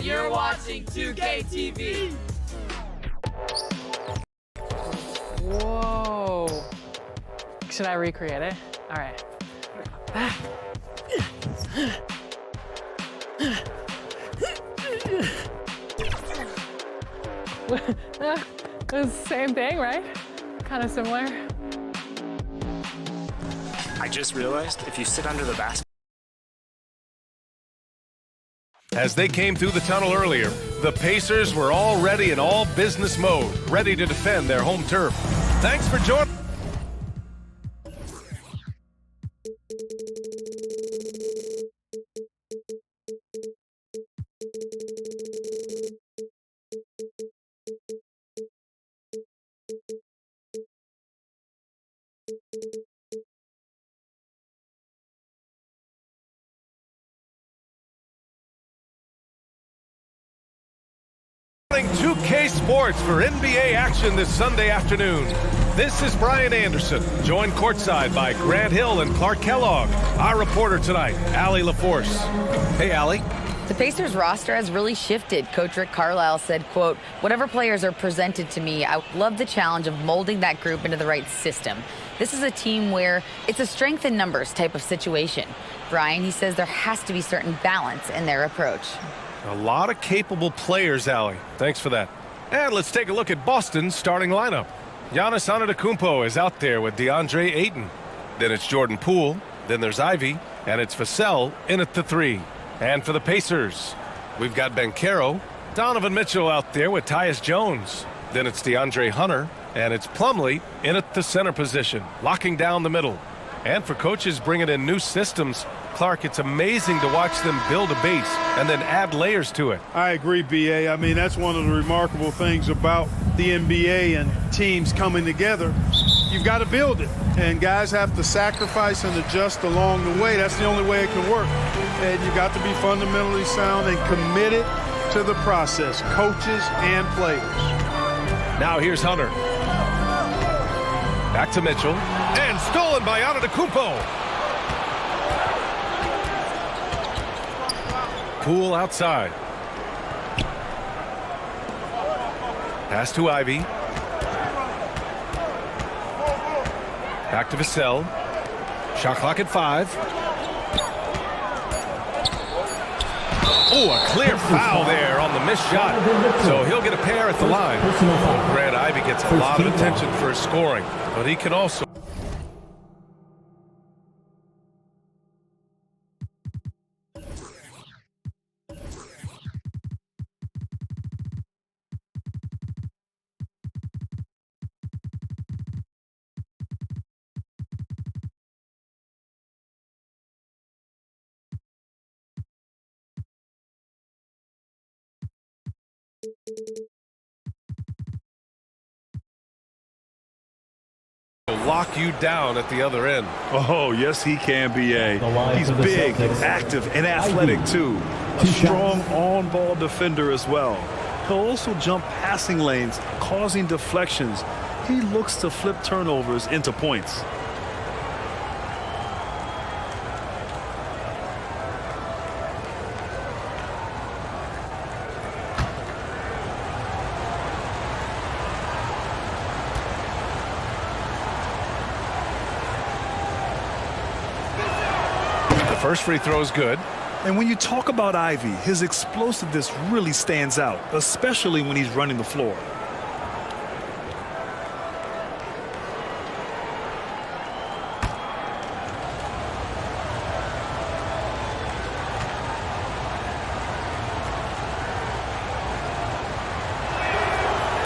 and you're watching 2K TV. Whoa. Should I recreate it? All right. It's the same thing, right? Kind of similar. I just realized if you sit under the basket. As they came through the tunnel earlier, the Pacers were already in all business mode, ready to defend their home turf. Thanks for joining. Playing 2K Sports for NBA action this Sunday afternoon. This is Brian Anderson, joined courtside by Grant Hill and Clark Kellogg. Our reporter tonight, Allie LaForce. Hey, Allie. The Pacers roster has really shifted. Coach Rick Carlisle said, quote, whatever players are presented to me, I love the challenge of molding that group into the right system. This is a team where it's a strength in numbers type of situation. Brian, he says there has to be certain balance in their approach. A lot of capable players, Allie. Thanks for that. And let's take a look at Boston's starting lineup. Giannis Antetokounmpo is out there with DeAndre Ayton. Then it's Jordan Poole. Then there's Ivy. And it's Vassell in at the 3. And for the Pacers, we've got Banchero, Donovan Mitchell out there with Tyus Jones. Then it's DeAndre Hunter. And it's Plumlee in at the center position, locking down the middle. And for coaches bringing in new systems, Clark, it's amazing to watch them build a base and then add layers to it. I agree, B.A. I mean, that's one of the remarkable things about the NBA and teams coming together. You've got to build it, and guys have to sacrifice and adjust along the way. That's the only way it can work. And you've got to be fundamentally sound and committed to the process, coaches and players. Now here's Hunter. Back to Mitchell. And stolen by Antetokounmpo. Poole outside. Pass to Ivy. Back to Vassell. Shot clock at 5. Oh, a clear foul there on the missed shot. So he'll get a pair at the line. Grant Ivy gets a lot of attention for his scoring, but he can also. Lock you down at the other end. Oh, yes, he can, B.A. He's big, active, and athletic, too. A strong on-ball defender as well. He'll also jump passing lanes, causing deflections. He looks to flip turnovers into points. First free throw is good. And when you talk about Ivy, his explosiveness really stands out, especially when he's running the floor.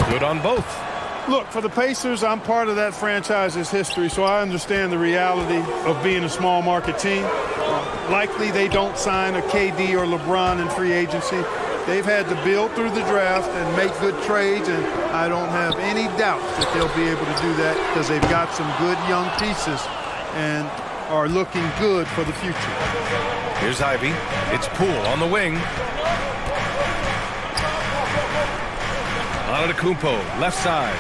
Good on both. Look, for the Pacers, I'm part of that franchise's history, so I understand the reality of being a small market team. Likely they don't sign a KD or LeBron in free agency. They've had to build through the draft and make good trades, and I don't have any doubt that they'll be able to do that because they've got some good young pieces and are looking good for the future. Here's Ivy. It's Poole on the wing. Antetokounmpo, left side.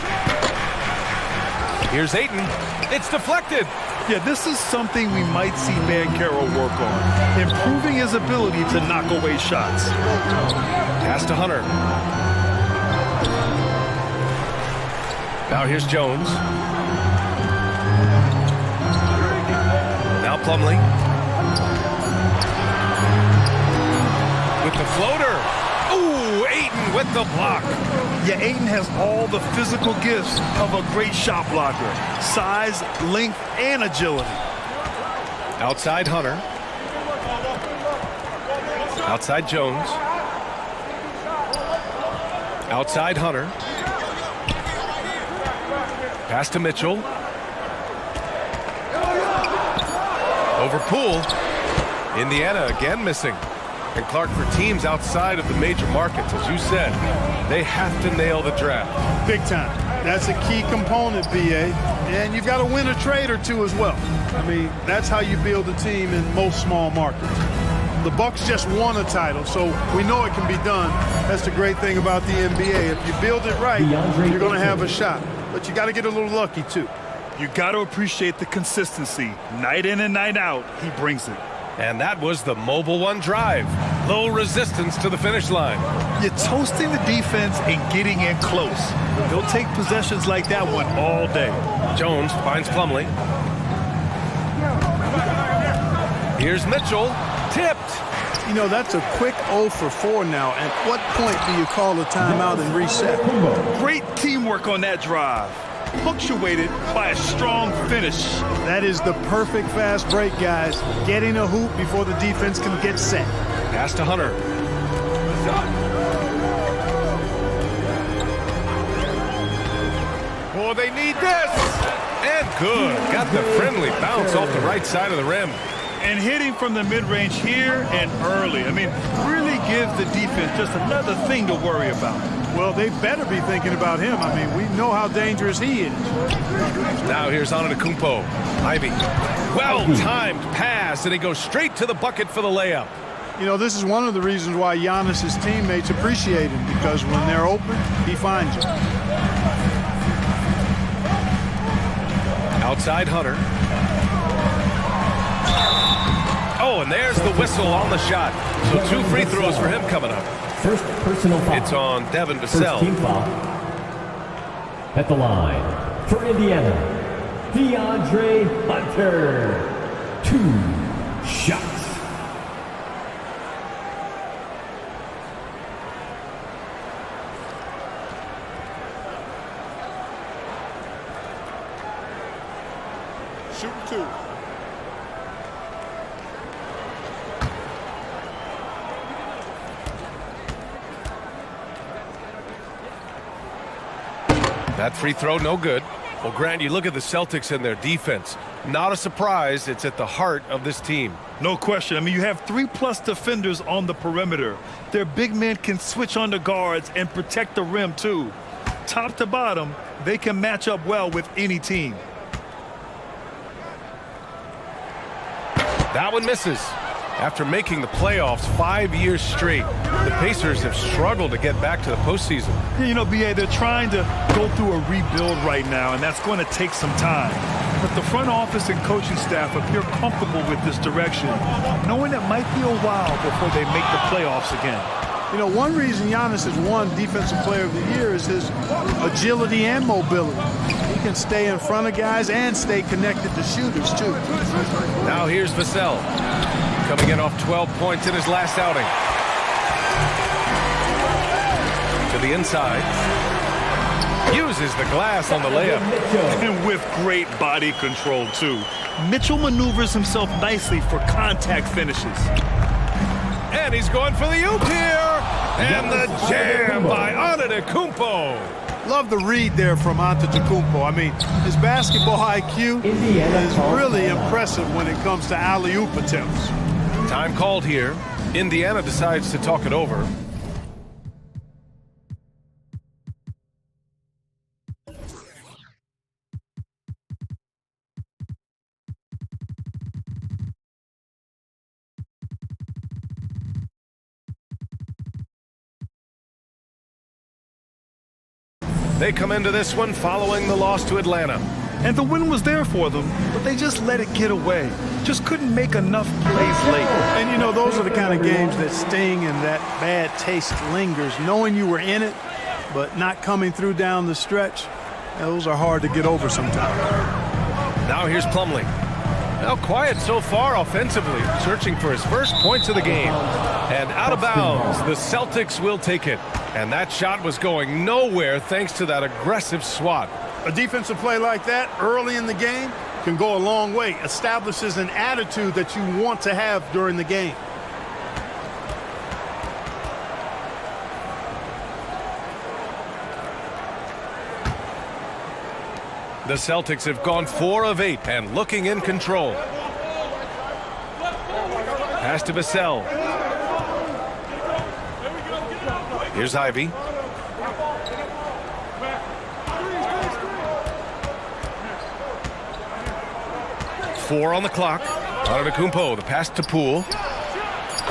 Here's Ayton. It's deflected. Yeah, this is something we might see Banchero work on, improving his ability to knock away shots. Pass to Hunter. Now here's Jones. Now Plumlee. With the floater. Ooh, Ayton with the block. Yeah, Ayton has all the physical gifts of a great shot blocker. Size, length, and agility. Outside Hunter. Outside Jones. Outside Hunter. Pass to Mitchell. Over Poole. Indiana again missing. And Clark, for teams outside of the major markets, as you said, they have to nail the draft. Big time. That's a key component, BA. And you've got to win a trade or two as well. I mean, that's how you build a team in most small markets. The Bucks just won a title, so we know it can be done. That's the great thing about the NBA. If you build it right, you're going to have a shot. But you got to get a little lucky, too. You got to appreciate the consistency. Night in and night out, he brings it. And that was the Mobile One drive. Low resistance to the finish line. You're toasting the defense and getting in close. They'll take possessions like that one all day. Jones finds Plumlee. Here's Mitchell. Tipped. You know, that's a quick 0 for 4 now. At what point do you call a timeout and reset? Great teamwork on that drive. Punctuated by a strong finish. That is the perfect fast break, guys. Getting a hoop before the defense can get set. Pass to Hunter. Oh, they need this. And good. Got the friendly bounce off the right side of the rim. And hitting from the mid-range here and early. I mean, really gives the defense just another thing to worry about. Well, they better be thinking about him. I mean, we know how dangerous he is. Now here's Antetokounmpo. Ivy. Well-timed pass, and he goes straight to the bucket for the layup. You know, this is one of the reasons why Giannis's teammates appreciate him, because when they're open, he finds them. Outside Hunter. Oh, and there's the whistle on the shot. So 2 free throws for him coming up. First personal foul. It's on Devin First Vassell. team foul. At the line for Indiana, DeAndre Hunter. 2 shots. Shoot 2. That free throw, no good. Well, Grant, you look at the Celtics and their defense. Not a surprise. It's at the heart of this team. No question. I mean, you have 3+ defenders on the perimeter. Their big men can switch on the guards and protect the rim, too. Top to bottom, they can match up well with any team. That one misses. After making the playoffs 5 years straight, the Pacers have struggled to get back to the postseason. You know, BA, they're trying to go through a rebuild right now, and that's going to take some time. But the front office and coaching staff appear comfortable with this direction, knowing it might be a while before they make the playoffs again. You know, one reason Giannis has won Defensive Player of the Year is his agility and mobility. He can stay in front of guys and stay connected to shooters, too. Now here's Vassell, coming in off 12 points in his last outing. To the inside. Uses the glass on the layup. And with great body control, too. Mitchell maneuvers himself nicely for contact finishes. And he's going for the oop here. And the jam by Antetokounmpo. Love the read there from Antetokounmpo. I mean, his basketball IQ is really impressive when it comes to alley-oop attempts. Time called here. Indiana decides to talk it over. They come into this one following the loss to Atlanta. And the win was there for them, but they just let it get away. Just couldn't make enough plays late. And, you know, those are the kind of games that sting and that bad taste lingers. Knowing you were in it, but not coming through down the stretch, those are hard to get over sometimes. Now here's Plumlee. Now quiet so far offensively, searching for his first points of the game. And out of bounds, the Celtics will take it. And that shot was going nowhere thanks to that aggressive swat. A defensive play like that early in the game can go a long way. Establishes an attitude that you want to have during the game. The Celtics have gone 4 of 8 and looking in control. Pass to Vassell. Here's Ivy. Four on the clock. Antetokounmpo, the pass to Poole.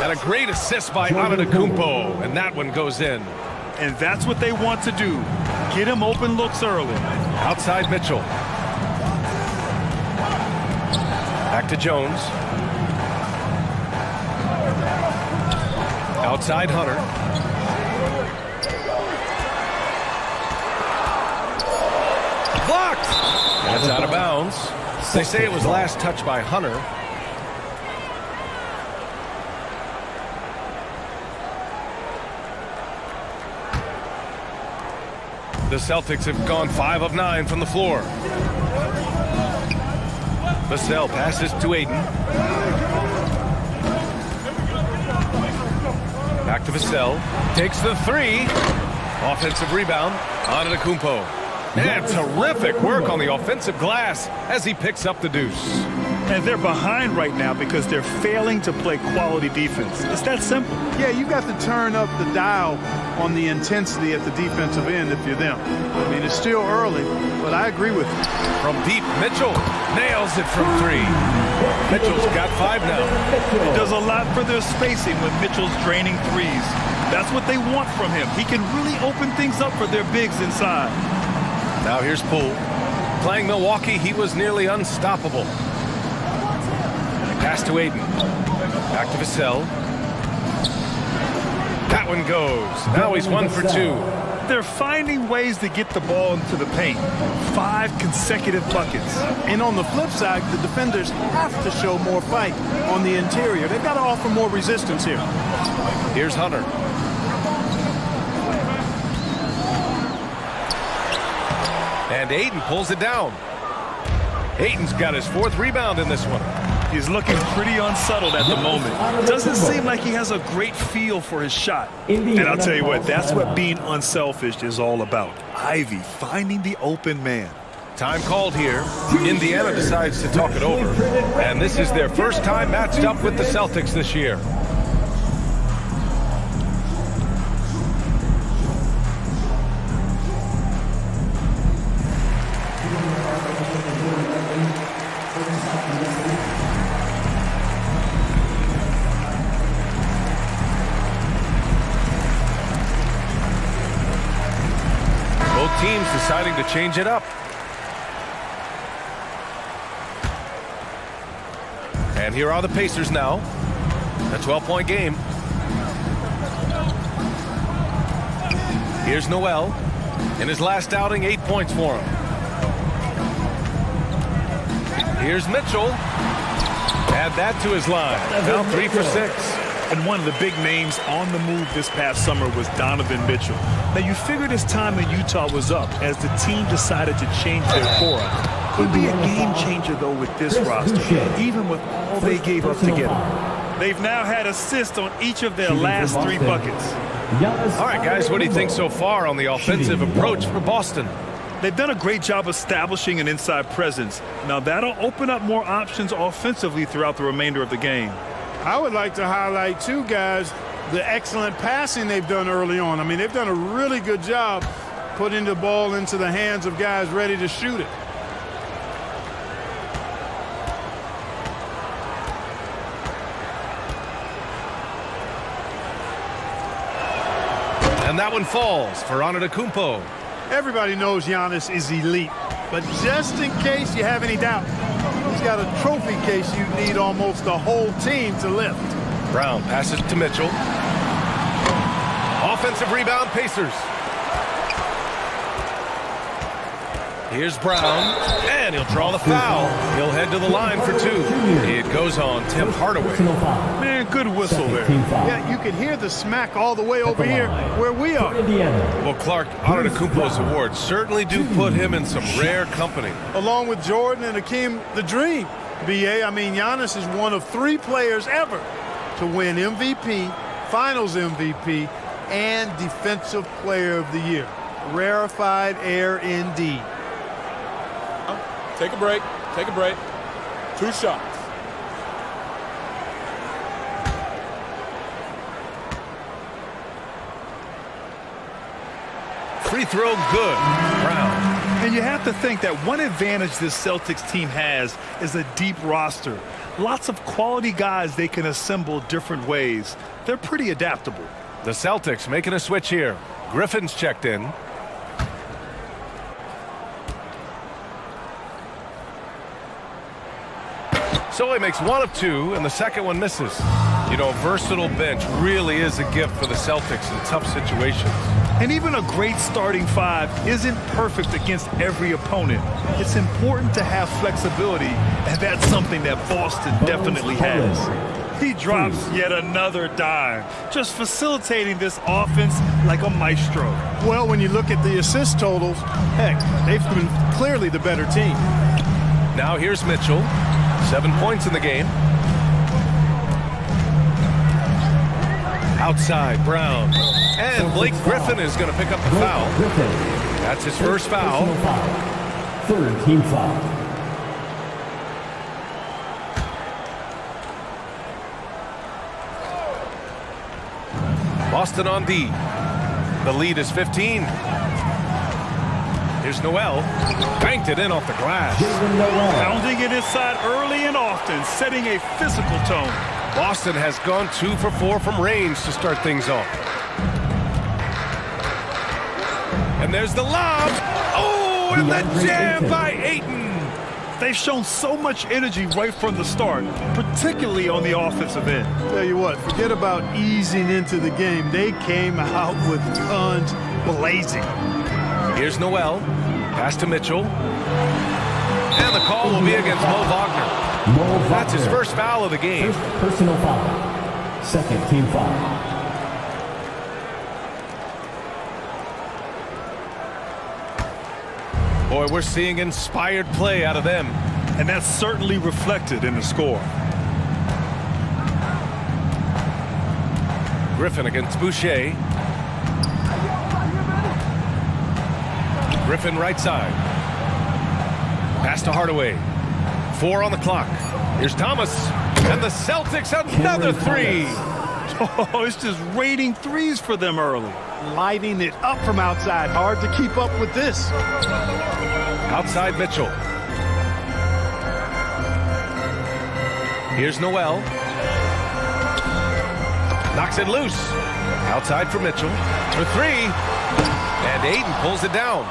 And a great assist by Antetokounmpo, and that one goes in. And that's what they want to do. Get him open looks early. Outside Mitchell. Back to Jones. Outside Hunter. Blocked! That's out of bounds. They say it was last touched by Hunter. The Celtics have gone 5 of 9 from the floor. Vassell passes to Ayton. Back to Vassell. Takes the 3. Offensive rebound. Antetokounmpo. And terrific work on the offensive glass as he picks up the deuce. And they're behind right now because they're failing to play quality defense. It's that simple. Yeah, you got to turn up the dial on the intensity at the defensive end if you're them. I mean, it's still early, but I agree with you. From deep, Mitchell nails it from 3. Mitchell's got 5 now. It does a lot for their spacing when Mitchell's draining threes. That's what they want from him. He can really open things up for their bigs inside. Now here's Poole. Playing Milwaukee, he was nearly unstoppable. Pass to Ayton. Back to Vassell. That one goes. Now he's 1 for 2. They're finding ways to get the ball into the paint. 5 consecutive buckets. And on the flip side, the defenders have to show more fight on the interior. They've got to offer more resistance here. Here's Hunter. And Ayton pulls it down. Ayton's got his 4th rebound in this one. He's looking pretty unsettled at the moment. Doesn't seem like he has a great feel for his shot. And I'll tell you what, that's what being unselfish is all about. Ivy finding the open man. Time called here. Indiana decides to talk it over. And this is their first time matched up with the Celtics this year. Teams deciding to change it up. And here are the Pacers now. A 12-point game. Here's Noel. In his last outing, 8 points for him. Here's Mitchell. Add that to his line. Now 3 for 6. And one of the big names on the move this past summer was Donovan Mitchell. Now, you figured his time in Utah was up as the team decided to change their core. Could be a game changer, though, with this roster, even with all they gave up to get him. They've now had assists on each of their last 3 buckets. All right, guys, what do you think so far on the offensive approach for Boston? They've done a great job establishing an inside presence. Now, that'll open up more options offensively throughout the remainder of the game. I would like to highlight, too, guys, the excellent passing they've done early on. I mean, they've done a really good job putting the ball into the hands of guys ready to shoot it. And that one falls for Antetokounmpo. Everybody knows Giannis is elite. But just in case you have any doubt, he's got a trophy case you need almost the whole team to lift. Brown passes to Mitchell. Offensive rebound, Pacers. Here's Brown, and he'll draw the foul. He'll head to the line for two. It goes on Tim Hardaway. Man, good whistle there. Yeah, you can hear the smack all the way over here where we are. Well, Clark, Antetokounmpo's awards certainly do put him in some rare company. Along with Jordan and Hakeem, the dream. BA, I mean, Giannis is one of 3 players ever to win MVP, Finals MVP, and Defensive Player of the Year. Rarefied air indeed. Take a break. Take a break. 2 shots. Free throw good. Brown. And you have to think that one advantage this Celtics team has is a deep roster. Lots of quality guys they can assemble different ways. They're pretty adaptable. The Celtics making a switch here. Griffin's checked in. So he makes 1 of 2, and the second one misses. You know, a versatile bench really is a gift for the Celtics in tough situations. And even a great starting 5 isn't perfect against every opponent. It's important to have flexibility, and that's something that Boston definitely has. He drops yet another dime, just facilitating this offense like a maestro. Well, when you look at the assist totals, heck, they've been clearly the better team. Now here's Mitchell. 7 points in the game. Outside, Brown. And Blake Griffin is going to pick up the foul. That's his first foul. 3rd team foul. Boston on D. The lead is 15. Here's Noel. Banked it in off the glass. Pounding it inside early and often, setting a physical tone. Boston has gone 2 for 4 from range to start things off. And there's the lob. Oh, and the jam by Ayton. They've shown so much energy right from the start, particularly on the offensive end. Tell you what, forget about easing into the game. They came out with tons blazing. Here's Noel. Pass to Mitchell. And the call will be against Mo Wagner. That's his first foul of the game. First personal foul. 2nd team foul. Boy, we're seeing inspired play out of them. And that's certainly reflected in the score. Griffin against Boucher. Griffin right side. Pass to Hardaway. 4 on the clock. Here's Thomas. And the Celtics another 3. Oh, it's just raining threes for them early. Lighting it up from outside. Hard to keep up with this. Outside Mitchell. Here's Noel. Knocks it loose. Outside for Mitchell. For 3. And Ayton pulls it down.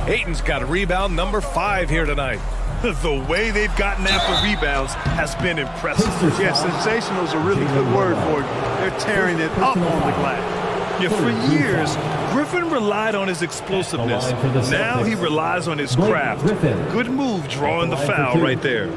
Ayton's got a rebound number 5 here tonight. The way they've gotten after rebounds has been impressive. Yeah, sensational is a really good word for it. They're tearing it up on the glass. Yeah, for years, Griffin relied on his explosiveness. Now he relies on his craft. Good move drawing the foul right there.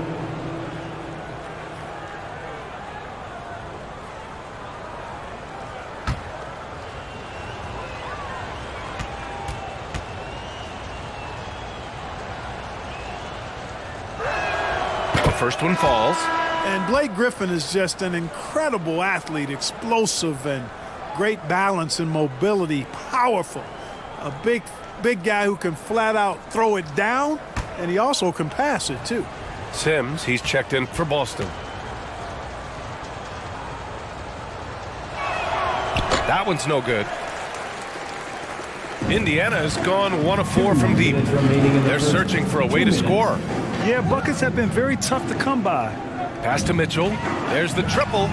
First one falls. And Blake Griffin is just an incredible athlete, explosive and great balance and mobility, powerful. A big guy who can flat out throw it down, and he also can pass it too. Sims, he's checked in for Boston. That one's no good. Indiana has gone 1 of 4 from deep. They're searching for a way to score. Yeah, buckets have been very tough to come by. Pass to Mitchell. There's the triple.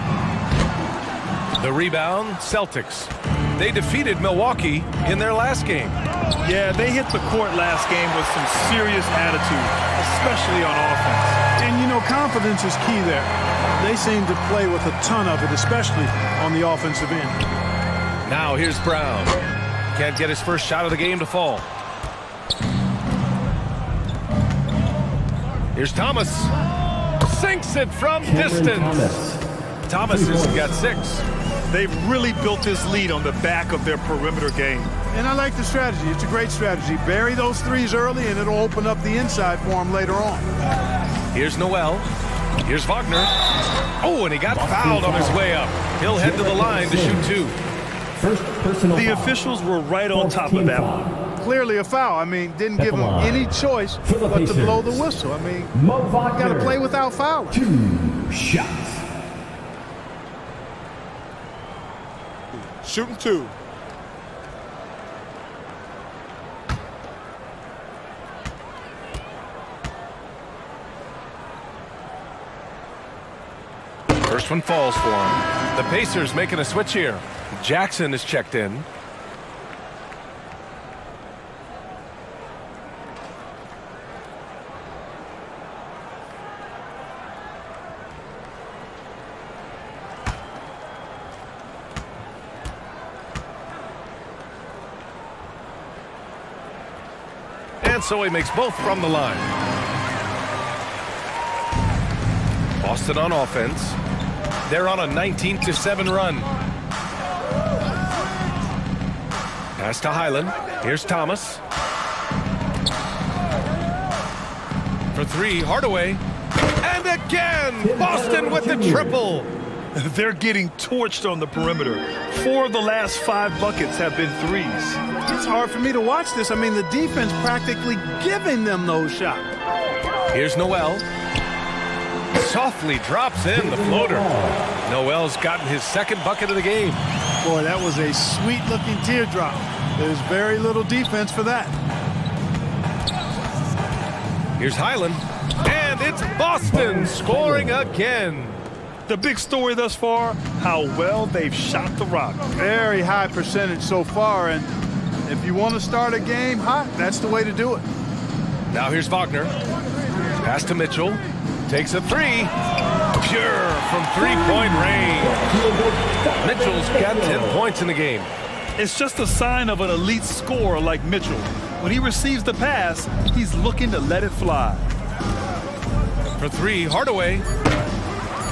The rebound, Celtics. They defeated Milwaukee in their last game. Yeah, they hit the court last game with some serious attitude, especially on offense. And, you know, confidence is key there. They seem to play with a ton of it, especially on the offensive end. Now here's Brown. Can't get his first shot of the game to fall. Here's Thomas. Sinks it from distance. Thomas has got 6. They've really built this lead on the back of their perimeter game. And I like the strategy. It's a great strategy. Bury those threes early, and it'll open up the inside for them later on. Here's Noel. Here's Wagner. Oh, and he got fouled on his way up. He'll head to the line to shoot 2. First personal The foul. officials were right on top of that one. Clearly a foul. I mean, didn't give him any choice but to blow the whistle. I mean, you got to play without fouling. 2 shots. Shooting 2. First one falls for him. The Pacers making a switch here. Jackson is checked in. And so he makes both from the line. Boston on offense. They're on a 19-7 run. Pass to Highland. Here's Thomas. For 3, Hardaway. And again, Boston with the triple. They're getting torched on the perimeter. 4 of the last 5 buckets have been threes. It's hard for me to watch this. I mean, the defense practically giving them those shots. Here's Noel. Softly drops in the floater. Noel's gotten his 2nd bucket of the game. Boy, that was a sweet-looking teardrop. There's very little defense for that. Here's Highland. And it's Boston scoring again. The big story thus far, how well they've shot the rock. Very high percentage so far, and if you want to start a game hot, that's the way to do it. Now here's Wagner. Pass to Mitchell. Takes a 3. Pure from 3-point range. Mitchell's got 10 points in the game. It's just a sign of an elite scorer like Mitchell. When he receives the pass, he's looking to let it fly. For 3, Hardaway.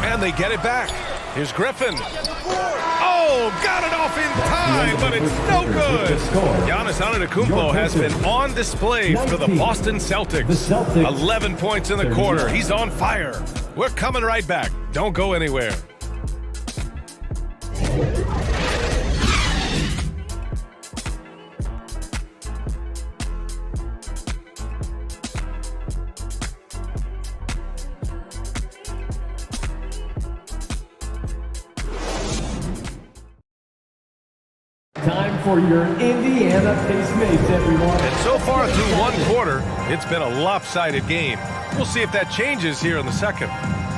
And they get it back. Here's Griffin. Oh, got it off in time, but it's no good. Giannis Antetokounmpo has been on display for the Boston Celtics. 11 points in the quarter. He's on fire. We're coming right back. Don't go anywhere. Time for your Indiana Pace Mates, everyone. And so far through 1 quarter, it's been a lopsided game. We'll see if that changes here in the 2nd.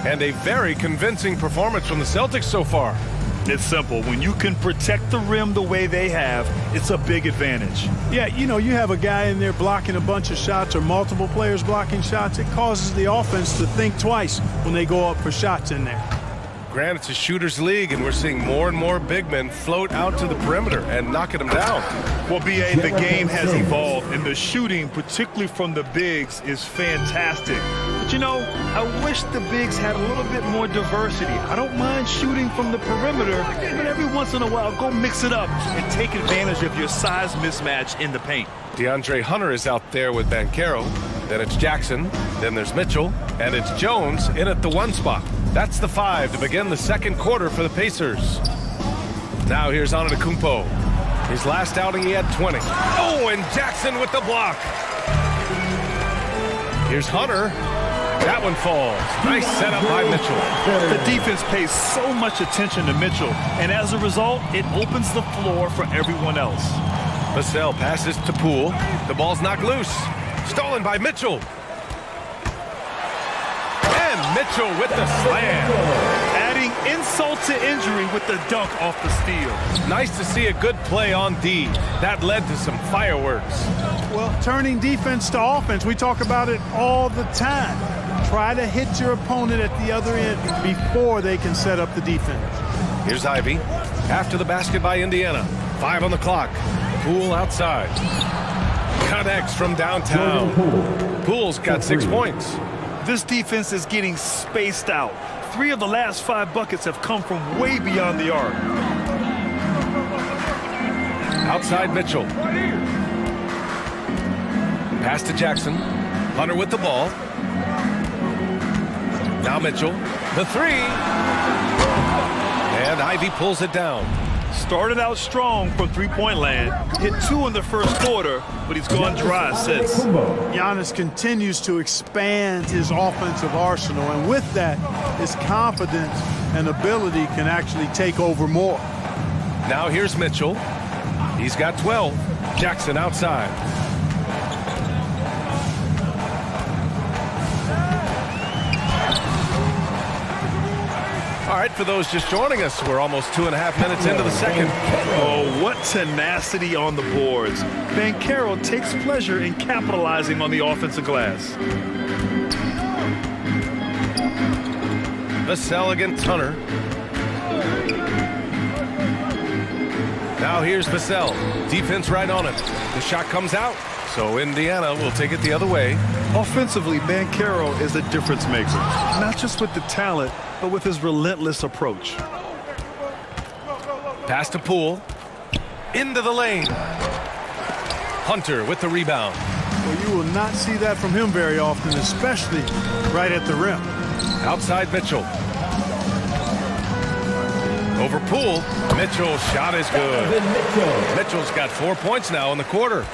And a very convincing performance from the Celtics so far. It's simple. When you can protect the rim the way they have, it's a big advantage. Yeah, you know, you have a guy in there blocking a bunch of shots or multiple players blocking shots. It causes the offense to think twice when they go up for shots in there. Granted, it's a shooter's league, and we're seeing more and more big men float out to the perimeter and knocking them down. Well, B.A., the game has evolved, and the shooting, particularly from the bigs, is fantastic. But, you know, I wish the bigs had a little bit more diversity. I don't mind shooting from the perimeter, but every once in a while, go mix it up and take advantage of your size mismatch in the paint. DeAndre Hunter is out there with Banchero. Then it's Jackson. Then there's Mitchell. And it's Jones in at the 1 spot. That's the 5 to begin the 2nd quarter for the Pacers. Now here's Antetokounmpo. His last outing, he had 20. Oh, and Jackson with the block. Here's Hunter. That one falls. Nice setup by Mitchell. The defense pays so much attention to Mitchell, and as a result, it opens the floor for everyone else. Vassell passes to Poole. The ball's knocked loose. Stolen by Mitchell. And Mitchell with the slam. Adding insult to injury with the dunk off the steal. Nice to see a good play on D. That led to some fireworks. Well, turning defense to offense, we talk about it all the time. Try to hit your opponent at the other end before they can set up the defense. Here's Ivy. After the basket by Indiana. 5 on the clock. Poole outside. Connects from downtown. Poole's got 6 points. This defense is getting spaced out. 3 of the last 5 buckets have come from way beyond the arc. Outside Mitchell. Pass to Jackson. Hunter with the ball. Now Mitchell. The 3. And Ivy pulls it down. Started out strong from three-point land. Hit 2 in the first quarter, but he's gone dry since. Giannis continues to expand his offensive arsenal, and with that, his confidence and ability can actually take over more. Now here's Mitchell. He's got 12. Jackson outside. All right, for those just joining us, we're almost 2.5 minutes into the second. Oh, what tenacity on the boards. Banchero takes pleasure in capitalizing on the offensive glass. Vassell against Hunter. Now here's Vassell. Defense right on it. The shot comes out, so Indiana will take it the other way. Offensively, Banchero is a difference maker. Not just with the talent, but with his relentless approach. Pass to Poole. Into the lane. Hunter with the rebound. Well, you will not see that from him very often, especially right at the rim. Outside Mitchell. Over Poole. Mitchell's shot is good. Mitchell's got 4 points now in the quarter.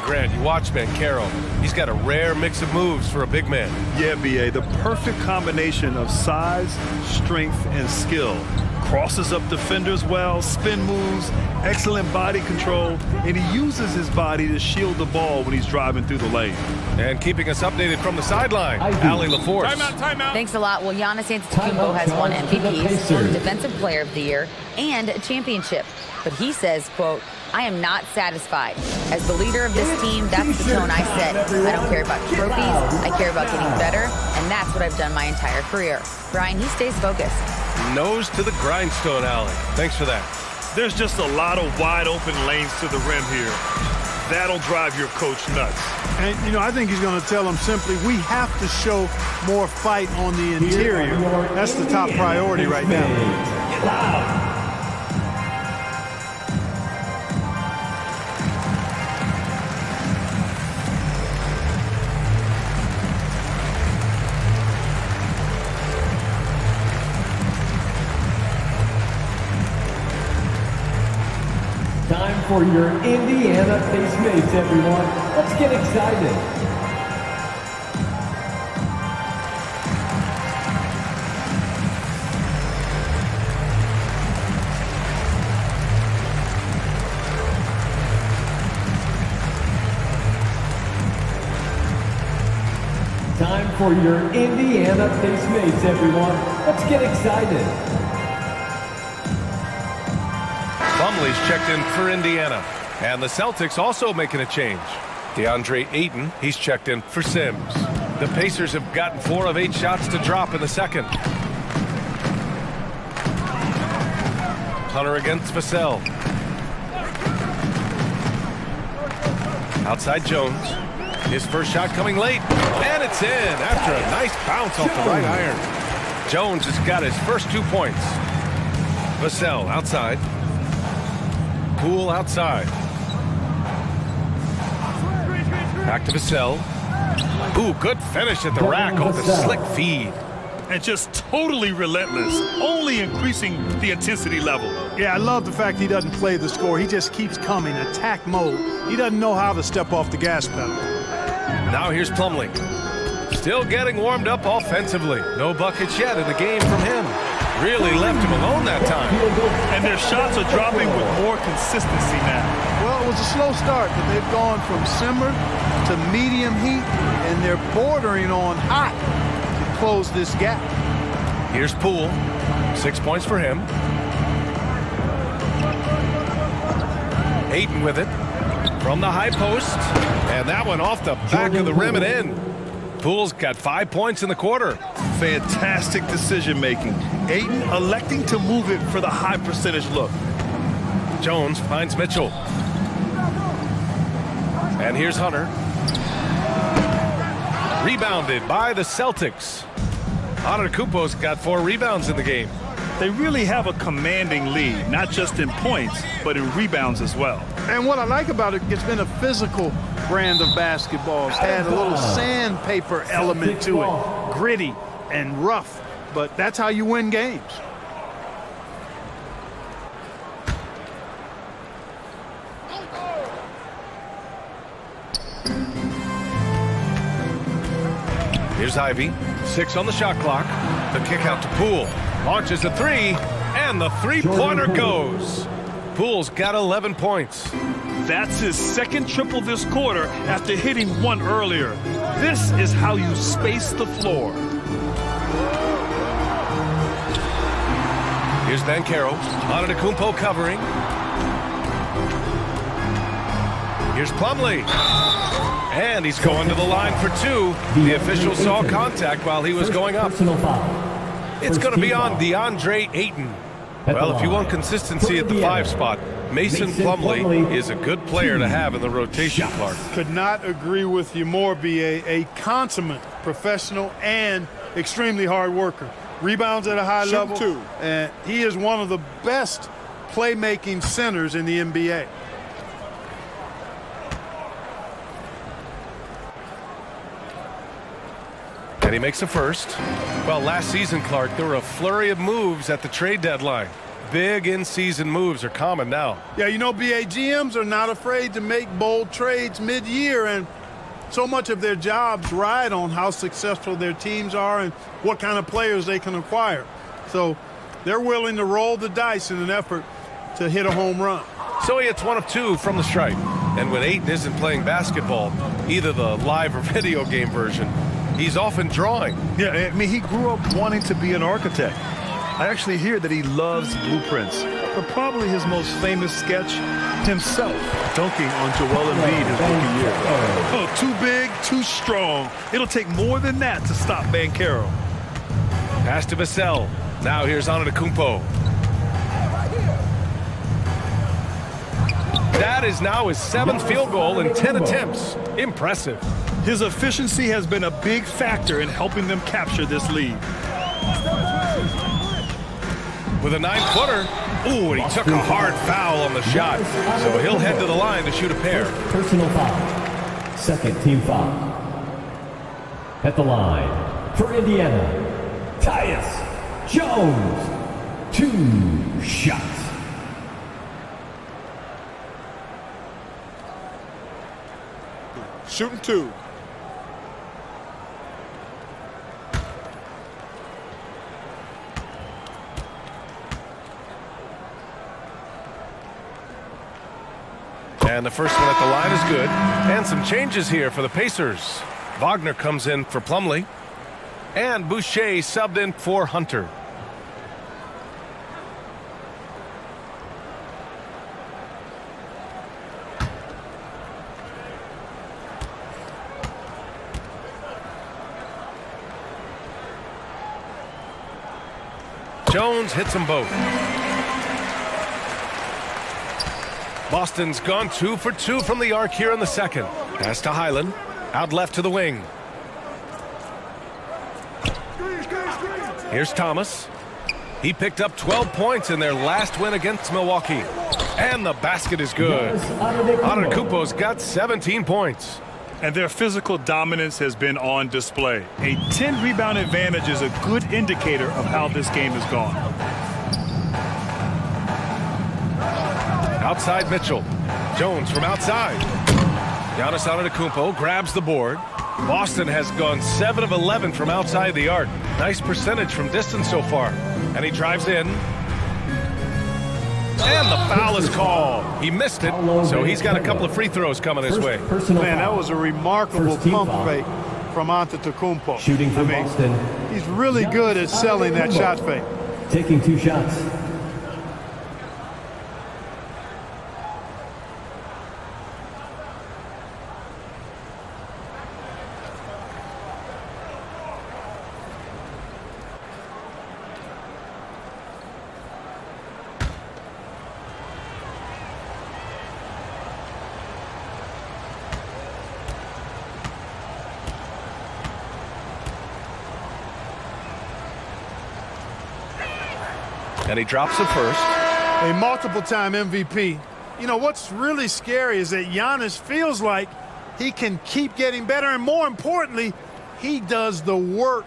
Grant, you watch Banchero. He's got a rare mix of moves for a big man. Yeah, B.A., the perfect combination of size, strength, and skill. Crosses up defenders well, spin moves, excellent body control, and he uses his body to shield the ball when he's driving through the lane. And keeping us updated from the sideline, Allie LaForce. Timeout. Thanks a lot. Well, Giannis Antetokounmpo has won MVPs, won Defensive Player of the Year, and a championship. But he says, quote, I am not satisfied. As the leader of this team, that's the tone I set. I don't care about trophies. I care about getting better, and that's what I've done my entire career. Brian, he stays focused. Nose to the grindstone, Allie. Thanks for that. There's just a lot of wide open lanes to the rim here. That'll drive your coach nuts. And, you know, I think he's going to tell them simply, we have to show more fight on the interior. That's the top priority right now. Time for your Indiana face mates, everyone. Let's get excited. Time for your Indiana face mates, everyone. Let's get excited. Plumlee's checked in for Indiana. And the Celtics also making a change. DeAndre Ayton, he's checked in for Sims. The Pacers have gotten 4 of 8 shots to drop in the second. Hunter against Vassell. Outside Jones. His first shot coming late. And it's in after a nice bounce off the right iron. Jones has got his first 2 points. Vassell outside. Poole outside. Back to Vassell. Ooh, good finish at the rack off the slick feed. And just totally relentless, only increasing the intensity level. Yeah, I love the fact he doesn't play the score. He just keeps coming, attack mode. He doesn't know how to step off the gas pedal. Now here's Plumlee. Still getting warmed up offensively. No buckets yet in the game from him. Really left him alone that time. And their shots are dropping with more consistency now. Well, it was a slow start, but they've gone from simmer to medium heat, and they're bordering on hot to close this gap. Here's Poole. 6 points for him. Ayton with it. From the high post. And that one off the back of the rim and in. Poole's got 5 points in the quarter. Fantastic decision making. Ayton electing to move it for the high percentage look. Jones finds Mitchell. And here's Hunter. Rebounded by the Celtics. Antetokounmpo's got 4 rebounds in the game. They really have a commanding lead, not just in points, but in rebounds as well. And what I like about it, it's been a physical brand of basketball. It's had a little sandpaper element to it. Gritty and rough, but that's how you win games. Here's Ivy. 6 on the shot clock. The kick out to Poole. Launches a 3, and the three-pointer goes. Poole's got 11 points. That's his second triple this quarter after hitting one earlier. This is how you space the floor. Here's Banchero. Antetokounmpo covering. Here's Plumlee. And he's going to the line for 2. The official saw contact while he was going up. It's going to be on DeAndre Ayton. Well, if you want consistency at the 5 spot, Mason Plumlee is a good player to have in the rotation, Clark. Could not agree with you more, B.A. A consummate professional and extremely hard worker. Rebounds at a high level. And he is one of the best playmaking centers in the NBA. And he makes a first. Well, last season, Clark, there were a flurry of moves at the trade deadline. Big in-season moves are common now. Yeah, you know, B.A., GMs are not afraid to make bold trades mid-year, and so much of their jobs ride on how successful their teams are and what kind of players they can acquire. So they're willing to roll the dice in an effort to hit a home run. So he hits 1 of 2 from the stripe. And when Ayton isn't playing basketball, either the live or video game version, he's often drawing. Yeah, I mean, he grew up wanting to be an architect. I actually hear that he loves blueprints, but probably his most famous sketch, himself dunking on Joel Embiid his rookie year. Oh, too big, too strong. It'll take more than that to stop Banchero. Pass to Vassell. Now here's Antetokounmpo. That is now his 7th field goal in 10 attempts. Impressive. His efficiency has been a big factor in helping them capture this lead. With a 9-footer. Ooh, and he took a hard foul on the shot. So he'll head to the line to shoot a pair. Personal foul. Second team foul. At the line for Indiana, Tyus Jones. 2 shots. Shooting 2. And the first one at the line is good. And some changes here for the Pacers. Wagner comes in for Plumlee. And Boucher subbed in for Hunter. Jones hits them both. Boston's gone 2 for 2 from the arc here in the second. Pass to Highland. Out left to the wing. Here's Thomas. He picked up 12 points in their last win against Milwaukee. And the basket is good. Antetokounmpo's got 17 points. And their physical dominance has been on display. A 10-rebound advantage is a good indicator of how this game has gone. Outside Mitchell. Jones from outside. Giannis Antetokounmpo grabs the board. Boston has gone 7 of 11 from outside the arc. Nice percentage from distance so far. And he drives in. And the foul is called. He missed it, so he's got a couple of free throws coming his way. Man, that was a remarkable pump fake. from Antetokounmpo. Shooting for Boston. He's really good at selling that shot fake. Taking 2 shots. And he drops it first. A multiple-time MVP. You know, what's really scary is that Giannis feels like he can keep getting better, and more importantly, he does the work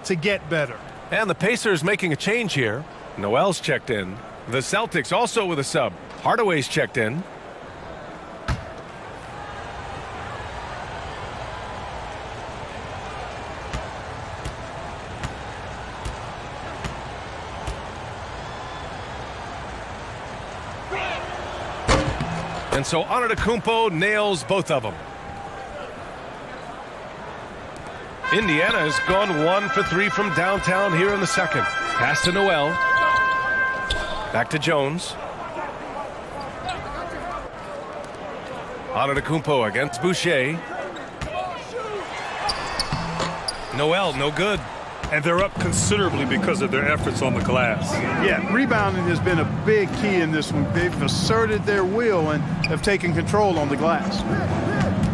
to get better. And the Pacers making a change here. Noel's checked in. The Celtics also with a sub. Hardaway's checked in. And so Antetokounmpo nails both of them. Indiana has gone 1 for 3 from downtown here in the second. Pass to Noel. Back to Jones. Antetokounmpo against Boucher. Noel, no good. And they're up considerably because of their efforts on the glass. Yeah, rebounding has been a big key in this one. They've asserted their will and have taken control on the glass.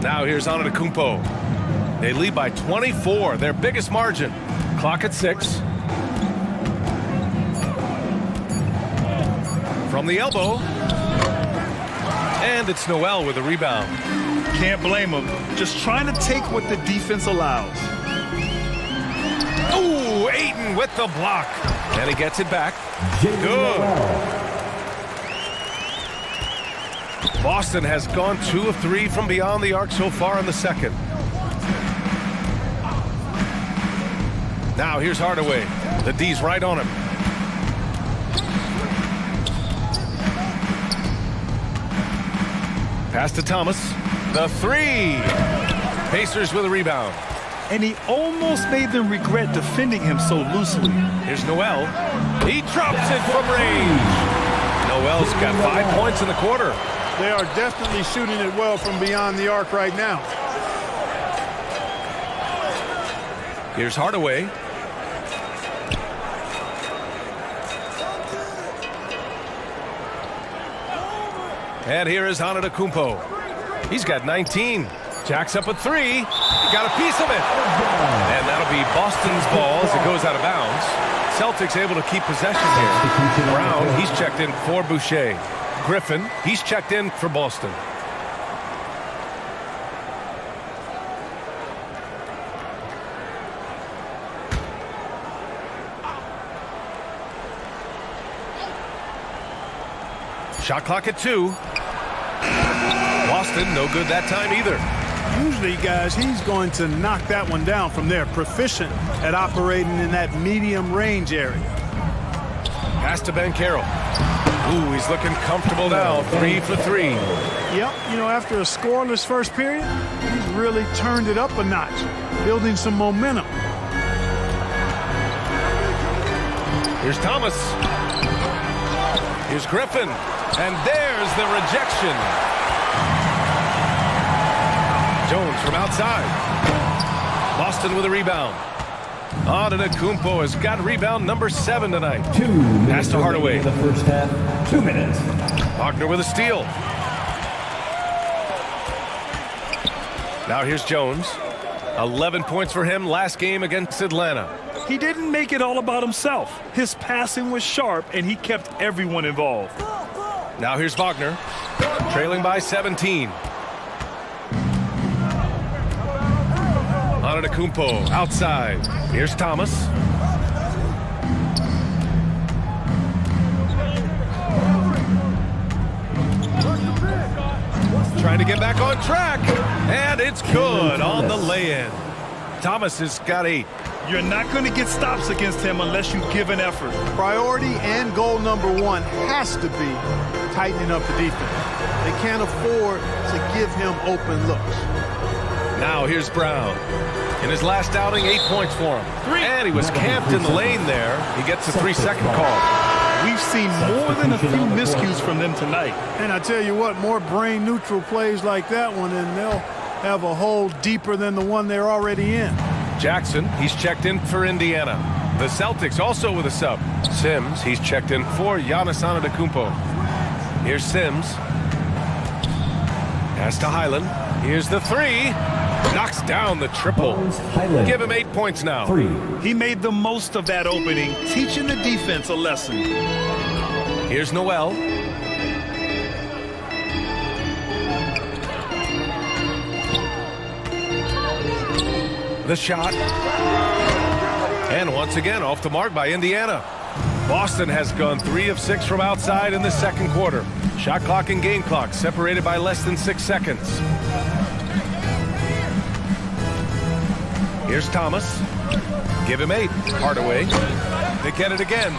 Now here's Antetokounmpo. They lead by 24, their biggest margin. Clock at 6. From the elbow. And it's Noel with a rebound. Can't blame him. Just trying to take what the defense allows. Ooh, Ayton with the block. And he gets it back. Good. Boston has gone 2 of 3 from beyond the arc so far in the second. Now here's Hardaway. The D's right on him. Pass to Thomas. The 3. Pacers with a rebound. And he almost made them regret defending him so loosely. Here's Noel. He drops it from range. Noel's got 5 points in the quarter. They are definitely shooting it well from beyond the arc right now. Here's Hardaway. And here is Antetokounmpo. He's got 19. Jacks up a 3. Got a piece of it. And that'll be Boston's ball as it goes out of bounds. Celtics able to keep possession here. Brown, he's checked in for Boucher. Griffin, he's checked in for Boston. Shot clock at 2. Boston, no good that time either. Usually, guys, he's going to knock that one down from there. Proficient at operating in that medium range area. Pass to Ben Carroll. Ooh, he's looking comfortable now. 3 for 3. Yep, you know, after a scoreless first period, he's really turned it up a notch, building some momentum. Here's Thomas. Here's Griffin. And there's the rejection. Jones from outside. Boston with a rebound. Antetokounmpo has got rebound number 7 tonight. 2 minutes Pass to Hardaway. in the first half. 2 minutes. Wagner with a steal. Now here's Jones. 11 points for him last game against Atlanta. He didn't make it all about himself. His passing was sharp, and he kept everyone involved. Now here's Wagner. Trailing by 17. Antetokounmpo outside. Here's Thomas. Trying to get back on track. And it's good on the lay-in. Thomas has got 8. You're not going to get stops against him unless you give an effort. Priority and goal number 1 has to be tightening up the defense. They can't afford to give him open looks. Now here's Brown. In his last outing, 8 points for him. And he was camped in the lane there. He gets a 3-second call. We've seen more than a few miscues from them tonight. And I tell you what, more brain-neutral plays like that one, and they'll have a hole deeper than the one they're already in. Jackson, he's checked in for Indiana. The Celtics also with a sub. Sims, he's checked in for Giannis Antetokounmpo. Here's Sims. Pass to Highland. Here's the 3. Knocks down the triple. Give him 8 points now. He made the most of that opening, teaching the defense a lesson. Here's Noel. The shot. And once again, off the mark by Indiana. Boston has gone 3 of 6 from outside in the second quarter. Shot clock and game clock separated by less than 6 seconds. Here's Thomas. Give him 8. Hardaway. They get it again.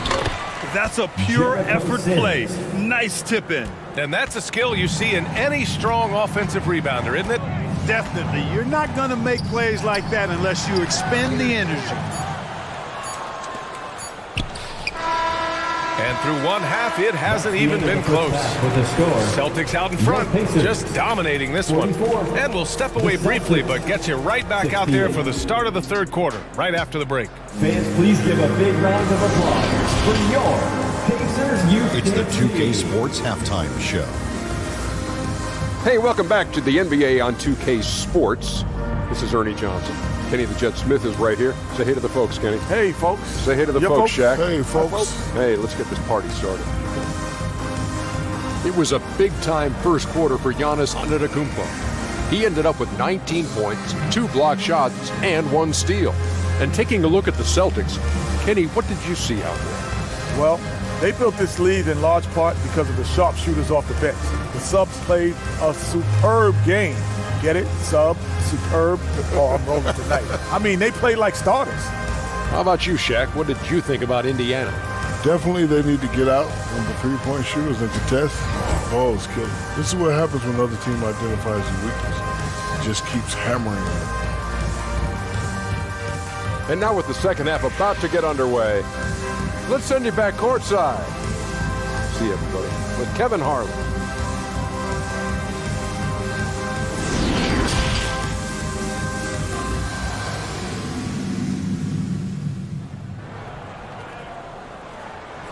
That's a pure effort play. Nice tip in. And that's a skill you see in any strong offensive rebounder, isn't it? Definitely. You're not going to make plays like that unless you expend the energy. And through one half, it hasn't even been close. Celtics out in front, just dominating this one. And we'll step away briefly, but get you right back out there for the start of the third quarter, right after the break. Fans, please give a big round of applause for your Pacers Youth. It's the 2K Sports Halftime Show. Hey, welcome back to the NBA on 2K Sports. This is Ernie Johnson. Kenny the Jet Smith is right here. Say hey to the folks, Kenny. Hey, folks. Say hey to the folks, Shaq. Hey, folks. Hey, let's get this party started. It was a big-time first quarter for Giannis Antetokounmpo. He ended up with 19 points, 2 blocked shots, and 1 steal. And taking a look at the Celtics, Kenny, what did you see out there? Well, they built this lead in large part because of the sharpshooters off the bench. The subs played a superb game. Get it? Sub, superb. Oh, I'm rolling tonight. I mean, they played like starters. How about you, Shaq? What did you think about Indiana? Definitely they need to get out on the three-point shooters and contest. Oh, it's killing. This is what happens when another team identifies your weakness. It just keeps hammering them. And now with the second half about to get underway, let's send you back courtside. See everybody with Kevin Harlan.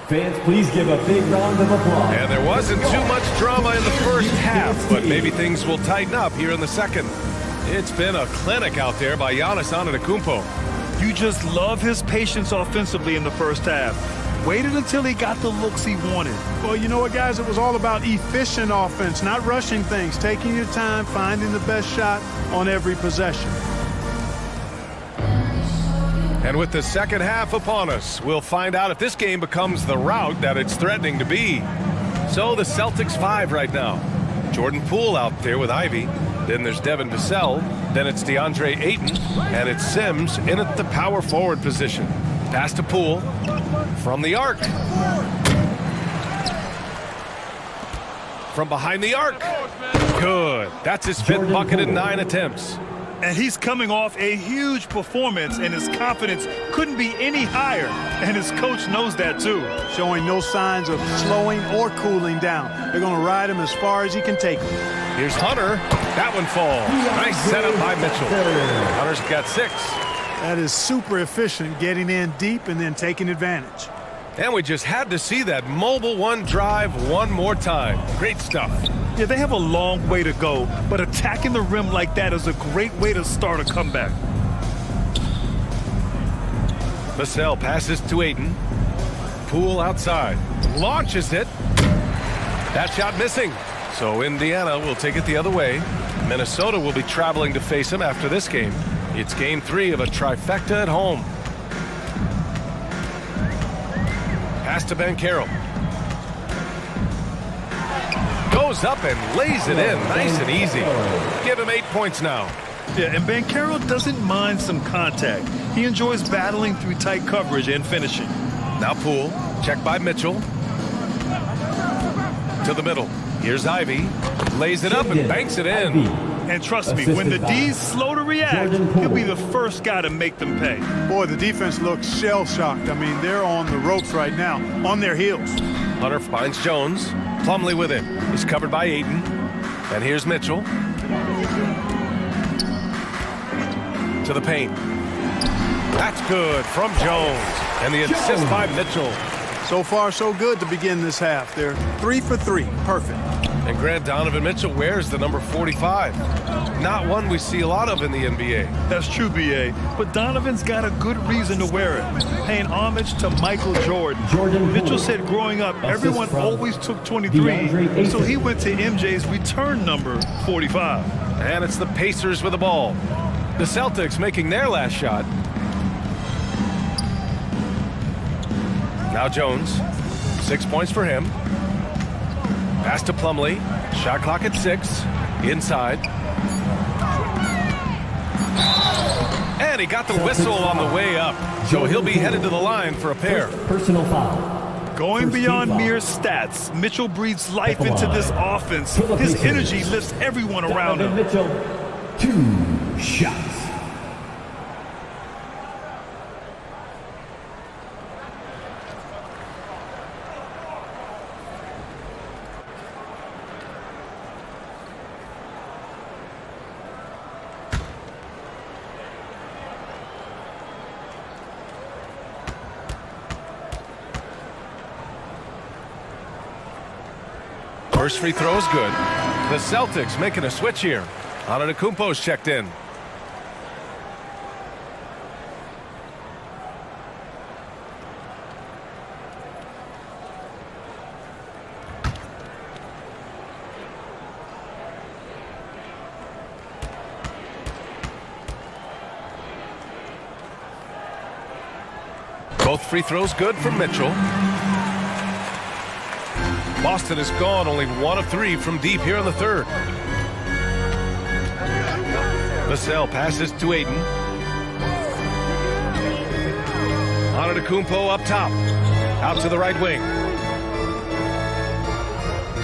Fans, please give a big round of applause. And there wasn't too much drama in the first half, but maybe things will tighten up here in the second. It's been a clinic out there by Giannis Antetokounmpo. You just love his patience offensively in the first half. Waited until he got the looks he wanted. Well, you know what, guys? It was all about efficient offense, not rushing things, taking your time, finding the best shot on every possession. And with the second half upon us, we'll find out if this game becomes the rout that it's threatening to be. So the Celtics 5 right now. Jordan Poole out there with Ivy. Then there's Devin Vassell. Then it's DeAndre Ayton. And it's Sims in at the power forward position. Pass to Poole from the arc. From behind the arc. Good. That's his 5th bucket in 9 attempts. And he's coming off a huge performance, and his confidence couldn't be any higher. And his coach knows that, too. Showing no signs of slowing or cooling down. They're going to ride him as far as he can take him. Here's Hunter. That one falls. Nice setup by Mitchell. Hunter's got 6. That is super efficient, getting in deep and then taking advantage. And we just had to see that mobile one drive one more time. Great stuff. Yeah, they have a long way to go, but attacking the rim like that is a great way to start a comeback. Vassell passes to Ayton. Poole outside. Launches it. That shot missing. So Indiana will take it the other way. Minnesota will be traveling to face him after this game. It's game 3 of a trifecta at home. Pass to Banchero. Goes up and lays it in nice and easy. Give him 8 points now. Yeah, and Banchero doesn't mind some contact. He enjoys battling through tight coverage and finishing. Now Poole, checked by Mitchell. To the middle. Here's Ivy. Lays it up and banks it in. And trust me, when the D's slow to react, he'll be the first guy to make them pay. Boy, the defense looks shell-shocked. I mean, they're on the ropes right now, on their heels. Hunter finds Jones. Plumlee with it. He's covered by Ayton. And here's Mitchell. To the paint. That's good from Jones. And the assist by Mitchell. So far, so good to begin this half. They're 3 for 3. Perfect. And Grant, Donovan Mitchell wears the number 45. Not one we see a lot of in the NBA. That's true, B.A., but Donovan's got a good reason to wear it, paying homage to Michael Jordan. Mitchell said growing up, everyone always took 23, so he went to MJ's return number 45. And it's the Pacers with the ball. The Celtics making their last shot. Now Jones, 6 points for him. Pass to Plumlee. Shot clock at 6. Inside. And he got the whistle on the way up. So he'll be headed to the line for a pair. Personal foul. Going beyond mere stats, Mitchell breathes life into this offense. His energy lifts everyone around him. Mitchell, 2 shots. First free throw is good. The Celtics making a switch here. Antetokounmpo's checked in. Both free throws good for Mitchell. Boston has gone only 1 of 3 from deep here in the third. Vassell passes to Ayton. Antetokounmpo up top. Out to the right wing.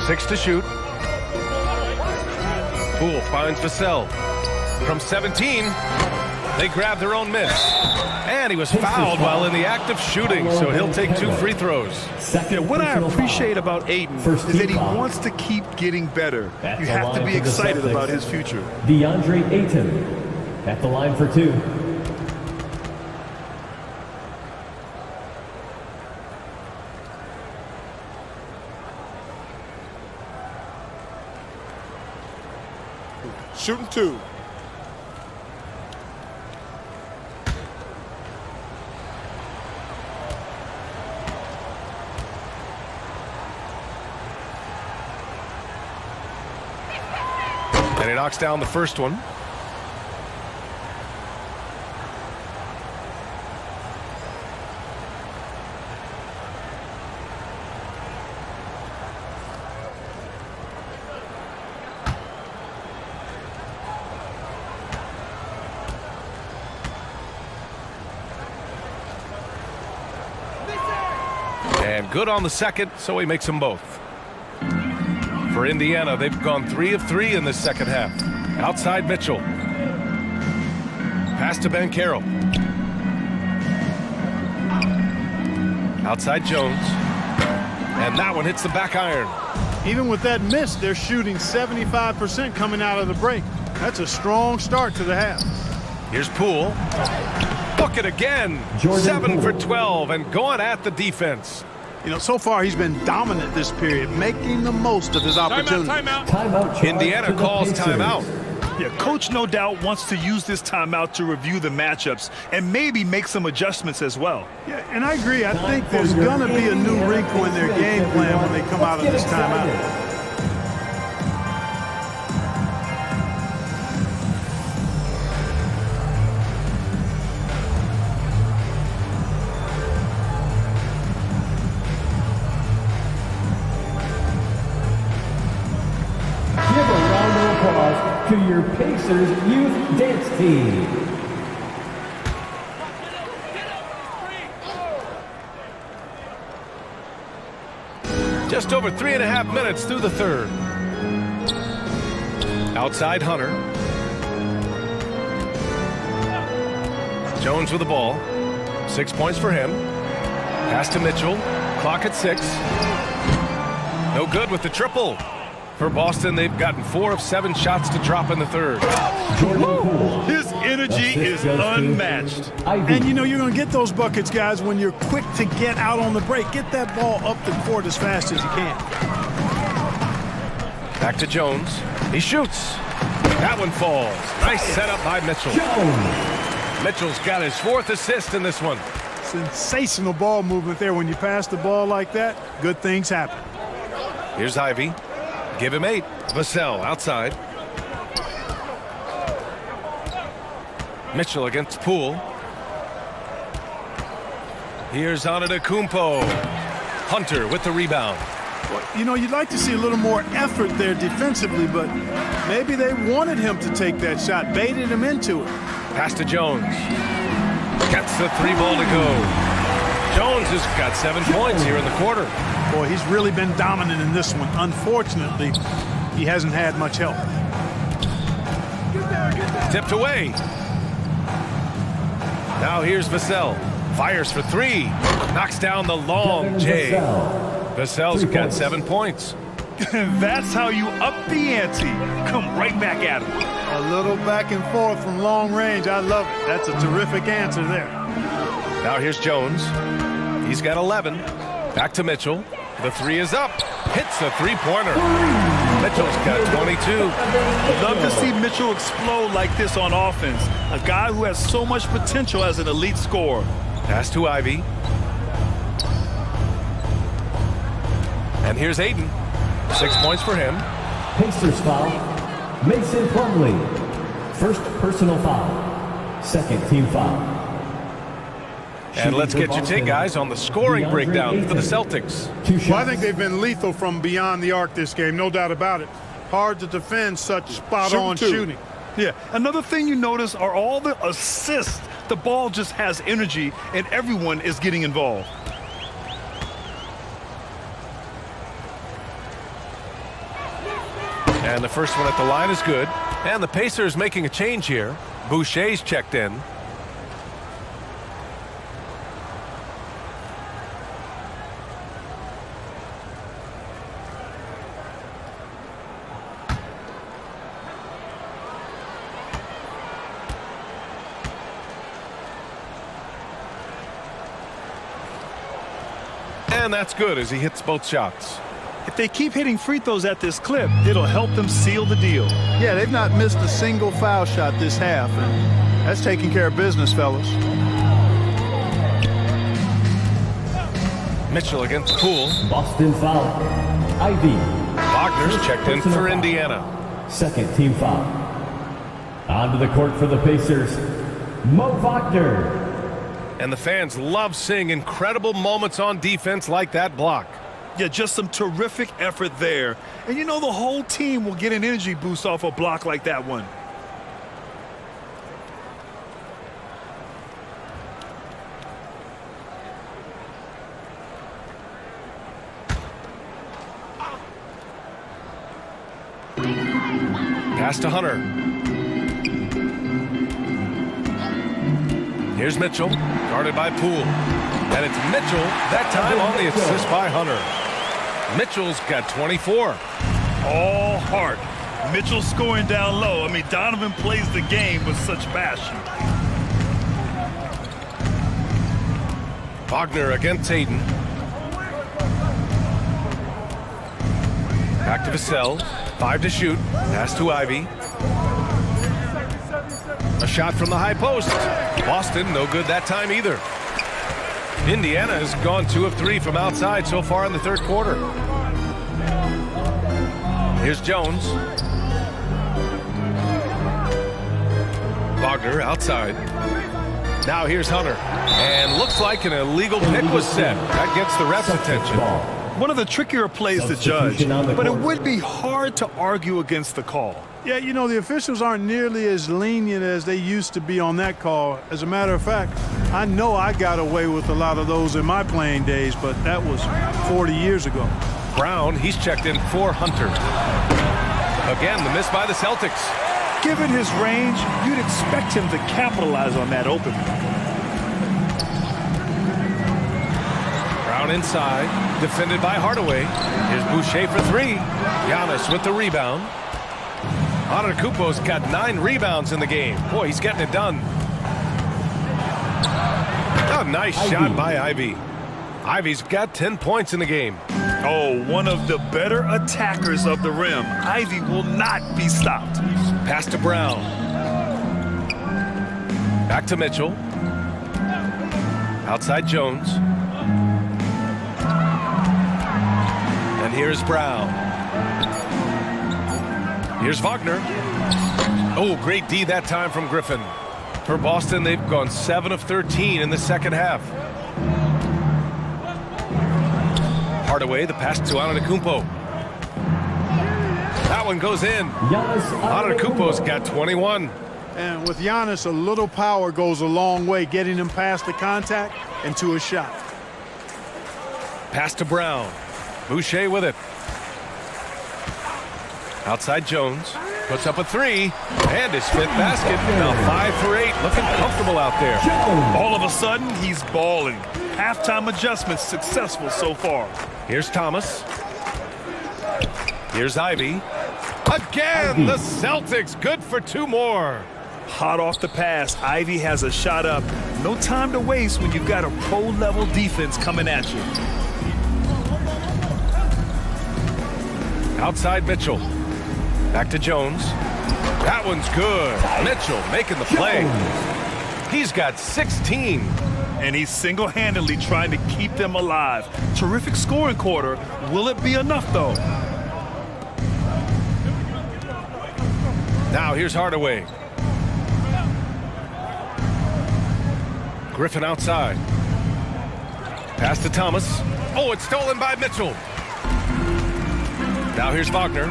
6 to shoot. Poole finds Vassell. From 17, they grab their own miss. And he was fouled while in the act of shooting, so he'll take 2 free throws. Yeah, what I appreciate about Ayton is that he wants to keep getting better. You have to be excited about his future. DeAndre Ayton at the line for 2. Shooting 2. And he knocks down the first one. And good on the second, so he makes them both. For Indiana, they've gone 3 of 3 in this second half. Outside Mitchell. Pass to Banchero. Outside Jones. And that one hits the back iron. Even with that miss, they're shooting 75% coming out of the break. That's a strong start to the half. Here's Poole. Book it again. 7 for 12 and going at the defense. You know, so far he's been dominant this period, making the most of his opportunity. Timeout. Indiana calls timeout. Yeah, coach no doubt wants to use this timeout to review the matchups and maybe make some adjustments as well. Yeah, and I agree. I think there's going to be a new wrinkle in their game plan when they come out of this timeout. To your Pacers youth dance team. Just over 3.5 minutes through the third. Outside Hunter. Jones with the ball. 6 points for him. Pass to Mitchell. Clock at 6. No good with the triple. For Boston, they've gotten 4 of 7 shots to drop in the third. His energy is unmatched. And you know you're going to get those buckets, guys, when you're quick to get out on the break. Get that ball up the court as fast as you can. Back to Jones. He shoots. That one falls. Nice setup by Mitchell. Mitchell's got his 4th assist in this one. Sensational ball movement there. When you pass the ball like that, good things happen. Here's Ivy. Give him 8. Vassell outside. Mitchell against Poole. Here's Antetokounmpo. Hunter with the rebound. Well, you know, you'd like to see a little more effort there defensively, but maybe they wanted him to take that shot, baited him into it. Pass to Jones. Gets the 3 ball to go. Jones has got 7 points here in the quarter. Boy, he's really been dominant in this one. Unfortunately, he hasn't had much help. Tipped away. Now here's Vassell. Fires for 3. Knocks down the long J. Vassell's got 7 points. That's how you up the ante. Come right back at him. A little back and forth from long range. I love it. That's a terrific answer there. Now here's Jones. He's got 11. Back to Mitchell. The 3 is up. Hits a 3-pointer. Mitchell's got 22. Love to see Mitchell explode like this on offense. A guy who has so much potential as an elite scorer. Pass to Ivy. And here's Aiden. 6 points for him. Pacers foul. Mason Plumlee. First personal foul. Second team foul. And let's get your take, guys, on the scoring breakdown for the Celtics. Well, I think they've been lethal from beyond the arc this game, no doubt about it. Hard to defend such spot-on shooting. Yeah, another thing you notice are all the assists. The ball just has energy, and everyone is getting involved. And the first one at the line is good. And the Pacers making a change here. Boucher's checked in. And that's good as he hits both shots. If they keep hitting free throws at this clip, it'll help them seal the deal. Yeah, they've not missed a single foul shot this half. And that's taking care of business, fellas. Mitchell against Poole. Boston foul. Ivy. Wagner's checked in for Indiana. Second team foul. Onto the court for the Pacers, Mo Wagner. And the fans love seeing incredible moments on defense like that block. Yeah, just some terrific effort there. And you know the whole team will get an energy boost off a block like that one. Pass to Hunter. Here's Mitchell, guarded by Poole. And it's Mitchell, that time on the assist by Hunter. Mitchell's got 24. All heart. Mitchell scoring down low. I mean, Donovan plays the game with such passion. Wagner against Aiden. Back to Vassell. 5 to shoot. Pass to Ivy. A shot from the high post. Boston, no good that time either. Indiana has gone 2 of 3 from outside so far in the third quarter. Here's Jones. Wagner outside. Now here's Hunter. And looks like an illegal pick was set. That gets the ref's attention. One of the trickier plays to judge, but it would be hard to argue against the call. Yeah, you know, the officials aren't nearly as lenient as they used to be on that call. As a matter of fact, I know I got away with a lot of those in my playing days, but that was 40 years ago. Brown, he's checked in for Hunter. Again, the miss by the Celtics. Given his range, you'd expect him to capitalize on that opening. Brown inside, defended by Hardaway. Here's Boucher for three. Giannis with the rebound. Antetokounmpo's got 9 rebounds in the game. Boy, he's getting it done. A nice shot by Ivy. Ivy's got 10 points in the game. Oh, one of the better attackers of the rim. Ivy will not be stopped. Pass to Brown. Back to Mitchell. Outside Jones. And here's Brown. Here's Wagner. Oh, great D that time from Griffin. For Boston, they've gone 7 of 13 in the second half. Hardaway, the pass to Antetokounmpo. That one goes in. Antetokounmpo's got 21. And with Giannis, a little power goes a long way, getting him past the contact and to a shot. Pass to Brown. Boucher with it. Outside Jones. Puts up a 3. And his 5th basket. Now 5 for 8. Looking comfortable out there. All of a sudden, he's balling. Halftime adjustments successful so far. Here's Thomas. Here's Ivy. Again, the Celtics good for 2 more. Hot off the pass, Ivy has a shot up. No time to waste when you've got a pro-level defense coming at you. Outside Mitchell. Back to Jones. That one's good. Mitchell making the play. He's got 16. And he's single-handedly trying to keep them alive. Terrific scoring quarter. Will it be enough, though? Now here's Hardaway. Griffin outside. Pass to Thomas. Oh, it's stolen by Mitchell. Now here's Wagner.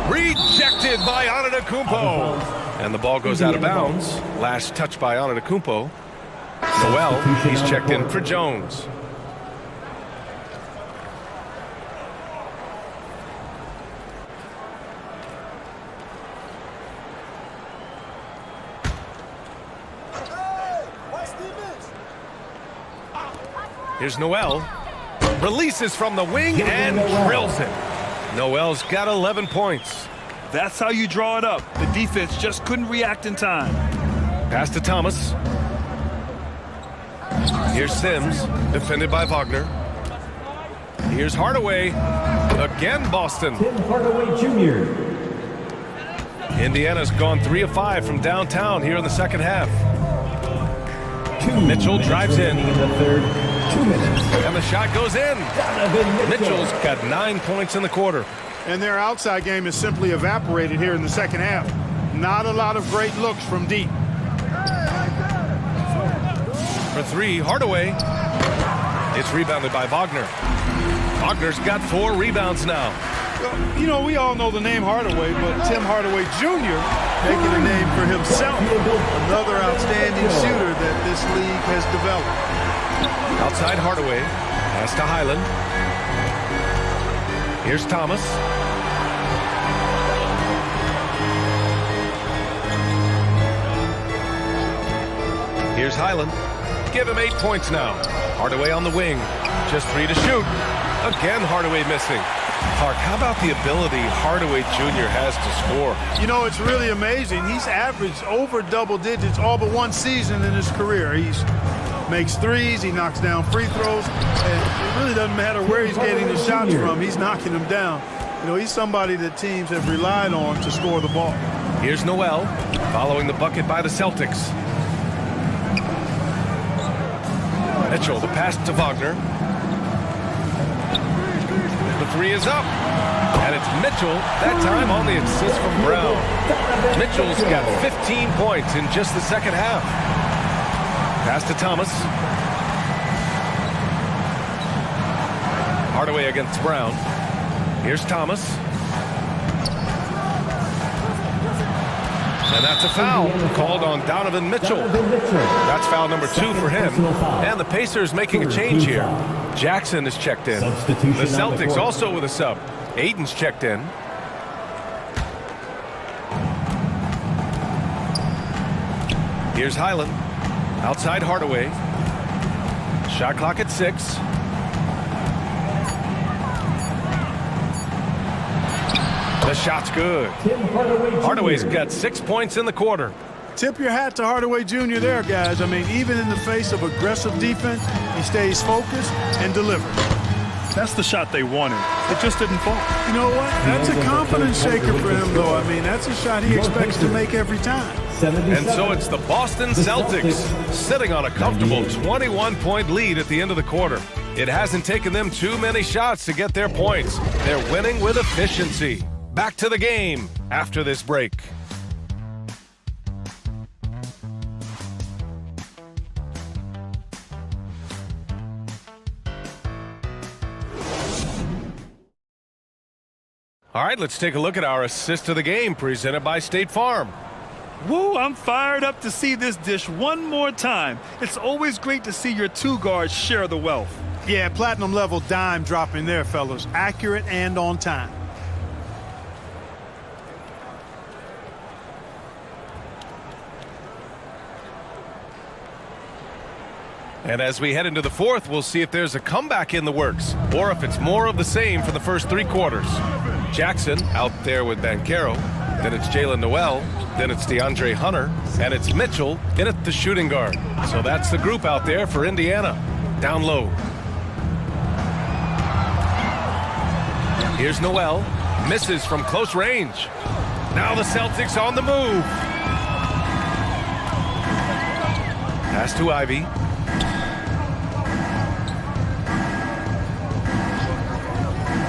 Rejected by Antetokounmpo. And the ball goes out of bounds. Last touch by Antetokounmpo. Noel, he's checked in for Jones. Here's Noel. Releases from the wing and drills it. Noel's got 11 points. That's how you draw it up. The defense just couldn't react in time. Pass to Thomas. Here's Sims, defended by Wagner. Here's Hardaway. Again, Boston. Tim Hardaway Jr. Indiana's gone 3 of 5 from downtown here in the second half. Mitchell drives in. The third. 2 minutes. And the shot goes in. Mitchell's got 9 points in the quarter. And their outside game is simply evaporated here in the second half. Not a lot of great looks from deep. For 3, Hardaway. It's rebounded by Wagner. Wagner's got 4 rebounds now. You know, we all know the name Hardaway, but Tim Hardaway Jr. making a name for himself. Another outstanding shooter that this league has developed. Outside Hardaway. Pass to Highland. Here's Thomas. Here's Highland. Give him 8 points now. Hardaway on the wing. Just 3 to shoot. Again, Hardaway missing. Clark, how about the ability Hardaway Jr. has to score? You know, it's really amazing. He's averaged over double digits all but one season in his career. He makes threes, he knocks down free throws, and it really doesn't matter where he's getting the shots from. He's knocking them down. You know, he's somebody that teams have relied on to score the ball. Here's Noel, following the bucket by the Celtics. Mitchell, the pass to Wagner. The 3 is up. And it's Mitchell, that time on the assist from Brown. Mitchell's got 15 points in just the second half. Pass to Thomas. Hardaway against Brown. Here's Thomas. And that's a foul called on Donovan Mitchell. That's foul number 2 for him. And the Pacers making a change here. Jackson is checked in. The Celtics also with a sub. Aiden's checked in. Here's Highland. Outside Hardaway. Shot clock at 6. The shot's good. Hardaway's got 6 points in the quarter. Tip your hat to Hardaway Jr. there, guys. I mean, even in the face of aggressive defense, he stays focused and delivers. That's the shot they wanted. It just didn't fall. You know what? That's a confidence shaker for him, though. I mean, that's a shot he expects to make every time. And so it's the Boston Celtics sitting on a comfortable 21-point lead at the end of the quarter. It hasn't taken them too many shots to get their points. They're winning with efficiency. Back to the game after this break. All right, let's take a look at our assist of the game presented by State Farm. Woo, I'm fired up to see this dish one more time. It's always great to see your two guards share the wealth. Yeah, platinum level dime dropping there, fellas. Accurate and on time. And as we head into the fourth, we'll see if there's a comeback in the works or if it's more of the same for the first 3 quarters. Jackson out there with Banchero. Then it's Jalen Noel. Then it's DeAndre Hunter. And it's Mitchell in at the shooting guard. So that's the group out there for Indiana. Down low. Here's Noel. Misses from close range. Now the Celtics on the move. Pass to Ivy.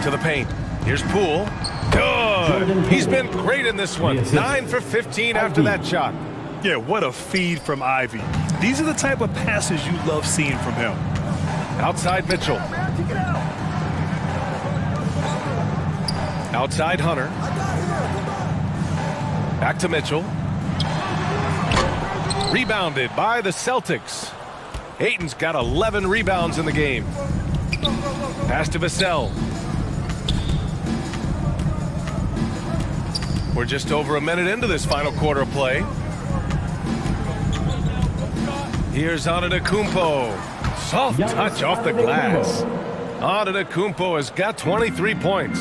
To the paint. Here's Poole. Good. He's been great in this one. 9 for 15 after that shot. Yeah, what a feed from Ivy. These are the type of passes you love seeing from him. Outside Mitchell. Outside Hunter. Back to Mitchell. Rebounded by the Celtics. Ayton's got 11 rebounds in the game. Pass to Vassell. We're just over a minute into this final quarter of play. Here's Antetokounmpo. Soft touch off the glass. Antetokounmpo has got 23 points.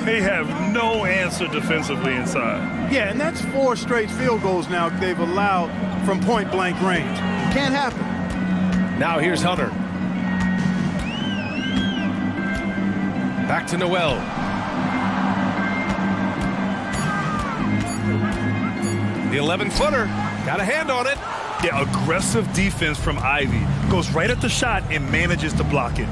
They have no answer defensively inside. Yeah, and that's 4 straight field goals now they've allowed from point-blank range. Can't happen. Now here's Hunter. Back to Noel. The 11-footer. Got a hand on it. Yeah, aggressive defense from Ivy. Goes right at the shot and manages to block it.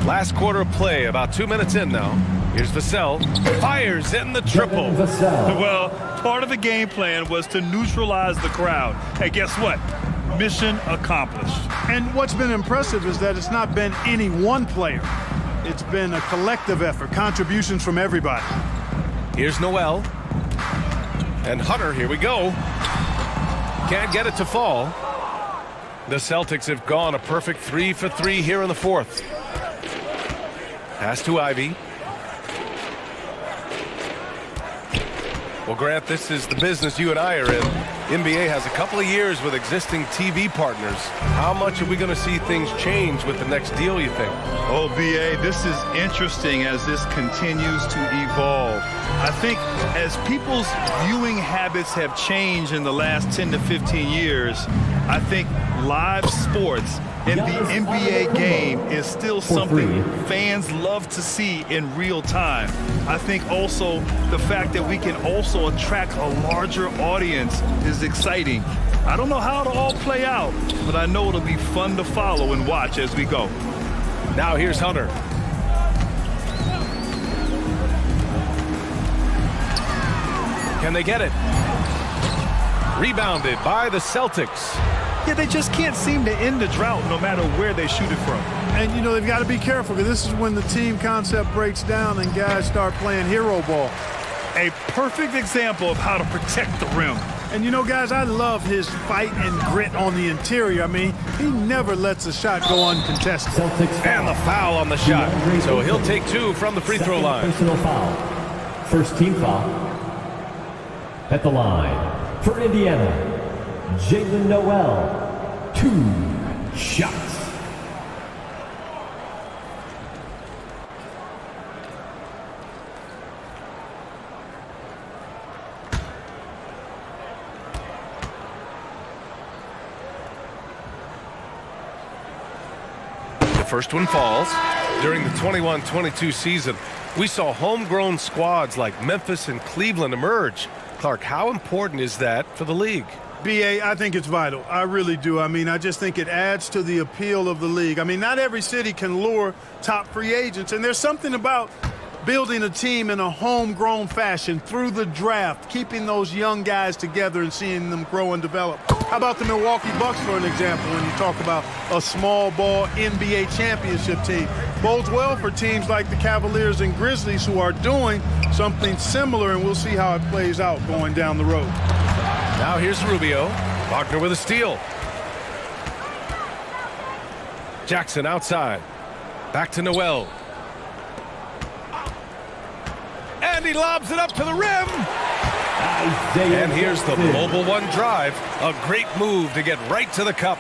Last quarter of play, about 2 minutes in now. Here's Vassell. Fires in the triple. Well, part of the game plan was to neutralize the crowd. Hey, guess what? Mission accomplished. And what's been impressive is that it's not been any one player. It's been a collective effort, contributions from everybody. Here's Noel. And Hunter, here we go. Can't get it to fall. The Celtics have gone a perfect 3 for 3 here in the fourth. Pass to Ivy. Well, Grant, this is the business you and I are in. NBA has a couple of years with existing TV partners. How much are we going to see things change with the next deal, you think? Oh, BA, this is interesting as this continues to evolve. I think as people's viewing habits have changed in the last 10 to 15 years, I think live sports and the NBA game is still something fans love to see in real time. I think also the fact that we can also attract a larger audience is exciting. I don't know how it'll all play out, but I know it'll be fun to follow and watch as we go. Now here's Hunter. Can they get it? Rebounded by the Celtics. Yeah, they just can't seem to end the drought no matter where they shoot it from. And, you know, they've got to be careful because this is when the team concept breaks down and guys start playing hero ball. A perfect example of how to protect the rim. And, you know, guys, I love his fight and grit on the interior. I mean, he never lets a shot go uncontested. And the foul on the shot. So he'll take 2 from the free throw line. Personal foul. First team foul. At the line, For Indiana, Jalen Noel, 2 shots. The first one falls. During the 21-22 season, we saw homegrown squads like Memphis and Cleveland emerge. Clark, how important is that for the league? BA, I think it's vital. I really do. I mean, I just think it adds to the appeal of the league. I mean, not every city can lure top free agents, and there's something about building a team in a homegrown fashion through the draft, keeping those young guys together and seeing them grow and develop. How about the Milwaukee Bucks, for an example, when you talk about a small ball NBA championship team? Bodes well for teams like the Cavaliers and Grizzlies who are doing something similar, and we'll see how it plays out going down the road. Now here's Rubio. Wagner with a steal. Jackson outside. Back to Noel. And he lobs it up to the rim. And here's the mobile one drive. A great move to get right to the cup.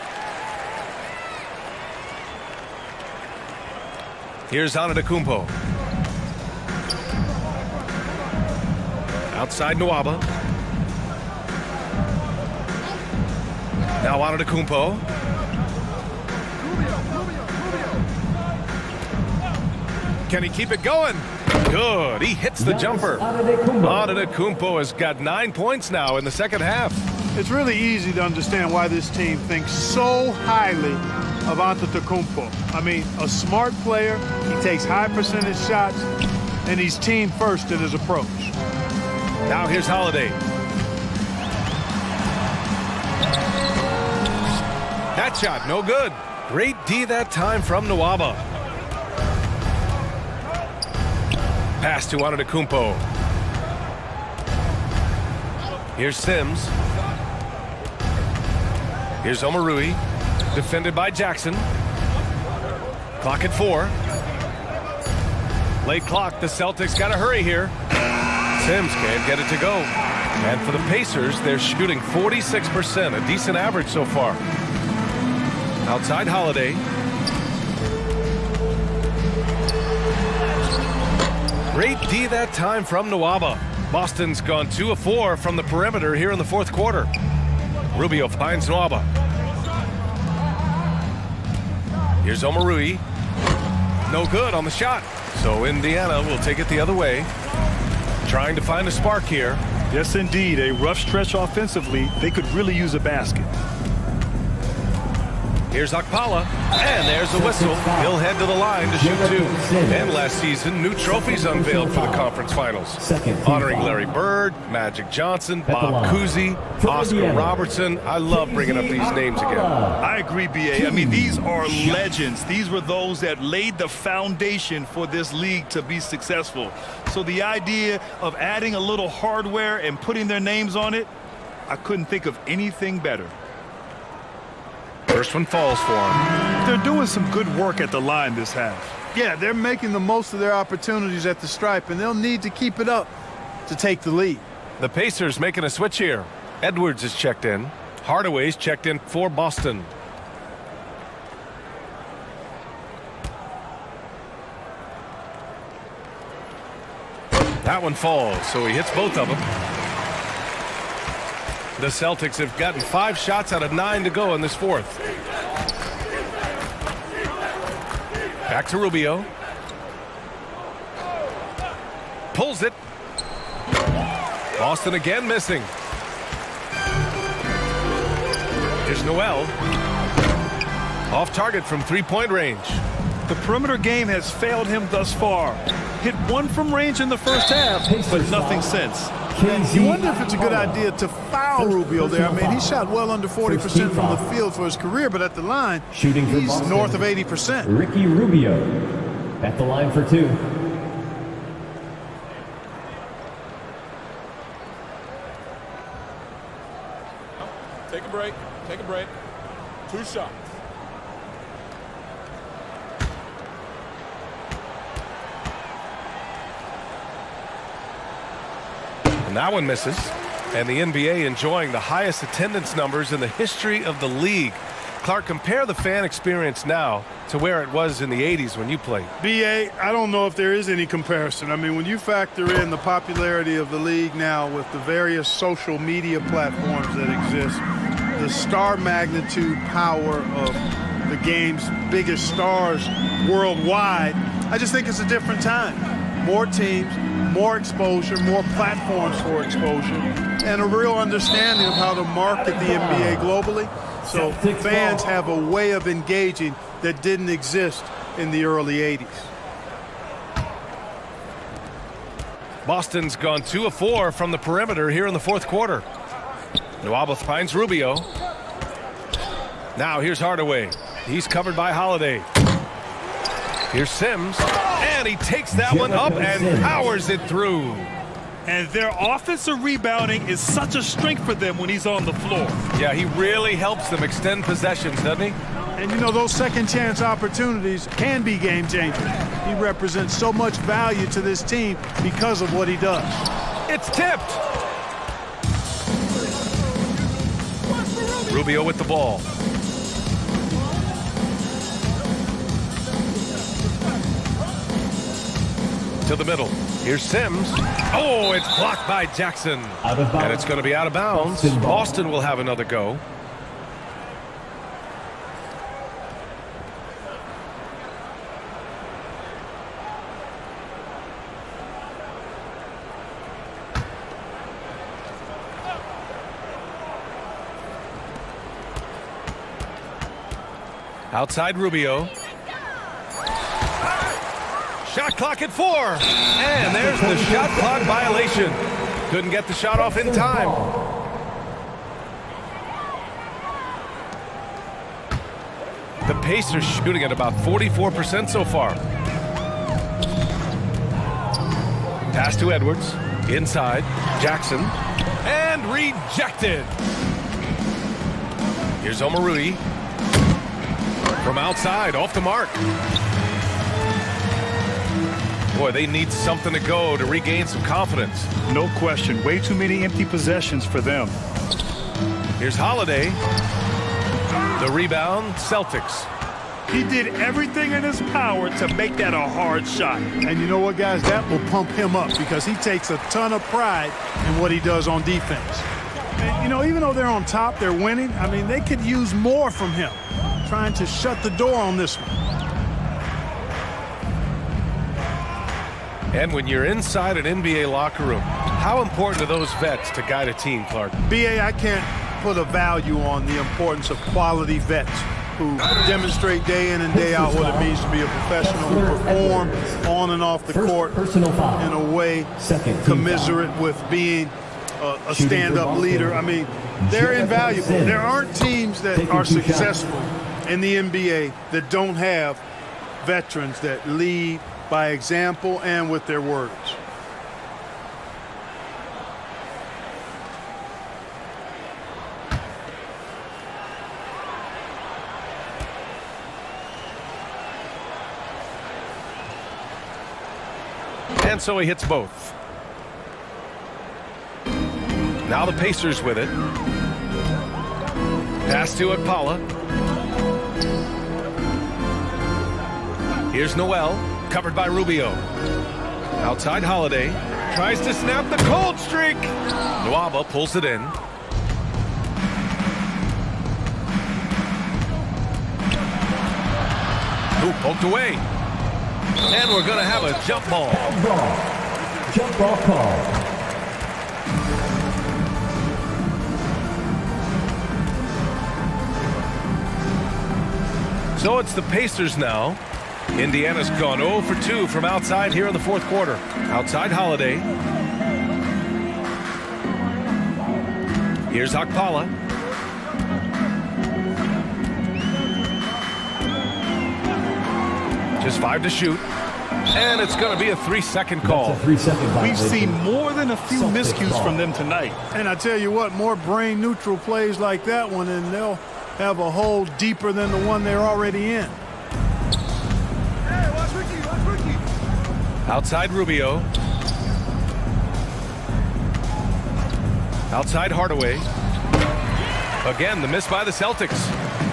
Here's Antetokounmpo. Outside Nwaba. Now Antetokounmpo. Can he keep it going? Good. He hits the jumper. Antetokounmpo has got 9 points now in the second half. It's really easy to understand why this team thinks so highly of Antetokounmpo. I mean, a smart player, he takes high percentage shots, and he's team first in his approach. Now here's Holiday. That shot, no good. Great D that time from Nwaba. Pass to Antetokounmpo. Here's Sims. Here's Omarui. Defended by Jackson. Clock at 4. Late clock. The Celtics got to hurry here. Sims can't get it to go. And for the Pacers, they're shooting 46%, a decent average so far. Outside Holiday. Great D that time from Nwaba. Boston's gone 2 of 4 from the perimeter here in the fourth quarter. Rubio finds Nwaba. Here's Omarui. No good on the shot. So Indiana will take it the other way. Trying to find a spark here. Yes, indeed. A rough stretch offensively. They could really use a basket. Here's Okpala, and there's a whistle. He'll head to the line to shoot 2. And last season, new trophies unveiled for the conference finals. Honoring Larry Bird, Magic Johnson, Bob Cousy, Oscar Robertson. I love bringing up these names again. I agree, BA. I mean, these are legends. These were those that laid the foundation for this league to be successful. So the idea of adding a little hardware and putting their names on it, I couldn't think of anything better. First one falls for him. They're doing some good work at the line this half. Yeah, they're making the most of their opportunities at the stripe, and they'll need to keep it up to take the lead. The Pacers making a switch here. Edwards is checked in. Hardaway's checked in for Boston. That one falls, so he hits both of them. The Celtics have gotten 5 shots out of 9 to go in this fourth. Back to Rubio. Pulls it. Boston again missing. Here's Noel. Off target from 3-point range. The perimeter game has failed him thus far. Hit 1 from range in the first half, but nothing since. You wonder if it's a good idea to foul Rubio there. I mean, he shot well under 40% from the field for his career, but at the line, he's north of 80%. Ricky Rubio at the line for 2. Take a break. Take a break. 2 shots. And that one misses. And the NBA enjoying the highest attendance numbers in the history of the league. Clark, compare the fan experience now to where it was in the 80s when you played. BA, I don't know if there is any comparison. I mean, when you factor in the popularity of the league now with the various social media platforms that exist, the star magnitude power of the game's biggest stars worldwide, I just think it's a different time. More teams, more exposure, more platforms for exposure, and a real understanding of how to market the NBA globally. So fans have a way of engaging that didn't exist in the early 80s. Boston's gone 2 of 4 from the perimeter here in the fourth quarter. Nwaba finds Rubio. Now here's Hardaway. He's covered by Holiday. Here's Sims. And he takes that one up and powers it through. And their offensive rebounding is such a strength for them when he's on the floor. Yeah, he really helps them extend possessions, doesn't he? And you know, those second chance opportunities can be game changers. He represents so much value to this team because of what he does. It's tipped. Rubio with the ball. To the middle. Here's Sims. Oh, it's blocked by Jackson. And it's going to be out of bounds. Boston will have another go. Outside Rubio. Shot clock at 4. And there's the shot clock violation. Couldn't get the shot off in time. The Pacers shooting at about 44% so far. Pass to Edwards. Inside. Jackson. And rejected. Here's Omarui. From outside, off the mark. Boy, they need something to go to regain some confidence. No question. Way too many empty possessions for them. Here's Holiday. The rebound, Celtics. He did everything in his power to make that a hard shot. And you know what, guys? That will pump him up because he takes a ton of pride in what he does on defense. And, you know, even though they're on top, they're winning. I mean, they could use more from him, trying to shut the door on this one. And when you're inside an NBA locker room, how important are those vets to guide a team, Clark? BA, I can't put a value on the importance of quality vets who demonstrate day in and day out what it means to be a professional, who perform on and off the court in a way commiserate with being a stand-up leader. I mean, they're invaluable. There aren't teams that are successful in the NBA that don't have veterans that lead by example and with their words. And so he hits both. Now the Pacers with it. Pass to Akpala. Here's Noel. Covered by Rubio. Outside Holiday. Tries to snap the cold streak. Nwaba pulls it in. Hoop poked away. And we're going to have a jump ball. Jump ball call. So it's the Pacers now. Indiana's gone 0 for 2 from outside here in the fourth quarter. Outside Holiday. Here's Akpala. Just 5 to shoot. And it's going to be a 3-second call. We've seen more than a few miscues from them tonight. And I tell you what, more brain-neutral plays like that one, and they'll have a hole deeper than the one they're already in. Outside Rubio. Outside Hardaway. Again, the miss by the Celtics.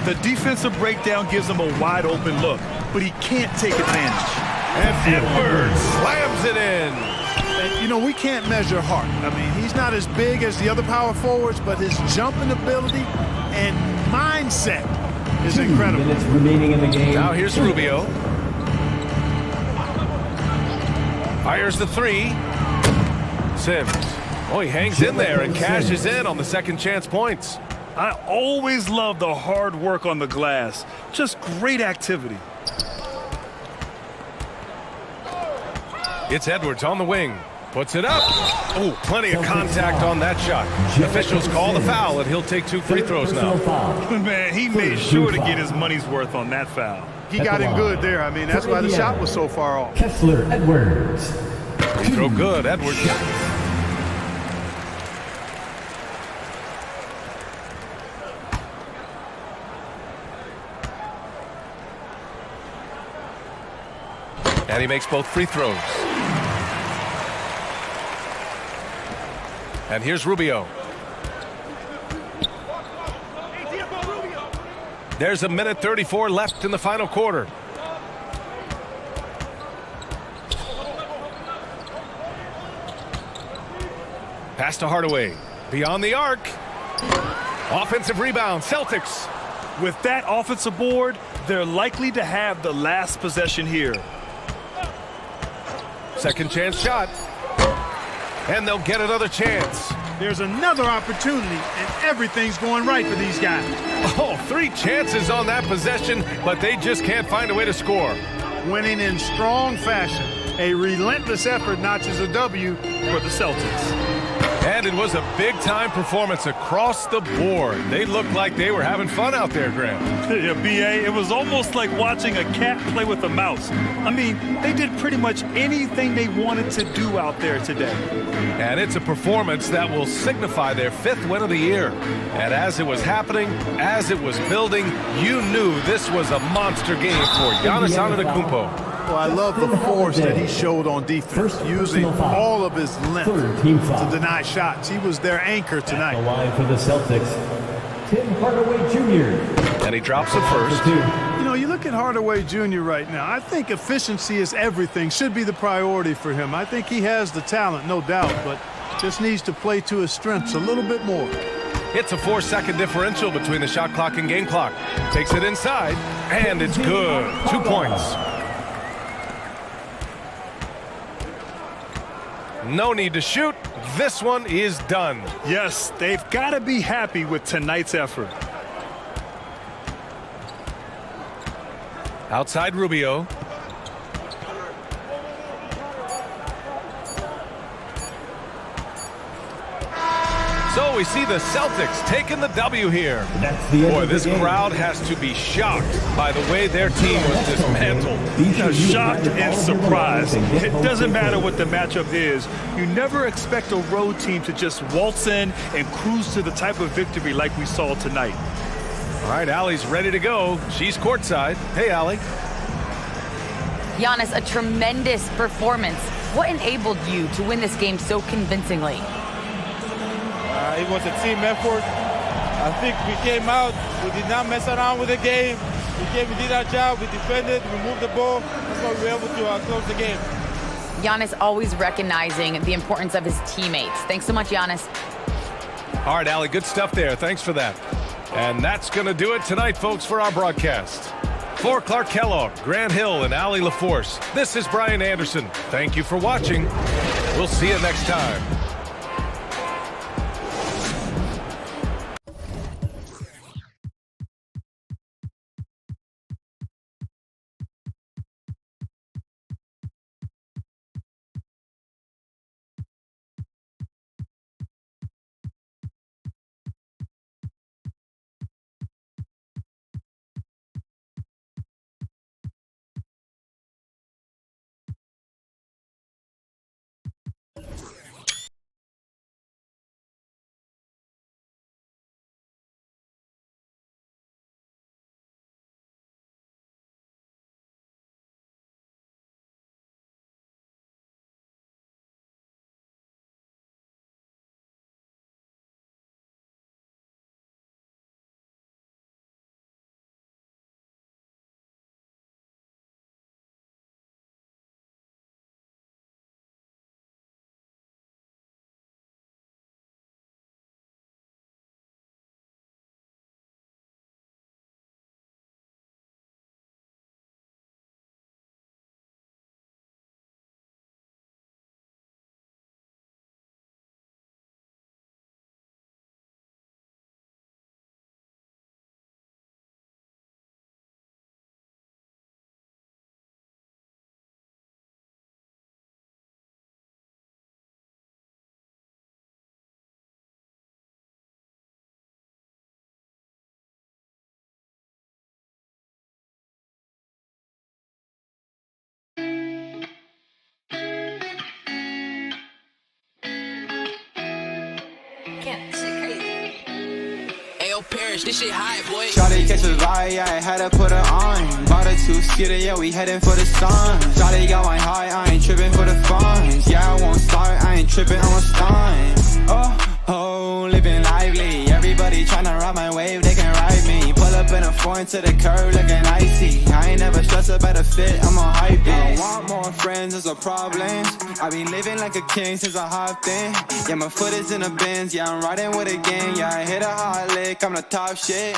The defensive breakdown gives him a wide open look, but he can't take advantage. And Edwards slams it in. And, you know, we can't measure heart. I mean, he's not as big as the other power forwards, but his jumping ability and mindset is incredible. 2 minutes remaining in the game. Now here's Rubio. Fires the three. Sims. Oh, he hangs in there and cashes in on the second chance points. I always love the hard work on the glass. Just great activity. It's Edwards on the wing. Puts it up. Oh, plenty of contact on that shot. Officials call the foul, and he'll take 2 free throws now. Man, he made sure to get his money's worth on that foul. He got in good there. I mean, that's why the shot was so far off. Kessler Edwards. Free throw good. Edwards. And he makes both free throws. And here's Rubio. There's 1:34 left in the final quarter. Pass to Hardaway. Beyond the arc. Offensive rebound. Celtics. With that offensive board, they're likely to have the last possession here. Second chance shot. And they'll get another chance. There's another opportunity, and everything's going right for these guys. Oh, 3 chances on that possession, but they just can't find a way to score. Winning in strong fashion. A relentless effort notches a W for the Celtics. And it was a big-time performance across the board. They looked like they were having fun out there, Graham. Yeah, B.A., it was almost like watching a cat play with a mouse. I mean, they did pretty much anything they wanted to do out there today. And it's a performance that will signify their 5th win of the year. And as it was happening, as it was building, you knew this was a monster game for Giannis Antetokounmpo. Well, I love the force that he showed on defense, using all of his length to deny shots. He was their anchor tonight. The line for the Celtics, Tim Hardaway Jr. And he drops it first. You know, you look at Hardaway Jr. right now. I think efficiency is everything, should be the priority for him. I think he has the talent, no doubt, but just needs to play to his strengths a little bit more. It's a 4-second differential between the shot clock and game clock. Takes it inside, and it's good. 2 points. No need to shoot. This one is done. Yes, they've got to be happy with tonight's effort. Outside Rubio. So we see the Celtics taking the W here. Boy, this crowd has to be shocked by the way their team was dismantled. Shocked and surprised. It doesn't matter what the matchup is. You never expect a road team to just waltz in and cruise to the type of victory like we saw tonight. All right, Allie's ready to go. She's courtside. Hey, Allie. Giannis, a tremendous performance. What enabled you to win this game so convincingly? It was a team effort. I think we came out, we did not mess around with the game. We did our job, we defended, we moved the ball. That's why we were able to close the game. Giannis always recognizing the importance of his teammates. Thanks so much, Giannis. All right, Allie, good stuff there. Thanks for that. And that's going to do it tonight, folks, for our broadcast. For Clark Kellogg, Grant Hill, and Allie LaForce, this is Brian Anderson. Thank you for watching. We'll see you next time. Paris, this shit hot, boy. Shawty catch a vibe, yeah, I had to put her on. Bought a two-seater, yeah, we heading for the sun. Shawty got my high, I ain't tripping for the funds. Yeah, I won't start, I ain't tripping, I'm a stunt. Oh, living lively. Everybody tryna ride my wave, they can ride me. Pull up in a foreign to the curb looking icy. I ain't never stressed about a fit, I'm on hype. I want more friends, there's a problem. I be living like a king since I hopped in. Yeah, my foot is in the bins, yeah, I'm riding with a gang. Yeah, I hit a hot lick, I'm the top shit.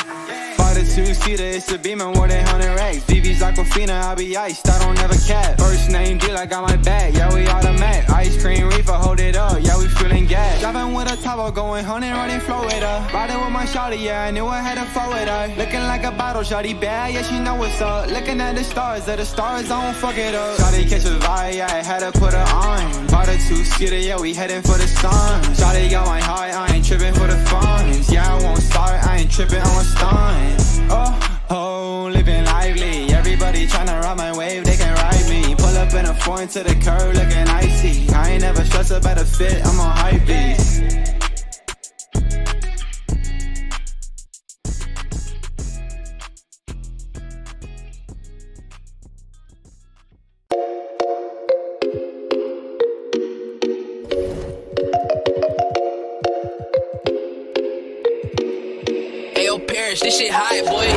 Bought a two-seater, it's a Beamer, more than 100 racks. VV's Aquafina, I be iced, I don't ever cap. First name deal, I got my bag, yeah, we automatic. Ice cream reefer, hold it up, yeah, we feeling gas. Driving with a Tabo, going 100, running Florida. Riding with my shawty, yeah, I knew I had to flow with her. Looking like a bottle, shawty bad, yeah, she know what's up. Looking at the stars, I don't fuck it up. Shawty catch a vibe, yeah, I had to put her on. Bought a two-seater, yeah, we heading for the sun. Shawty got my high, I ain't tripping for the funds. Yeah, I won't start, I ain't tripping, I'm a stunt. Oh, living lively. Everybody tryna ride my wave, they can ride me. Pull up in a foreign to the curb looking icy. I ain't never stressed about a fit, I'm on hype beats. Ayo, Paris, this shit hot, boy.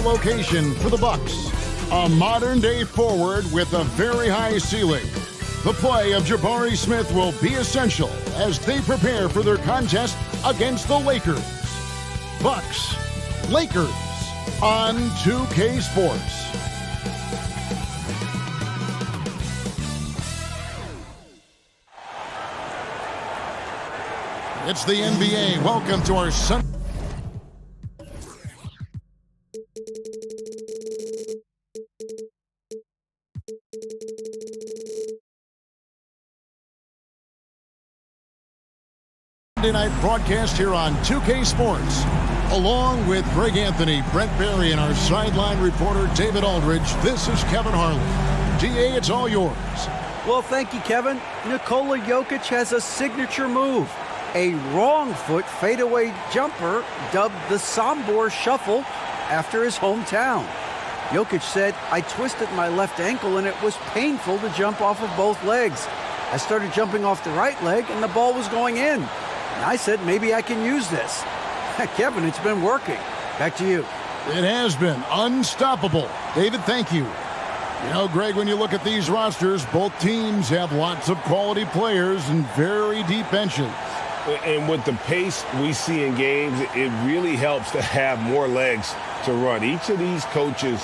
Location for the Bucks, a modern-day forward with a very high ceiling. The play of Jabari Smith will be essential as they prepare for their contest against the Lakers. Bucks, Lakers on 2K Sports. It's the NBA. Welcome to our Sunday night broadcast here on 2K Sports. Along with Greg Anthony, Brent Barry, and our sideline reporter David Aldridge, this is Kevin Harlan. DA, it's all yours. Well, thank you, Kevin. Nikola Jokic has a signature move. A wrong foot fadeaway jumper dubbed the Sombor Shuffle after his hometown. Jokic said, "I twisted my left ankle and it was painful to jump off of both legs. I started jumping off the right leg and the ball was going in. And I said, maybe I can use this." Kevin, it's been working. Back to you. It has been unstoppable. David, thank you. You know, Greg, when you look at these rosters, both teams have lots of quality players and very deep benches. And with the pace we see in games, it really helps to have more legs to run. Each of these coaches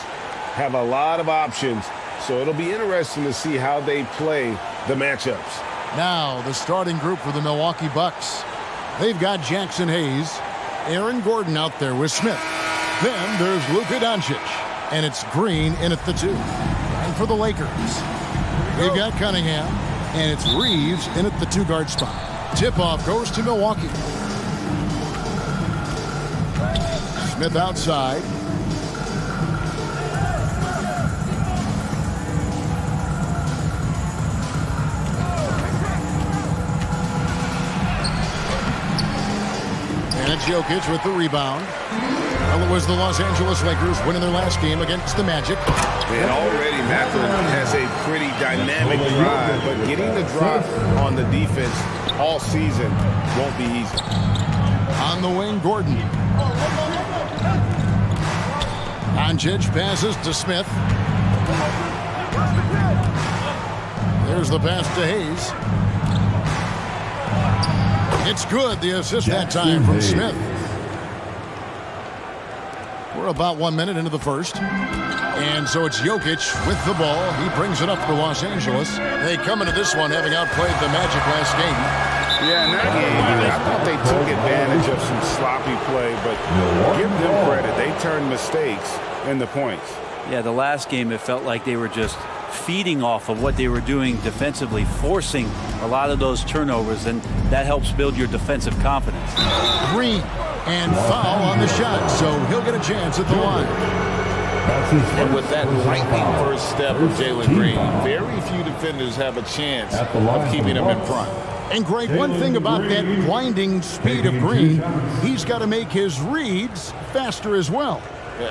have a lot of options, so it'll be interesting to see how they play the matchups. Now, the starting group for the Milwaukee Bucks. They've got Jackson Hayes, Aaron Gordon out there with Smith. Then there's Luka Doncic, and it's Green in at the 2. And for the Lakers, they've got Cunningham, and it's Reeves in at the 2-guard spot. Tip-off goes to Milwaukee. Smith outside. And it's Jokic with the rebound. Well, it was the Los Angeles Lakers winning their last game against the Magic. And already Mathurin has a pretty dynamic drive, but getting the drop on the defense all season won't be easy. On the wing, Gordon. Doncic passes to Smith. There's the pass to Hayes. It's good, the assist that time from Smith. We're about 1 minute into the first. And so it's Jokic with the ball. He brings it up for Los Angeles. They come into this one having outplayed the Magic last game. Yeah, in that game, I thought they took advantage of some sloppy play, but give them credit. They turned mistakes into points. Yeah, the last game, it felt like they were just feeding off of what they were doing defensively, forcing a lot of those turnovers, and that helps build your defensive confidence. Green, and foul on the shot, so he'll get a chance at the line. And with that lightning first step of Jalen Green, very few defenders have a chance of keeping him in front. And Greg, one thing about that blinding speed of Green, he's got to make his reads faster as well.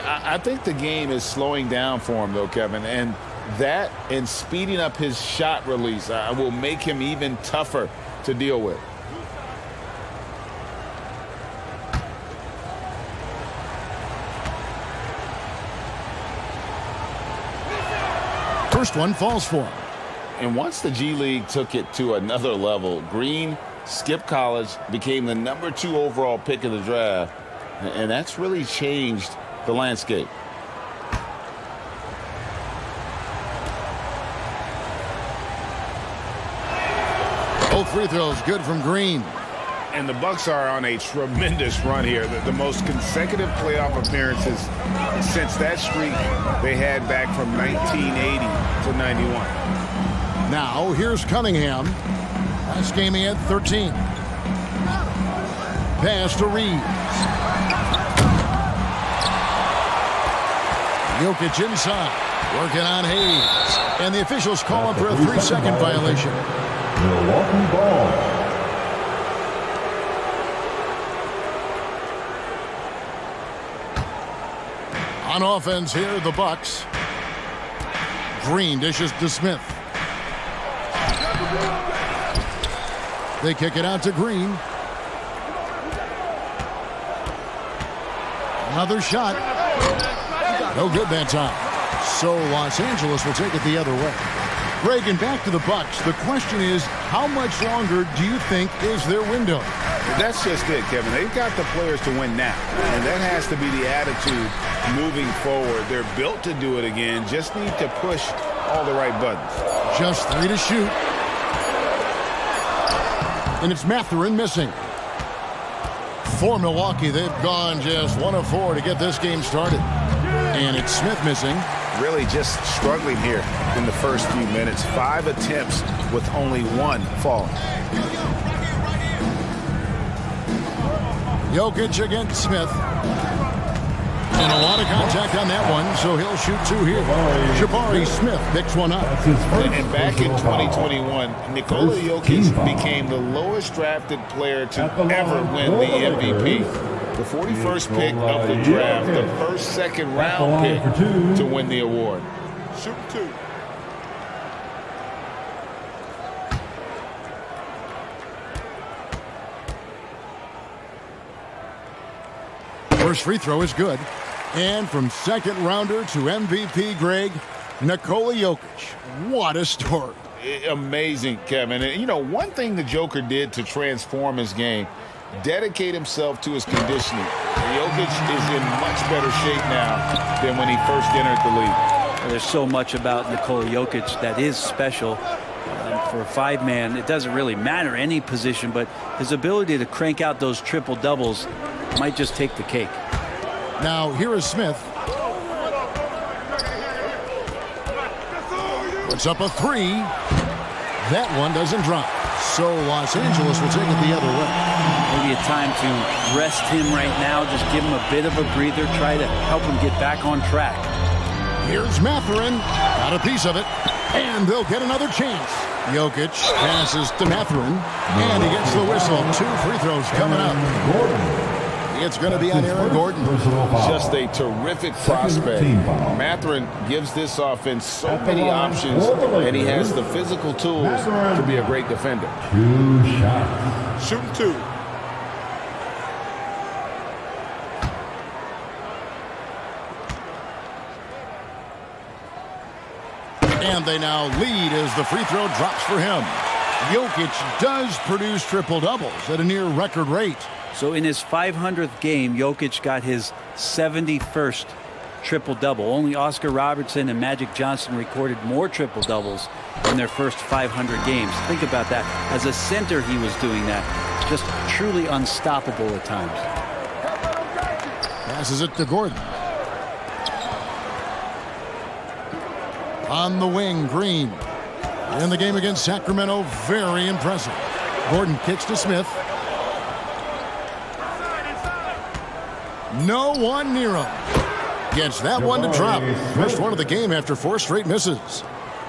I think the game is slowing down for him, though, Kevin, and that and speeding up his shot release will make him even tougher to deal with. First one falls for him. And once the G League took it to another level, Green skipped college, became the #2 overall pick of the draft, and that's really changed the landscape. Both free throws good from Green. And the Bucks are on a tremendous run here. The most consecutive playoff appearances since that streak they had back from 1980 to 91. Now, here's Cunningham. Last game he had 13. Pass to Reeves. Jokic inside. Working on Hayes. And the officials call him for a 3-second violation. Milwaukee ball. On offense here, the Bucks. Green dishes to Smith. They kick it out to Green. Another shot. No good that time. So Los Angeles will take it the other way. Reagan, back to the Bucks. The question is, how much longer do you think is their window? That's just it, Kevin. They've got the players to win now, and that has to be the attitude moving forward. They're built to do it again. Just need to push all the right buttons. Just 3 to shoot. And it's Mathurin missing. For Milwaukee, they've gone just 1 of 4 to get this game started. And it's Smith missing. Really just struggling here in the first few minutes. 5 attempts with only 1 falling. Jokic against Smith. And a lot of contact on that one, so he'll shoot 2 here. Jabari Smith picks one up. And back in 2021, Nikola Jokic became the lowest drafted player to ever win the MVP. The 41st pick of the draft, the first second-round pick to win the award. Shoot 2. First free throw is good. And from second rounder to MVP, Greg, Nikola Jokic. What a story. Amazing, Kevin. And, you know, one thing the Joker did to transform his game, dedicate himself to his conditioning. Jokic is in much better shape now than when he first entered the league. There's so much about Nikola Jokic that is special. For a 5-man, it doesn't really matter any position, but his ability to crank out those triple doubles might just take the cake. Now here is Smith. Puts up a three. That one doesn't drop. So Los Angeles will take it the other way. Maybe a time to rest him right now. Just give him a bit of a breather. Try to help him get back on track. Here's Mathurin. Got a piece of it. And they'll get another chance. Jokic passes to Mathurin. And he gets the whistle. 2 free throws coming up. It's going to be on Aaron Gordon. Just a terrific prospect. Mathurin gives this offense so many options, and he has the physical tools to be a great defender. 2 shots. Shooting 2. And they now lead as the free throw drops for him. Jokic does produce triple-doubles at a near record rate. So in his 500th game, Jokic got his 71st triple-double. Only Oscar Robertson and Magic Johnson recorded more triple-doubles in their first 500 games. Think about that. As a center, he was doing that. Just truly unstoppable at times. Passes it to Gordon. On the wing, Green. In the game against Sacramento, very impressive. Gordon kicks to Smith. No one near him. Gets that one to drop. First one of the game after 4 straight misses.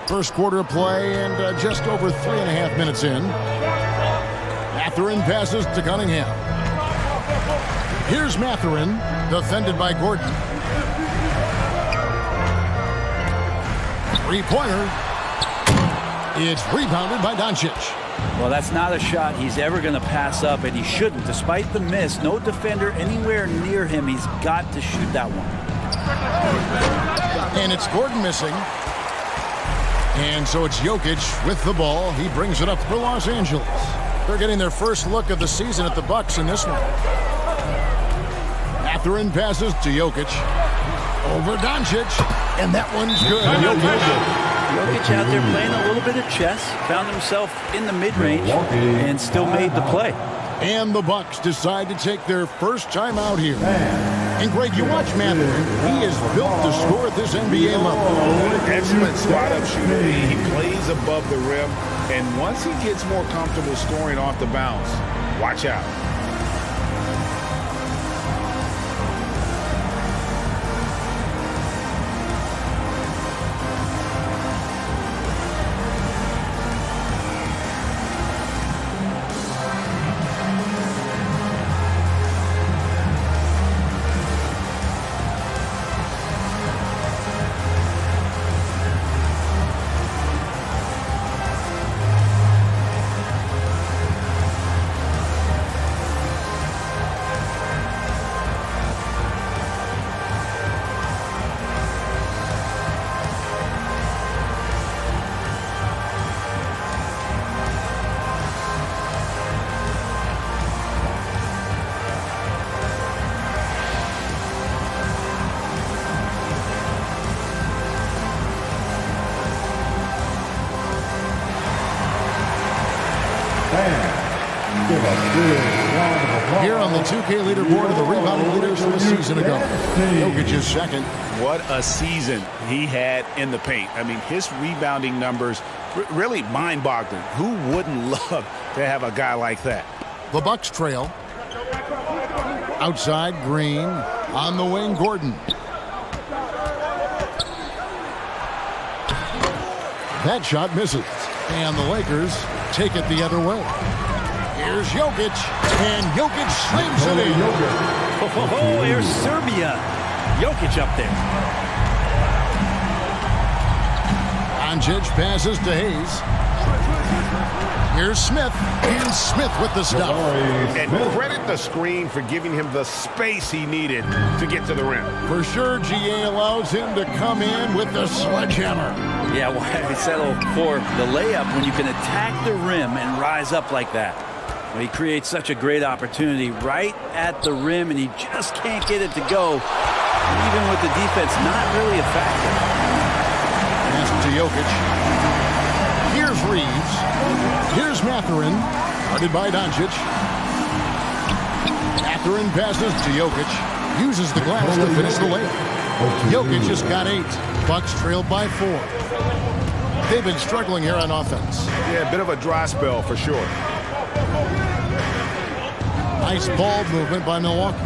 First quarter of play and just over 3.5 minutes in. Mathurin passes to Cunningham. Here's Mathurin, defended by Gordon. Three-pointer. It's rebounded by Doncic. Well, that's not a shot he's ever going to pass up, and he shouldn't. Despite the miss, no defender anywhere near him. He's got to shoot that one. And it's Gordon missing. And so it's Jokic with the ball. He brings it up for Los Angeles. They're getting their first look of the season at the Bucks in this one. Mathurin passes to Jokic. Over Doncic. And that one's good. Jokic out there playing a little bit of chess, found himself in the mid-range, and still made the play. And the Bucks decide to take their first time out here. And Greg, you watch Mathurin. He is built to score at this NBA level. Excellent spot-up shooter. He plays above the rim, and once he gets more comfortable scoring off the bounce, watch out. Here on the 2K leaderboard of the rebounding leaders from a season ago. Jokic is second. What a season he had in the paint. I mean, his rebounding numbers really mind-boggling. Who wouldn't love to have a guy like that? The Bucks trail. Outside, Green. On the wing, Gordon. That shot misses. And the Lakers take it the other way. Here's Jokic, and Jokic slams it in. Oh, here's Serbia. Jokic up there. Doncic passes to Hayes. Here's Smith, and Smith with the stop. And credit the screen for giving him the space he needed to get to the rim. For sure, GA allows him to come in with the sledgehammer. Yeah, why settle for the layup when you can attack the rim and rise up like that? Well, he creates such a great opportunity right at the rim, and he just can't get it to go. Even with the defense not really a factor. Pass to Jokic. Here's Reeves. Here's Mathurin. Guarded by Doncic. Mathurin passes to Jokic. Uses the glass to finish the layup. Jokic just got 8. Bucks trailed by 4. They've been struggling here on offense. Yeah, a bit of a dry spell for sure. Nice ball movement by Milwaukee.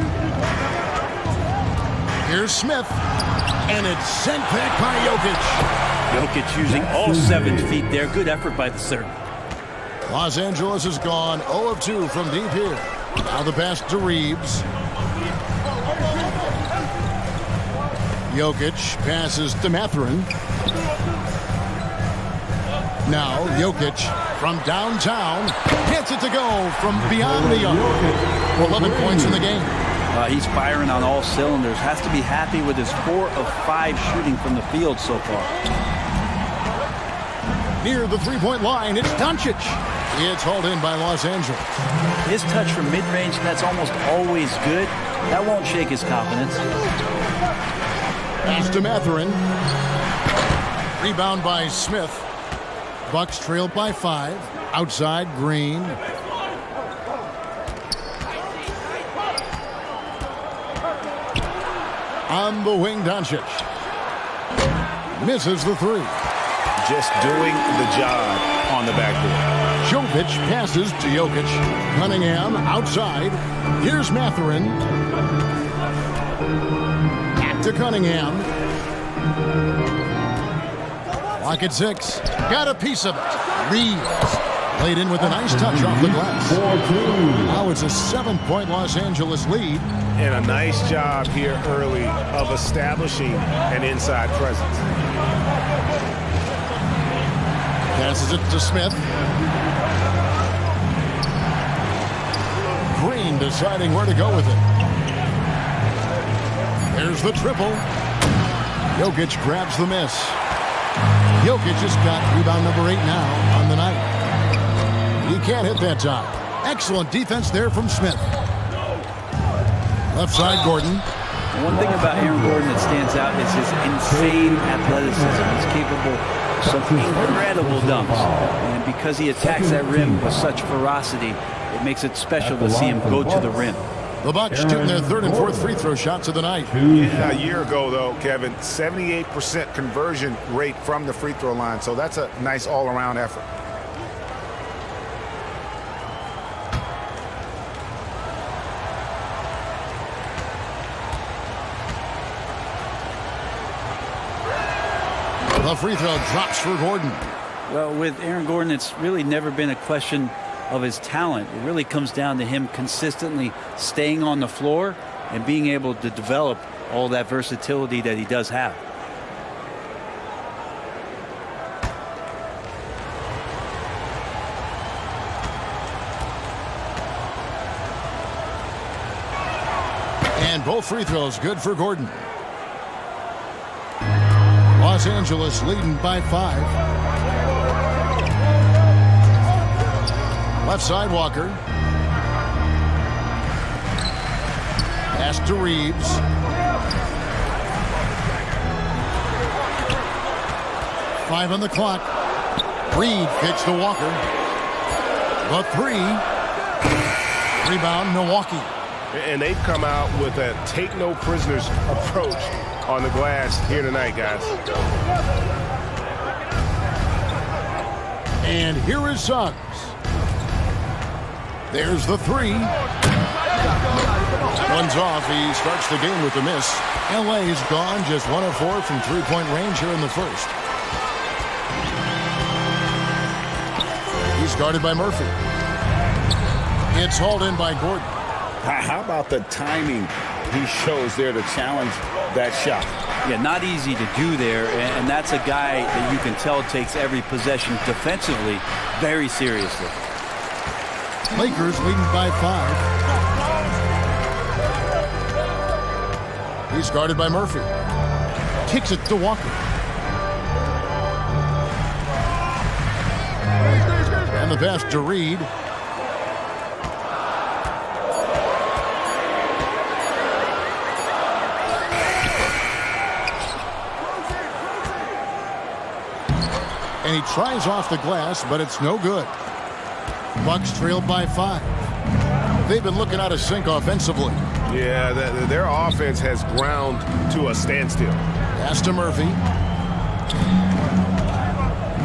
Here's Smith, and it's sent back by Jokic. Jokic using all 7 feet there. Good effort by the third. Los Angeles has gone 0 of 2 from deep here. Now the pass to Reeves. Jokic passes to Mathurin. Now Jokic from downtown gets it to go from beyond the arc. 11 points in the game. He's firing on all cylinders. Has to be happy with his 4 of 5 shooting from the field so far. Near the three-point line, it's Doncic. It's hauled in by Los Angeles. His touch from mid-range, that's almost always good. That won't shake his confidence. Pass to Mathurin. Rebound by Smith. Bucks trailed by 5. Outside, Green. On the wing, Doncic. Misses the 3. Just doing the job on the backboard. Jovic passes to Jokic. Cunningham outside. Here's Mathurin. Back to Cunningham. Lock at 6. Got a piece of it. Reeves. Played in with a nice touch off the glass. Now it's a 7-point Los Angeles lead. And a nice job here early of establishing an inside presence. Passes it to Smith. Green deciding where to go with it. There's the triple. Jokic grabs the miss. Jokic has got rebound number 8 now on the night. He can't hit that time. Excellent defense there from Smith. Left side, Gordon. One thing about Aaron Gordon that stands out is his insane athleticism. He's capable of some incredible dunks. And because he attacks that rim with such ferocity, it makes it special to see him go to the rim. The Bucks shooting their 3rd and 4th free throw shots of the night. Yeah, a year ago, though, Kevin, 78% conversion rate from the free throw line. So that's a nice all-around effort. The free throw drops for Gordon. Well, with Aaron Gordon, it's really never been a question of his talent. It really comes down to him consistently staying on the floor and being able to develop all that versatility that he does have. And both free throws good for Gordon. Los Angeles leading by 5. Left side, Walker. Pass to Reeves. Five on the clock. Reed kicks to Walker. The 3. Rebound, Milwaukee. And they've come out with a take-no-prisoners approach on the glass here tonight, guys. And here is Suggs. There's the 3. One's off. He starts the game with a miss. LA's gone just 1 of 4 from three-point range here in the first. He's guarded by Murphy. It's hauled in by Gordon. How about the timing he shows there to challenge that shot? Yeah, not easy to do there, and that's a guy that you can tell takes every possession defensively very seriously. Lakers leading by 5. He's guarded by Murphy. Kicks it to Walker. And the pass to Reed. And he tries off the glass, but it's no good. Bucks trailed by 5. They've been looking out of sync offensively. Yeah, their offense has ground to a standstill. Pass to Murphy.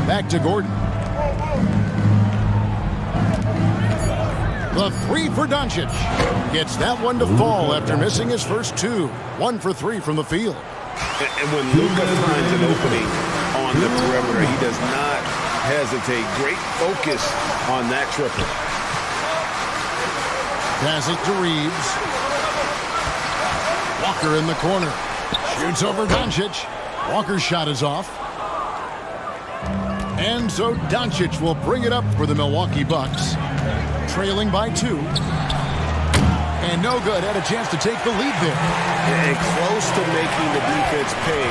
Back to Gordon. The three for Doncic. Gets that one to fall after missing his first two. 1 for 3 from the field. And when Luka finds an opening on the perimeter, he does not hesitate. Great focus on that triple. Pass it to Reeves. Walker in the corner. Shoots over Doncic. Walker's shot is off. And so Doncic will bring it up for the Milwaukee Bucks. Trailing by 2. And no good. Had a chance to take the lead there. And close to making the defense pay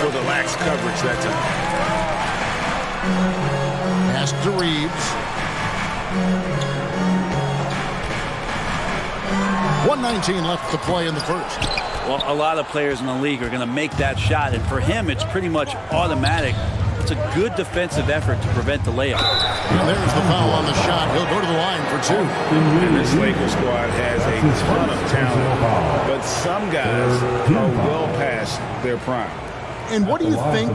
for the lax coverage that time. Pass to Reeves. 1:19 left to play in the first. Well, a lot of players in the league are going to make that shot, and for him, it's pretty much automatic. It's a good defensive effort to prevent the layup. And there's the foul on the shot. He'll go to the line for 2. And this Lakers squad has a ton of talent, but some guys are well past their prime. And what do you think,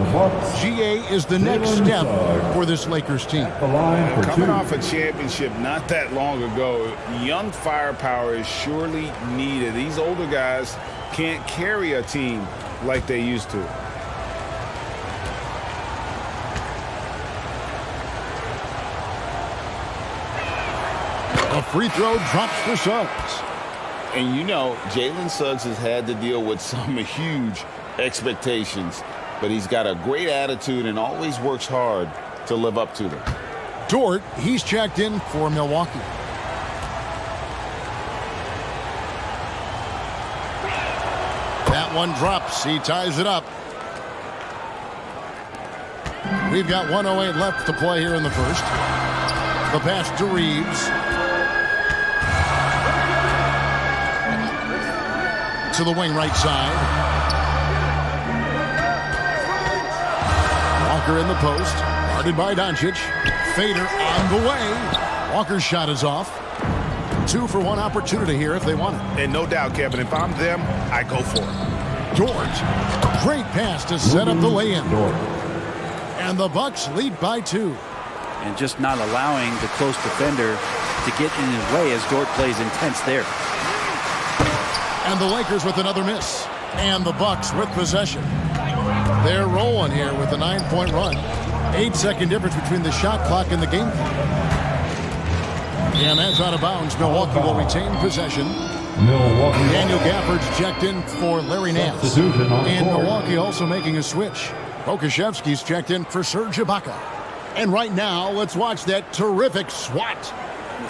GA, is the next step for this Lakers team? Coming off a championship not that long ago, young firepower is surely needed. These older guys can't carry a team like they used to. A free throw drops for Suggs. And you know, Jalen Suggs has had to deal with some huge expectations, but he's got a great attitude and always works hard to live up to them. Dort, he's checked in for Milwaukee. That one drops. He ties it up. We've got 1:08 left to play here in the first. The pass to Reeves. To the wing right side. Walker in the post. Guarded by Doncic. Fader on the way. Walker's shot is off. 2 for 1 opportunity here if they want it. And no doubt, Kevin, if I'm them, I go for it. Dort. Great pass to set up the lay-in. And the Bucks lead by 2. And just not allowing the close defender to get in his way as Dort plays intense there. And the Lakers with another miss. And the Bucks with possession. They're rolling here with a 9-point run. 8-second difference between the shot clock and the game clock. And that's out of bounds. Milwaukee will retain possession. Daniel Gafford's checked in for Larry Nance. And Milwaukee also making a switch. Pokusevski's checked in for Serge Ibaka. And right now, let's watch that terrific swat.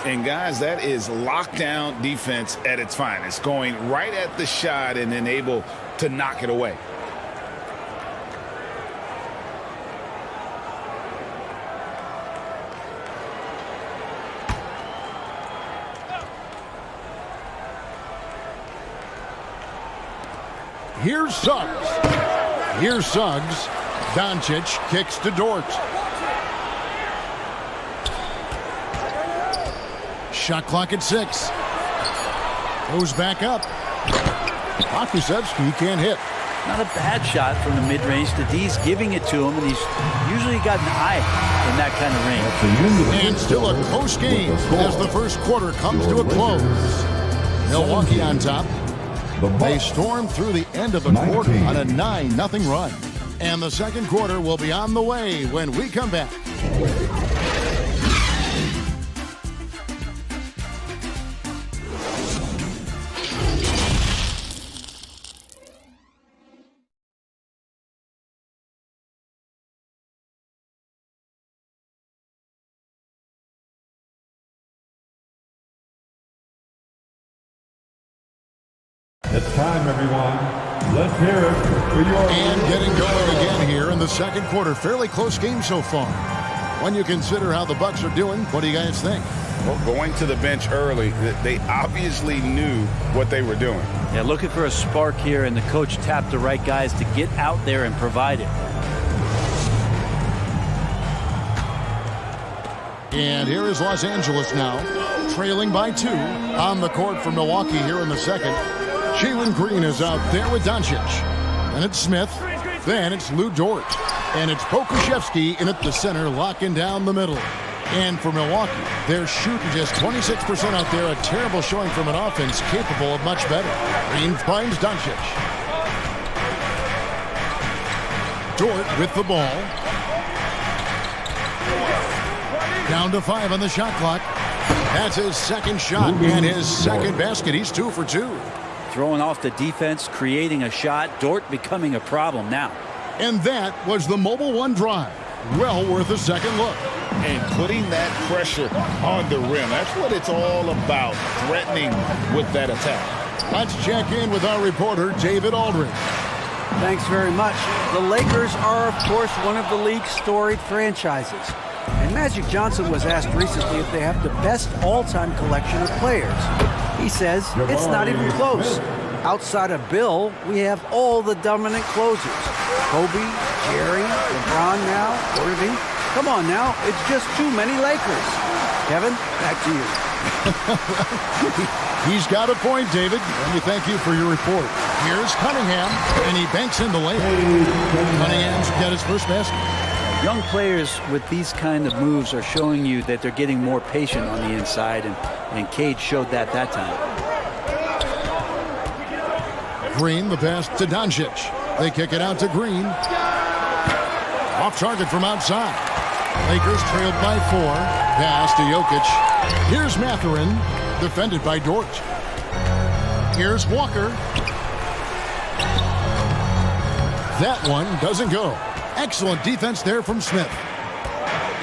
And guys, that is lockdown defense at its finest. Going right at the shot and then able to knock it away. Here's Suggs. Here's Suggs. Doncic kicks to Dort. Shot clock at 6. Goes back up. Pokusevski can't hit. Not a bad shot from the mid-range. The D's giving it to him, and he's usually got an eye in that kind of range. And still a close game as the first quarter comes to a close. Milwaukee on top. They storm through the end of the quarter on a 9-0 run. And the second quarter will be on the way when we come back. It's time, everyone. Let's hear it for your... And getting going again here in the second quarter. Fairly close game so far. When you consider how the Bucks are doing, what do you guys think? Well, going to the bench early, they obviously knew what they were doing. Yeah, looking for a spark here, and the coach tapped the right guys to get out there and provide it. And here is Los Angeles now, trailing by 2 on the court for Milwaukee here in the second. Jalen Green is out there with Doncic. Then it's Smith. Then it's Lou Dort. And it's Pokusevski in at the center, locking down the middle. And for Milwaukee, they're shooting just 26% out there. A terrible showing from an offense capable of much better. Green finds Doncic. Dort with the ball. Down to 5 on the shot clock. That's his second shot and his second basket. He's 2 for 2. Throwing off the defense, creating a shot. Dort becoming a problem now. And that was the Mobile One drive. Well worth a second look. And putting that pressure on the rim. That's what it's all about, threatening with that attack. Let's check in with our reporter, David Aldridge. Thanks very much. The Lakers are, of course, one of the league's storied franchises. And Magic Johnson was asked recently if they have the best all-time collection of players. He says it's not even close. Outside of Bill, we have all the dominant closers. Kobe, Jerry, LeBron now, Irving. Come on now, it's just too many Lakers. Kevin, back to you. He's got a point, David, and we thank you for your report. Here's Cunningham, and he banks in the layup. Cunningham's got his first basket. Young players with these kind of moves are showing you that they're getting more patient on the inside, and Cade showed that time. Green, the pass to Doncic. They kick it out to Green. Off target from outside. Lakers trailed by 4. Pass to Jokic. Here's Mathurin, defended by Dort. Here's Walker. That one doesn't go. Excellent defense there from Smith.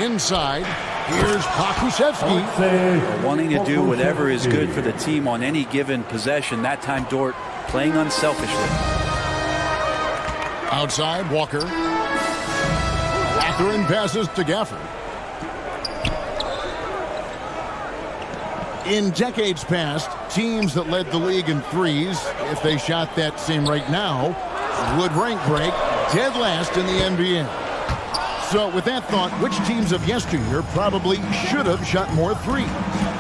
Inside, here's Pokusevski. Wanting to do whatever is good for the team on any given possession. That time, Dort playing unselfishly. Outside, Walker. Mathurin passes to Gafford. In decades past, teams that led the league in threes, if they shot that same rate now, would rank break dead last in the NBA. So with that thought, which teams of yesteryear probably should have shot more threes?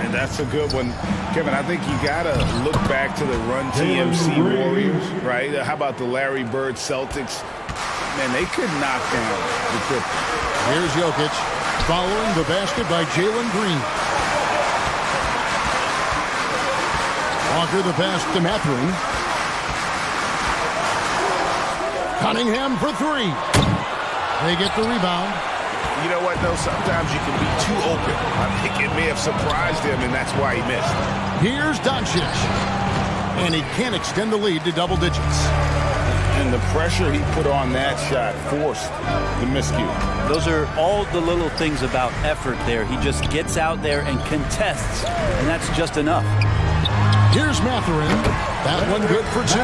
And that's a good one. Kevin, I think you got to look back to the Run TMC Warriors, right? How about the Larry Bird Celtics? Man, they could knock down the Clippers. Here's Jokic following the basket by Jalen Green. Walker the pass to Mathurin. Cunningham for 3. They get the rebound. You know what, though? Sometimes you can be too open. I think it may have surprised him, and that's why he missed. Here's Doncic. And he can't extend the lead to double digits. And the pressure he put on that shot forced the miscue. Those are all the little things about effort there. He just gets out there and contests, and that's just enough. Here's Mathurin. That one good for 2.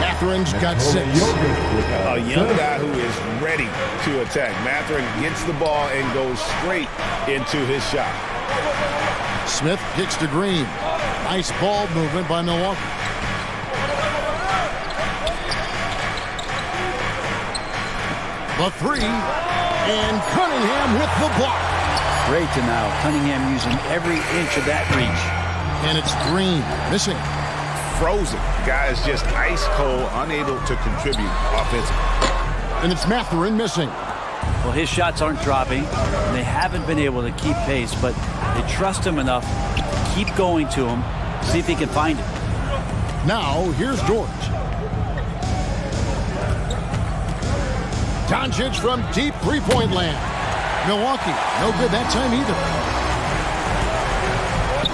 Mathurin's got 6. A young guy who is ready to attack. Mathurin gets the ball and goes straight into his shot. Smith kicks to Green. Nice ball movement by Milwaukee. The 3. And Cunningham with the block. Great to now. Cunningham using every inch of that reach. And it's Green missing. Frozen. Guy is just ice cold, unable to contribute offensively. And it's Mathurin missing. Well, his shots aren't dropping. They haven't been able to keep pace, but they trust him enough to keep going to him, see if he can find it. Now, here's Dort. Doncic from deep three-point land. Milwaukee, no good that time either.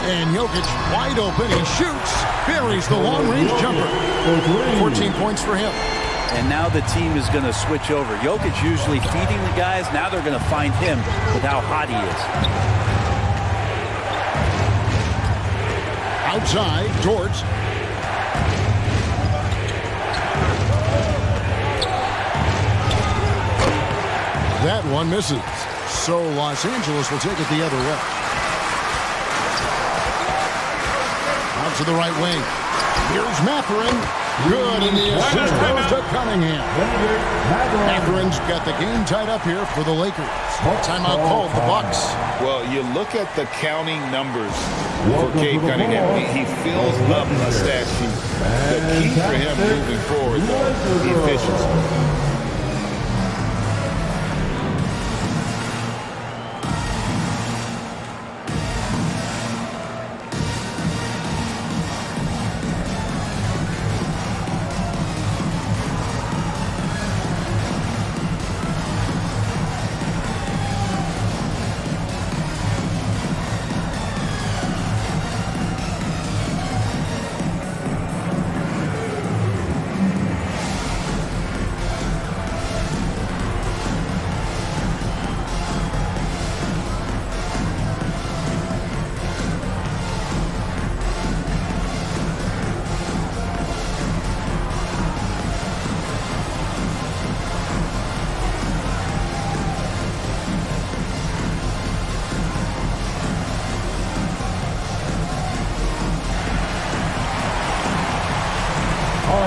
And Jokic wide open. He shoots. Buries the long-range jumper. 14 points for him. And now the team is going to switch over. Jokic usually feeding the guys. Now they're going to find him with how hot he is. Outside, Dort. That one misses. So Los Angeles will take it the other way. Out to the right wing. Here's Mathurin. Good, and the assist goes to Cunningham. Mathurin's got the game tied up here for the Lakers. Timeout called the Bucks. Well, you look at the counting numbers for Cade Cunningham. He fills up a stat sheet. The key for him moving forward, though, efficiency.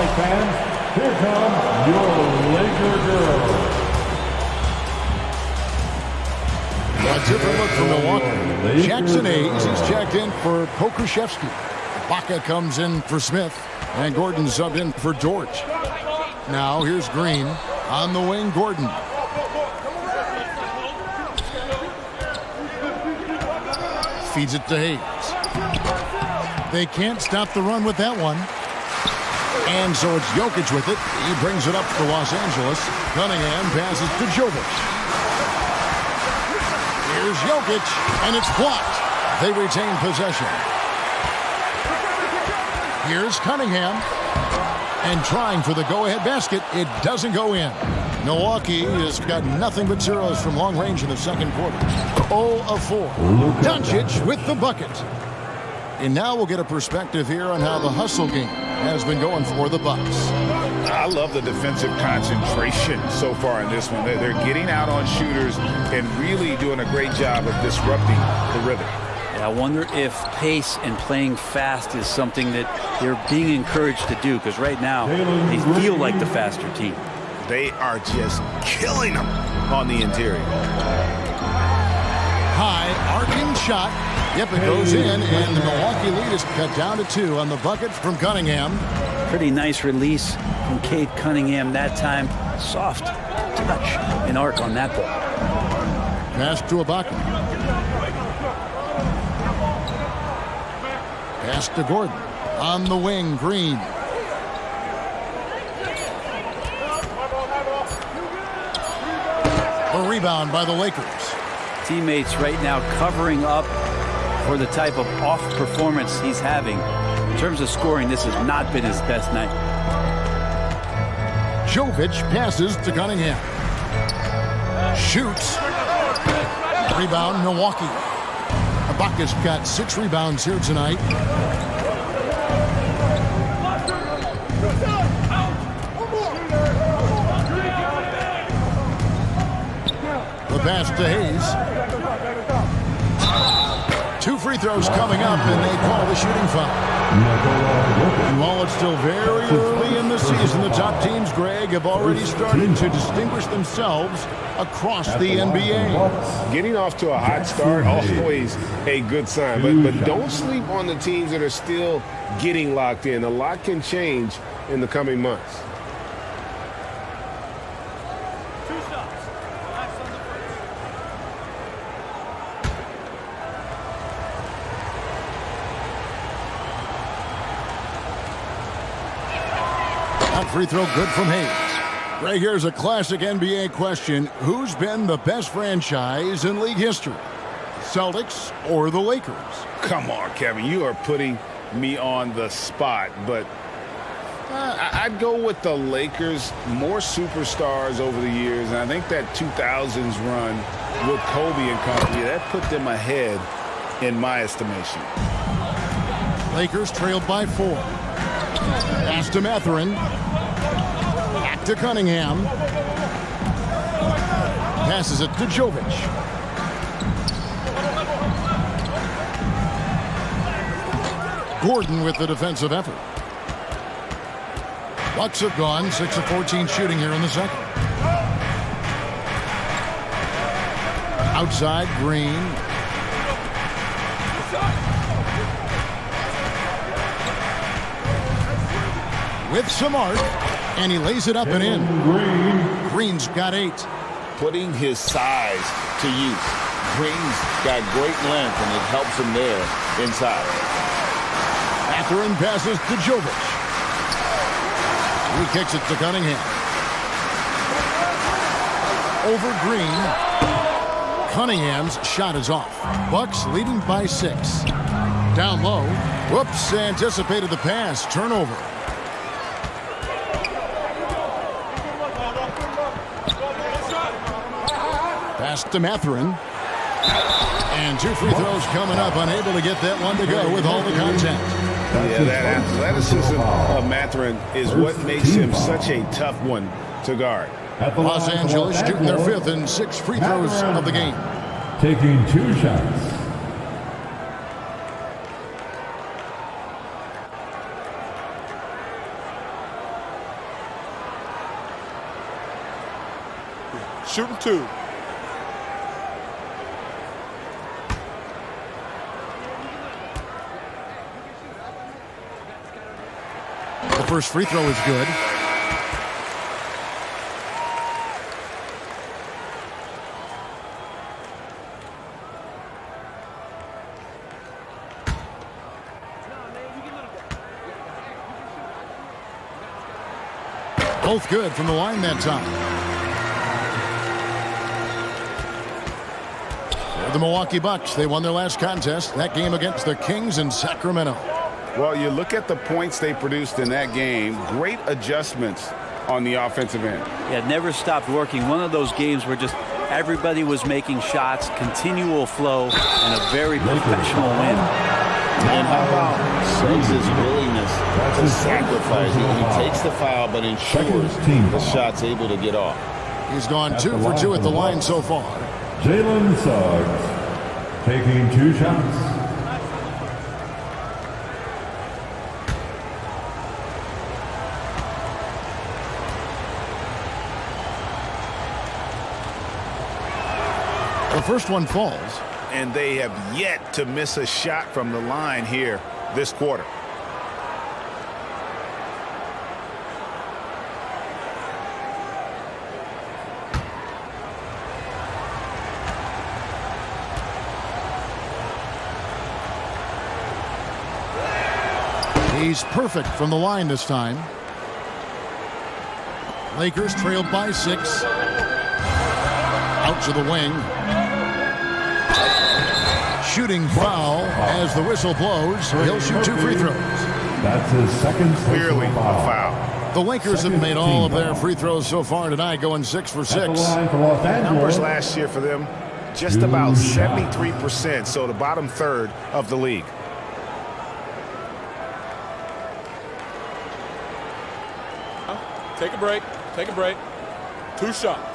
right, fans, here come your Laker girls. A different look from Milwaukee. Jackson Hayes, he's checked in for Pokuševski. Baca comes in for Smith, and Gordon subbed in for George. Now here's Green on the wing. Gordon. Feeds it to Hayes. They can't stop the run with that one. And so it's Jokic with it. He brings it up for Los Angeles. Cunningham passes to Jovic. Here's Jokic, and it's blocked. They retain possession. Here's Cunningham. And trying for the go-ahead basket. It doesn't go in. Milwaukee has got nothing but zeros from long range in the second quarter. 0 of 4. Doncic with the bucket. And now we'll get a perspective here on how the hustle game has been going for the Bucks. I love the defensive concentration so far in this one. They're getting out on shooters and really doing a great job of disrupting the rhythm. I wonder if pace and playing fast is something that they're being encouraged to do, because right now they feel like the faster team. They are just killing them on the interior. High arcing shot. Yep, it goes in, and the Milwaukee lead is cut down to 2 on the bucket from Cunningham. Pretty nice release from Cade Cunningham that time. Soft touch and arc on that ball. Pass to Ibaka. Pass to Gordon. On the wing, Green. A rebound by the Lakers. Teammates right now covering up for the type of off performance he's having. In terms of scoring, this has not been his best night. Jovic passes to Cunningham. Shoots. Rebound, Milwaukee. Ibaka's got 6 rebounds here tonight. The pass to Hayes. 2 free throws coming up, and they call the shooting foul. And while it's still very early in the season, the top teams, Greg, have already started to distinguish themselves across the NBA. Getting off to a hot start, always a good sign. But don't sleep on the teams that are still getting locked in. A lot can change in the coming months. Free throw good from Hayes. Right, here's a classic NBA question. Who's been the best franchise in league history? Celtics or the Lakers? Come on, Kevin. You are putting me on the spot, but I'd go with the Lakers. More superstars over the years, and I think that 2000s run with Kobe and company, that put them ahead in my estimation. Lakers trailed by 4. Pass to Mathurin. Back to Cunningham. Passes it to Jovic. Gordon with the defensive effort. Bucks have gone 6 of 14 shooting here in the second. Outside, Green. With some arc, and he lays it up and in. Green's got 8. Putting his size to use. Green's got great length, and it helps him there inside. Mathurin passes to Jovic. He kicks it to Cunningham. Over Green. Cunningham's shot is off. Bucks leading by 6. Down low. Whoops, anticipated the pass. Turnover. Pass to Mathurin. And 2 free throws coming up. Unable to get that one to go with all the contact. Yeah, that athleticism of Mathurin is what makes him such a tough one to guard. Los Angeles shooting their 5th and 6 free throws of the game. Taking 2 shots. Shooting 2. The first free throw is good. Both good from the line that time. For the Milwaukee Bucks, they won their last contest, that game against the Kings in Sacramento. Well, you look at the points they produced in that game, great adjustments on the offensive end. Yeah, never stopped working. One of those games where just everybody was making shots, continual flow, and a very professional win. And how about Suggs' willingness to sacrifice? He takes the foul but ensures the shot's able to get off. He's gone 2 for 2 at the line so far. Jalen Suggs taking 2 shots. The first one falls. And they have yet to miss a shot from the line here this quarter. He's perfect from the line this time. Lakers trailed by 6. Out to the wing. Shooting foul as the whistle blows. He'll shoot 2 free throws. That's his second Clearly a foul. The Lakers have made all of their free throws so far tonight, going 6 for 6. Numbers last year for them, just about 73%, so the bottom third of the league. Take a break. Take a break. 2 shots.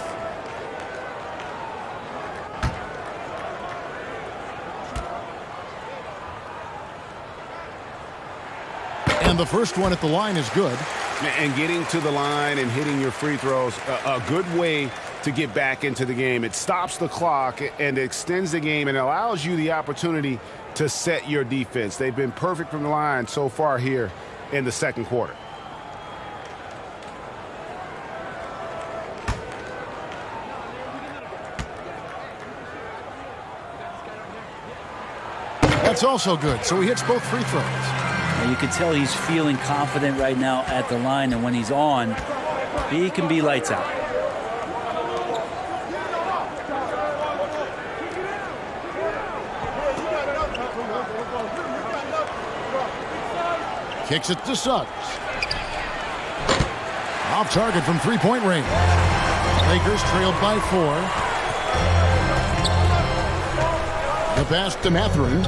And the first one at the line is good. And getting to the line and hitting your free throws, a good way to get back into the game. It stops the clock and extends the game and allows you the opportunity to set your defense. They've been perfect from the line so far here in the second quarter. That's also good, so he hits both free throws. And you can tell he's feeling confident right now at the line, and when he's on, he can be lights out. Kicks it to Suggs. Off target from three-point range. Lakers trailed by 4. The pass to Mathurin.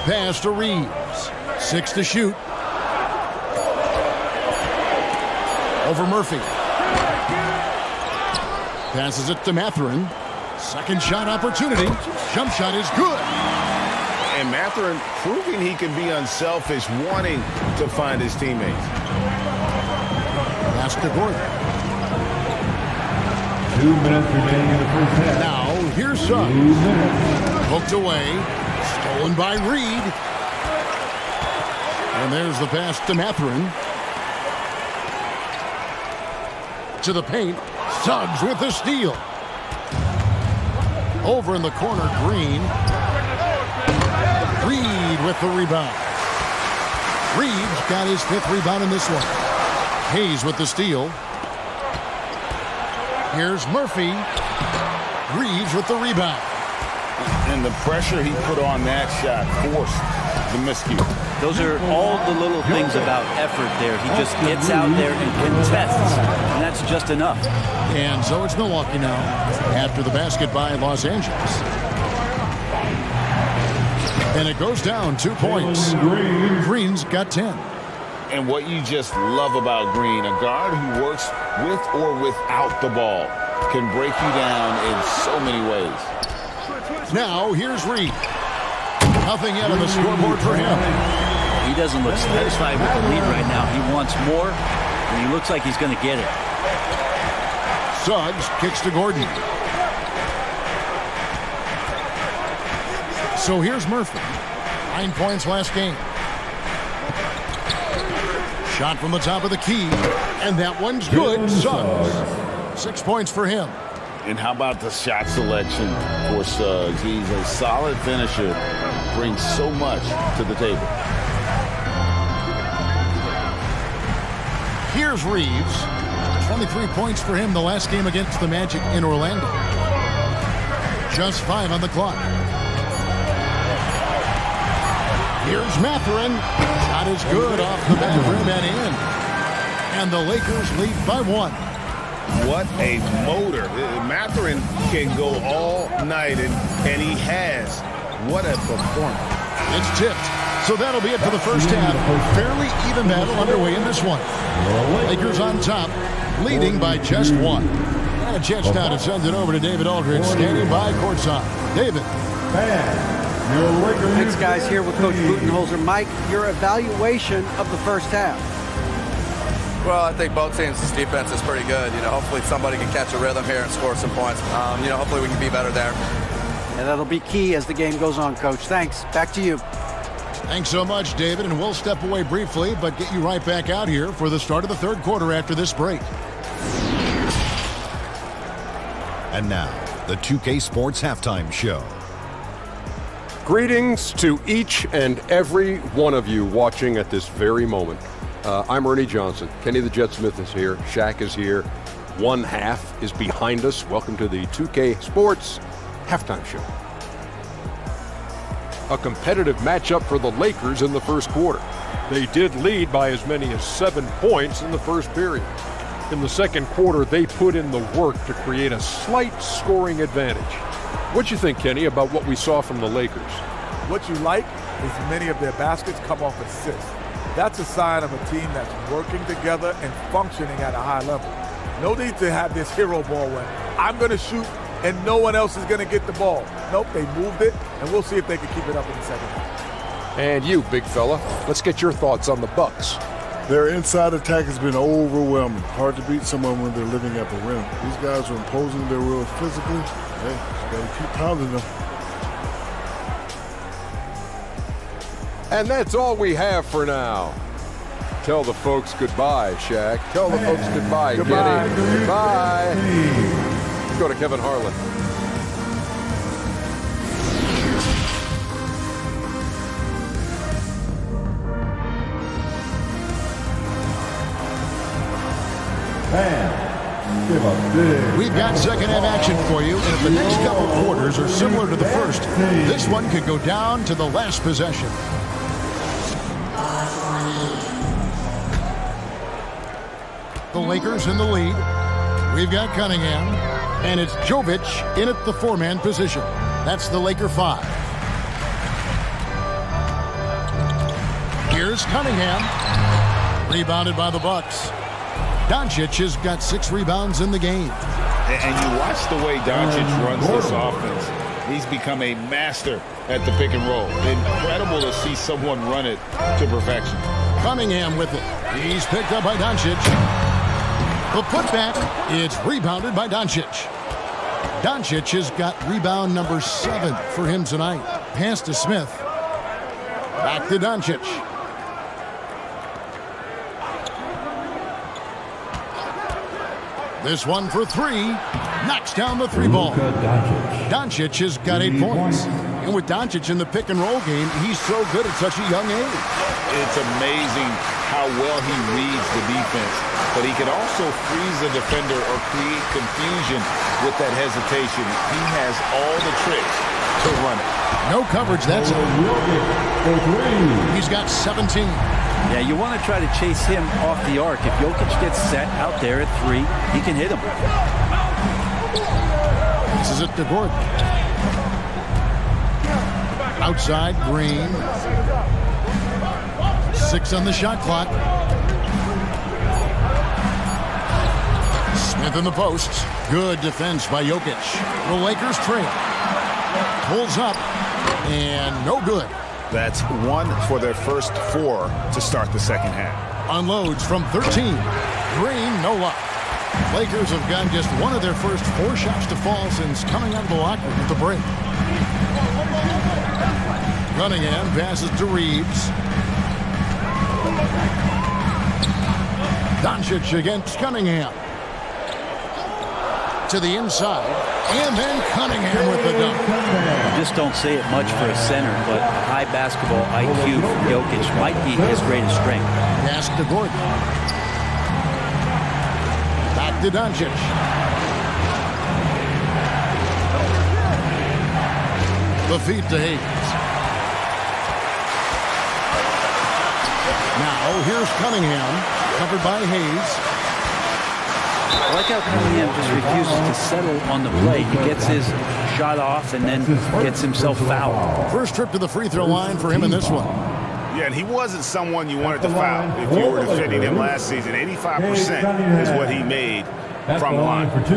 Pass to Reeves. 6 to shoot. Over Murphy. Passes it to Mathurin. Second shot opportunity. Jump shot is good. And Mathurin proving he can be unselfish, wanting to find his teammates. Pass to Gordon. 2 minutes remaining in the first half. Now, here's Suggs. Hooked away. Stolen by Reed. And there's the pass to Mathurin. To the paint. Suggs with the steal. Over in the corner, Green. Reed with the rebound. Reeves got his 5th rebound in this one. Hayes with the steal. Here's Murphy. Reeves with the rebound. And the pressure he put on that shot forced the miscue. Those are all the little things about effort there. He just gets out there and contests, and that's just enough. And so it's Milwaukee now after the basket by Los Angeles. And it goes down 2 points. Green's got 10. And what you just love about Green, a guard who works with or without the ball, can break you down in so many ways. Now here's Reed. Nothing yet on the scoreboard for him. He doesn't look satisfied with the lead right now. He wants more, and he looks like he's going to get it. Suggs kicks to Gordon. So here's Murphy. 9 points last game. Shot from the top of the key, and that one's good. Suggs. 6 points for him. And how about the shot selection for Suggs? He's a solid finisher, brings so much to the table. Here's Reeves. 23 points for him the last game against the Magic in Orlando. Just 5 on the clock. Here's Mathurin. Shot is good off the back rim and in. And the Lakers lead by 1. What a motor. Mathurin can go all night, and he has. What a performance. It's tipped. So that'll be it for the first half. Fairly even battle underway in this one. Lakers on top, leading by just 1. And a chance now to send it over to David Aldridge, standing by courtside. David. Thanks, guys. Here with Coach Budenholzer. Mike, your evaluation of the first half. Well, I think both teams' defense is pretty good. Hopefully somebody can catch a rhythm here and score some points. Hopefully we can be better there. And that'll be key as the game goes on, Coach. Thanks. Back to you. Thanks so much, David. And we'll step away briefly, but get you right back out here for the start of the third quarter after this break. And now, the 2K Sports Halftime Show. Greetings to each and every one of you watching at this very moment. I'm Ernie Johnson. Kenny the Jet Smith is here. Shaq is here. One half is behind us. Welcome to the 2K Sports Halftime Show. A competitive matchup for the Lakers in the first quarter. They did lead by as many as 7 points in the first period. In the second quarter, they put in the work to create a slight scoring advantage. What'd you think, Kenny, about what we saw from the Lakers? What you like is many of their baskets come off assists. That's a sign of a team that's working together and functioning at a high level. No need to have this hero ball when I'm going to shoot and no one else is going to get the ball. Nope, they moved it, and we'll see if they can keep it up in the second half. And you, big fella, let's get your thoughts on the Bucks. Their inside attack has been overwhelming. Hard to beat someone when they're living at the rim. These guys are imposing their will physically. Hey, you got to keep pounding them. And that's all we have for now. Tell the folks goodbye, Shaq. Tell the folks goodbye, Goodbye. Kenny. Goodbye. Go to Kevin Harlan. We've got second half action for you, and if the next couple quarters are similar to the first, this one could go down to the last possession. The Lakers in the lead. We've got Cunningham, and it's Jovic in at the 4-man position. That's the Laker 5. Here's Cunningham. Rebounded by the Bucks. Doncic has got 6 rebounds in the game. And you watch the way Doncic runs this offense. He's become a master at the pick and roll. Incredible to see someone run it to perfection. Cunningham with it. He's picked up by Doncic. The putback, it's rebounded by Doncic. Doncic has got rebound number 7 for him tonight. Pass to Smith. Back to Doncic. This one for 3. Knocks down the 3 ball. Doncic has got 8 points. And with Doncic in the pick and roll game, he's so good at such a young age. It's amazing how well he reads the defense. But he can also freeze a defender or create confusion with that hesitation. He has all the tricks to run it. No coverage, that's it. He's got 17. Yeah, you want to try to chase him off the arc. If Jokic gets set out there at 3, he can hit him. This is it to Gordon. Outside, Green. 6 on the shot clock. Smith in the post. Good defense by Jokic. The Lakers trail. Pulls up. And no good. That's 1 for their first 4 to start the second half. Unloads from 13. Green, no luck. Lakers have gotten just one of their first 4 shots to fall since coming out of the locker room at the break. Cunningham passes to Reeves. Doncic against Cunningham. To the inside. And then Cunningham with the dunk. I just don't say it much for a center, but a high basketball IQ from Jokic might be his greatest strength. Pass to Gordon. Back to Doncic. The feed to Hayes. Now here's Cunningham, covered by Hayes. I like how Cunningham just refuses to settle on the play. He gets his shot off and then gets himself fouled. First trip to the free throw line for him in this one. Yeah, and he wasn't someone you wanted to foul if you were defending him last season. 85% is what he made from the line. For 2.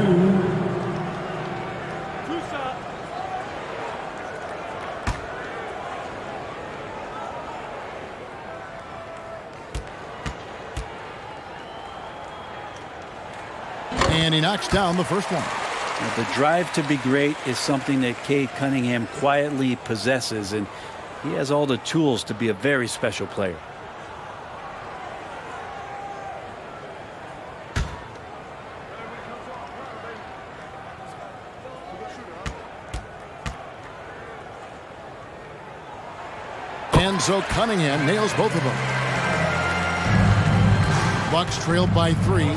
And he knocks down the first one. Now, the drive to be great is something that Cade Cunningham quietly possesses, and he has all the tools to be a very special player. And so Cunningham nails both of them. Bucks trailed by 3.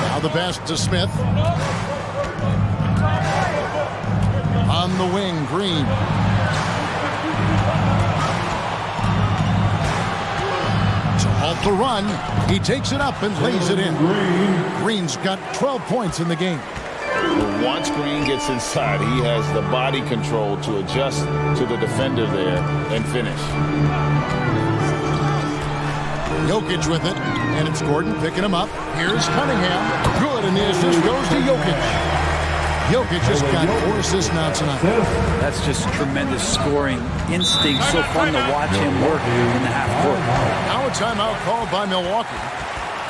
Now the pass to Smith. On the wing, Green. To halt the run, he takes it up and lays it in. Green's got 12 points in the game. Once Green gets inside, he has the body control to adjust to the defender there and finish. Jokic with it, and it's Gordon picking him up. Here's Cunningham. Good, and the assist goes to Jokic. Jokic just got 4 assists now tonight. That's just tremendous scoring instinct. So fun to watch him work in the half court. Now a timeout called by Milwaukee.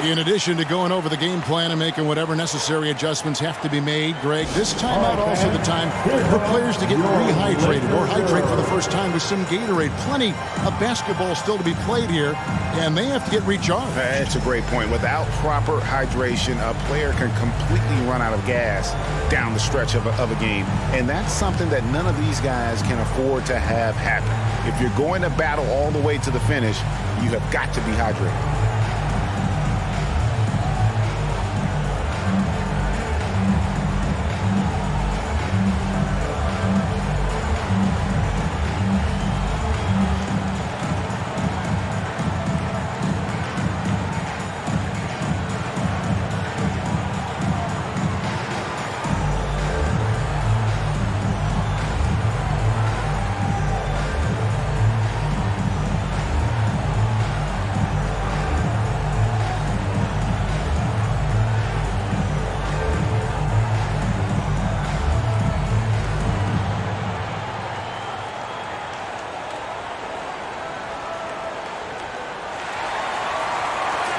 In addition to going over the game plan and making whatever necessary adjustments have to be made, Greg, this timeout also the time for players to get rehydrated or hydrate for the first time with some Gatorade. Plenty of basketball still to be played here, and they have to get recharged. That's a great point. Without proper hydration, a player can completely run out of gas down the stretch of a game, and that's something that none of these guys can afford to have happen. If you're going to battle all the way to the finish, you have got to be hydrated.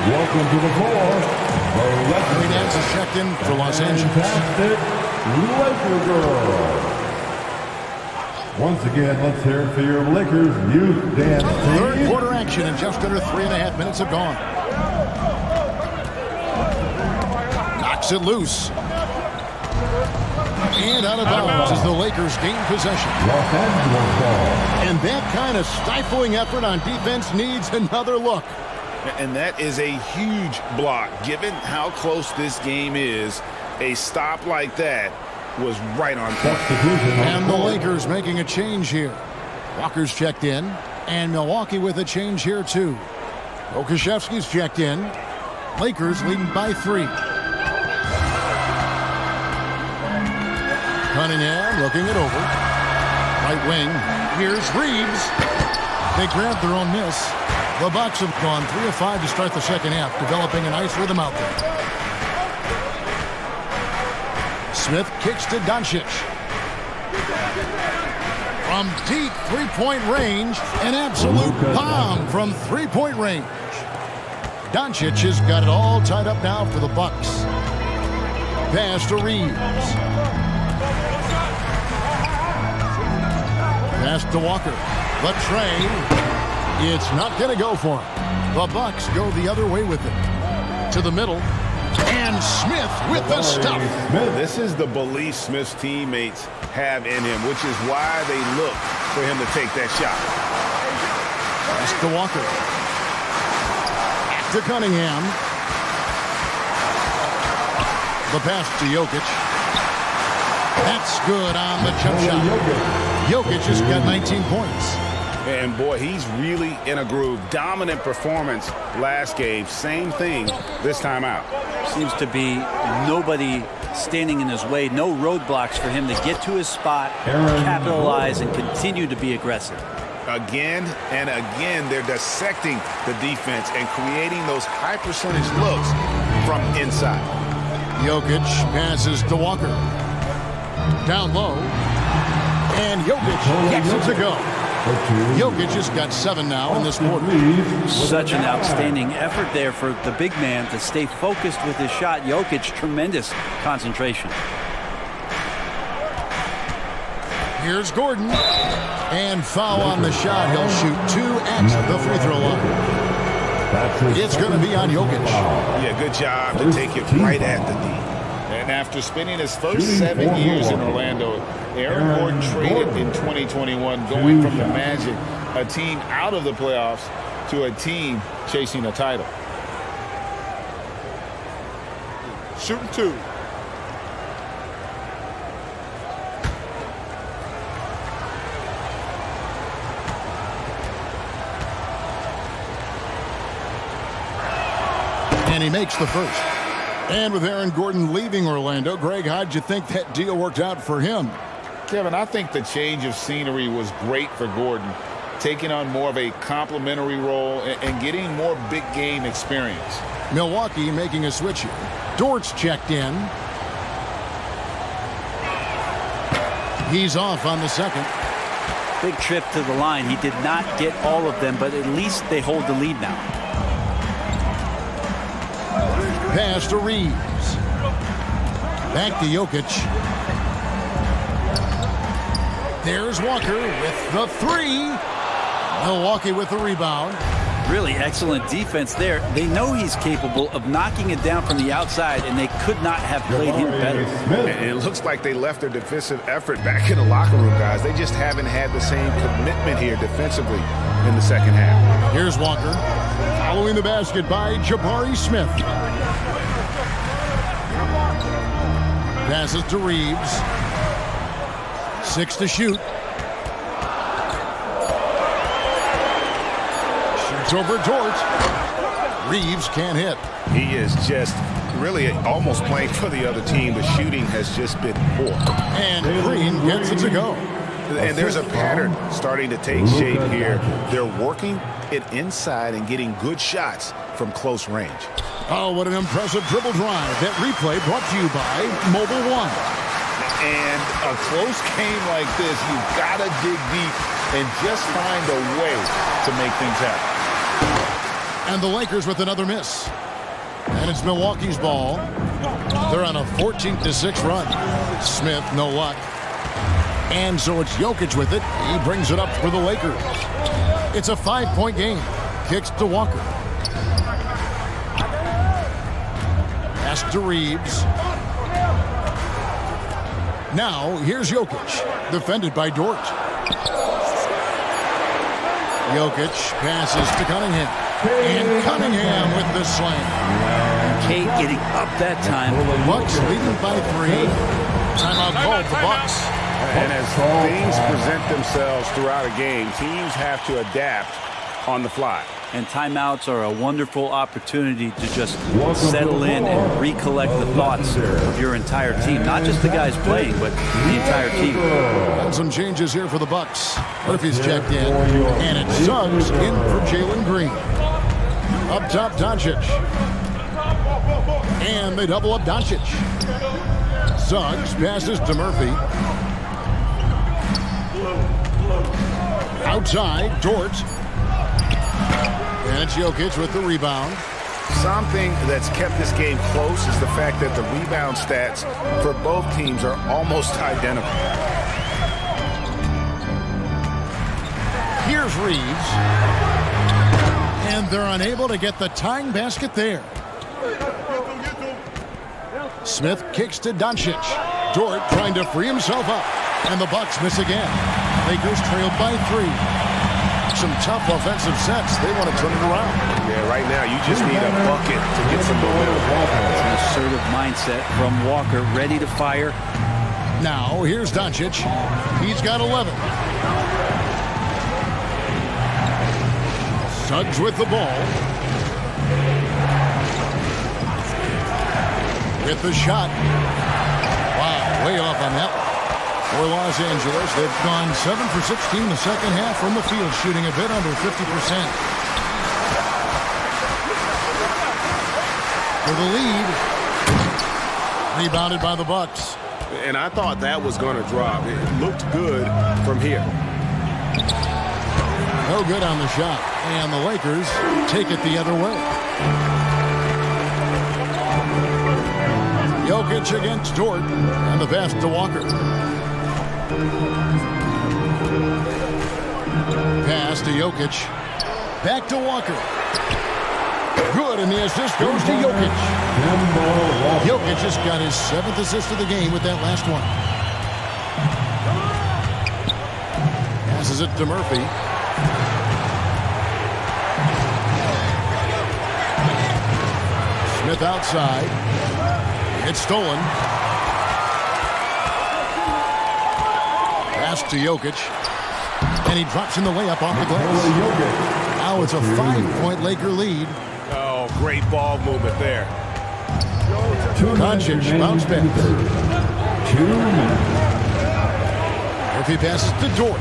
Welcome to the floor. Larry Nance is checked in for Los Angeles. Laker girl. Once again, let's hear it for your Lakers youth dance team. Third quarter action and just under 3.5 minutes have gone. Knocks it loose. And out of bounds as the Lakers gain possession. Los Angeles ball. And that kind of stifling effort on defense needs another look. And that is a huge block. Given how close this game is, a stop like that was right on point. And the Lakers making a change here. Walker's checked in, and Milwaukee with a change here too. Okashevsky's checked in. Lakers leading by 3. Cunningham looking it over. Right wing. Here's Reeves. They grabbed their own miss. The Bucks have gone 3 of 5 to start the second half, developing a nice rhythm out there. Smith kicks to Doncic. From deep three-point range, an absolute bomb from three-point range. Doncic has got it all tied up now for the Bucks. Pass to Reeves. Pass to Walker. The train. It's not going to go for him. The Bucks go the other way with it. To the middle. And Smith with the stuff. This is the belief Smith's teammates have in him, which is why they look for him to take that shot. Pass to Walker. To Cunningham. The pass to Jokic. That's good on the jump shot. Jokic has got 19 points. And boy, he's really in a groove. Dominant performance last game. Same thing this time out. Seems to be nobody standing in his way. No roadblocks for him to get to his spot, capitalize, and continue to be aggressive. Again and again, they're dissecting the defense and creating those high percentage looks from inside. Jokic passes to Walker. Down low. And Jokic gets it to go. Jokic has got 7 now in this quarter. Such an outstanding effort there for the big man to stay focused with his shot. Jokic, tremendous concentration. Here's Gordon. And foul on the shot. He'll shoot 2 at the free throw line. It's going to be on Jokic. Yeah, good job to take it right at the knee. And after spending his first 7 years in Orlando, Aaron Gordon traded in 2021, going from the Magic, a team out of the playoffs, to a team chasing a title. Shooting 2. And he makes the first. And with Aaron Gordon leaving Orlando, Greg, how'd you think that deal worked out for him? Kevin, I think the change of scenery was great for Gordon, taking on more of a complimentary role and getting more big game experience. Milwaukee making a switch here. Dort's checked in. He's off on the second. Big trip to the line. He did not get all of them, but at least they hold the lead now. Pass to Reeves. Back to Jokic. There's Walker with the 3. Milwaukee with the rebound. Really excellent defense there. They know he's capable of knocking it down from the outside, and they could not have played him better. And it looks like they left their defensive effort back in the locker room, guys. They just haven't had the same commitment here defensively in the second half. Here's Walker. Following the basket by Jabari Smith. Passes to Reeves. 6 to shoot. Shoots over Dort. Reeves can't hit. He is just really almost playing for the other team. The shooting has just been poor. And Green gets it to go. And there's a pattern starting to take shape here. They're working it inside and getting good shots from close range. Oh, what an impressive dribble drive. That replay brought to you by Mobile One. And a close game like this, you've got to dig deep and just find a way to make things happen. And the Lakers with another miss. And it's Milwaukee's ball. They're on a 14-6 run. Smith, no luck. And so it's Jokic with it. He brings it up for the Lakers. It's a 5-point game. Kicks to Walker. Pass to Reeves. Now, here's Jokic. Defended by Dort. Jokic passes to Cunningham. And Cunningham with the slam. Kate getting up that time. Bucks leading by 3. Timeout called the Bucks. And as things present themselves throughout a game, teams have to adapt on the fly. And timeouts are a wonderful opportunity to just settle in and recollect the thoughts of your entire team. Not just the guys playing, but the entire team. And some changes here for the Bucks. Murphy's checked in. And it's Suggs in for Jalen Green. Up top, Doncic. And they double up Doncic. Suggs passes to Murphy. Outside, Dort. And it's Jokic with the rebound. Something that's kept this game close is the fact that the rebound stats for both teams are almost identical. Here's Reeves. And they're unable to get the tying basket there. Smith kicks to Doncic. Dort trying to free himself up. And the Bucks miss again. Lakers trailed by 3. Some tough offensive sets. They want to turn it around. Yeah, right now you just need a bucket to get some momentum. It's an assertive mindset from Walker, ready to fire. Now, here's Doncic. He's got 11. Suggs with the ball. With the shot. Wow, way off on that one. For Los Angeles, they've gone 7 for 16 in the second half from the field, shooting a bit under 50%. For the lead, rebounded by the Bucks. And I thought that was going to drop. It looked good from here. No good on the shot. And the Lakers take it the other way. Jokic against Dort. And the pass to Walker. Pass to Jokic. Back to Walker. Good, and the assist goes to Jokic. Jokic just got his 7th assist of the game with that last one. Passes it to Murphy. Smith outside. It's stolen. Pass to Jokic. And he drops in the way up off the glass. Now it's a 5-point Laker lead. Oh, great ball movement there. Doncic bounce back. 2 minutes. Murphy passes to Dort.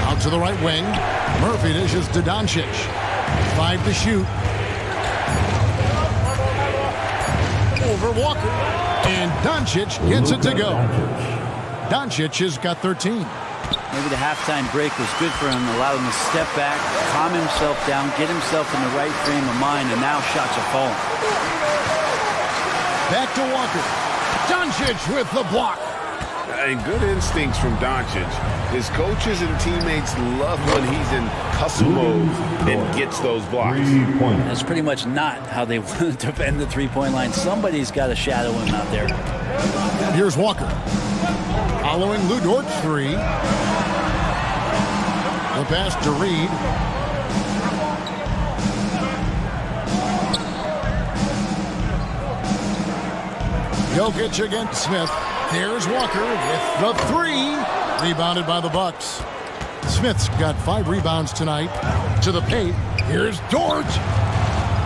Out to the right wing. Murphy dishes to Doncic. 5 to shoot. Over Walker. And Doncic gets it to go. Doncic has got 13. Maybe the halftime break was good for him, allowed him to step back, calm himself down, get himself in the right frame of mind, and now shots are falling. Back to Walker. Doncic with the block. And good instincts from Doncic. His coaches and teammates love when he's in hustle mode and gets those blocks. That's pretty much not how they want to defend the three-point line. Somebody's got to shadow him out there. And here's Walker. Following Lou Dort's 3. The pass to Reed. Jokic against Smith. There's Walker with the 3. Rebounded by the Bucks. Smith's got 5 rebounds tonight. To the paint. Here's Dort.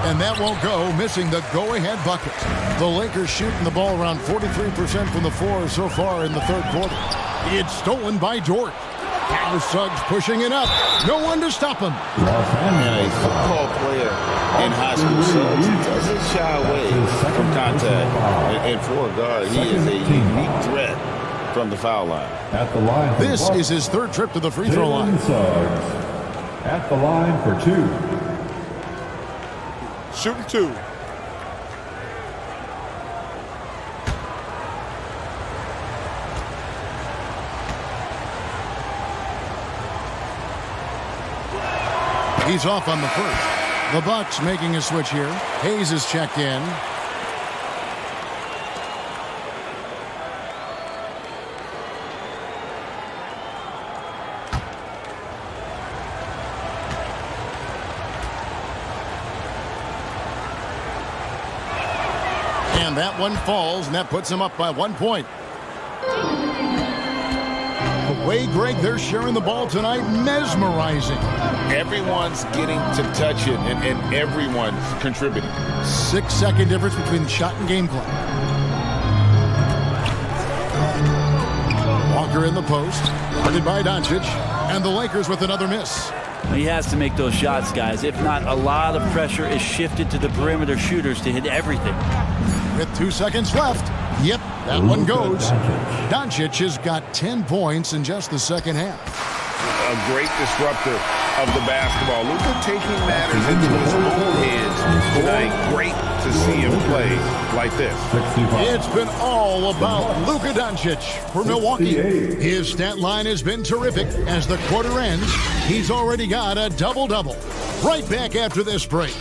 And that won't go, missing the go-ahead bucket. The Lakers shooting the ball around 43% from the floor so far in the third quarter. It's stolen by Dort. Now Suggs pushing it up. No one to stop him. And a football player in high school, Suggs doesn't shy away from contact. And for a guard, he is a unique threat from the foul line. At the line. This is his 3rd trip to the free throw line. Suggs at the line for 2. Shooting 2. He's off on the first. The Bucks making a switch here. Hayes is checked in. And that one falls, and that puts him up by 1 point. The way, Greg, they're sharing the ball tonight, mesmerizing. Everyone's getting to touch it, and everyone's contributing. 6-second difference between the shot and game clock. Walker in the post, guarded by Doncic, and the Lakers with another miss. He has to make those shots, guys. If not, a lot of pressure is shifted to the perimeter shooters to hit everything. With 2 seconds left, Yep, that one goes. Doncic has got 10 points in just the second half. A great disruptor of the basketball. Luka taking matters into his own hands tonight. Great to see him play like this. It's been all about Luka Doncic for Milwaukee. His stat line has been terrific. As the quarter ends, he's already got a double-double. Right back after this break.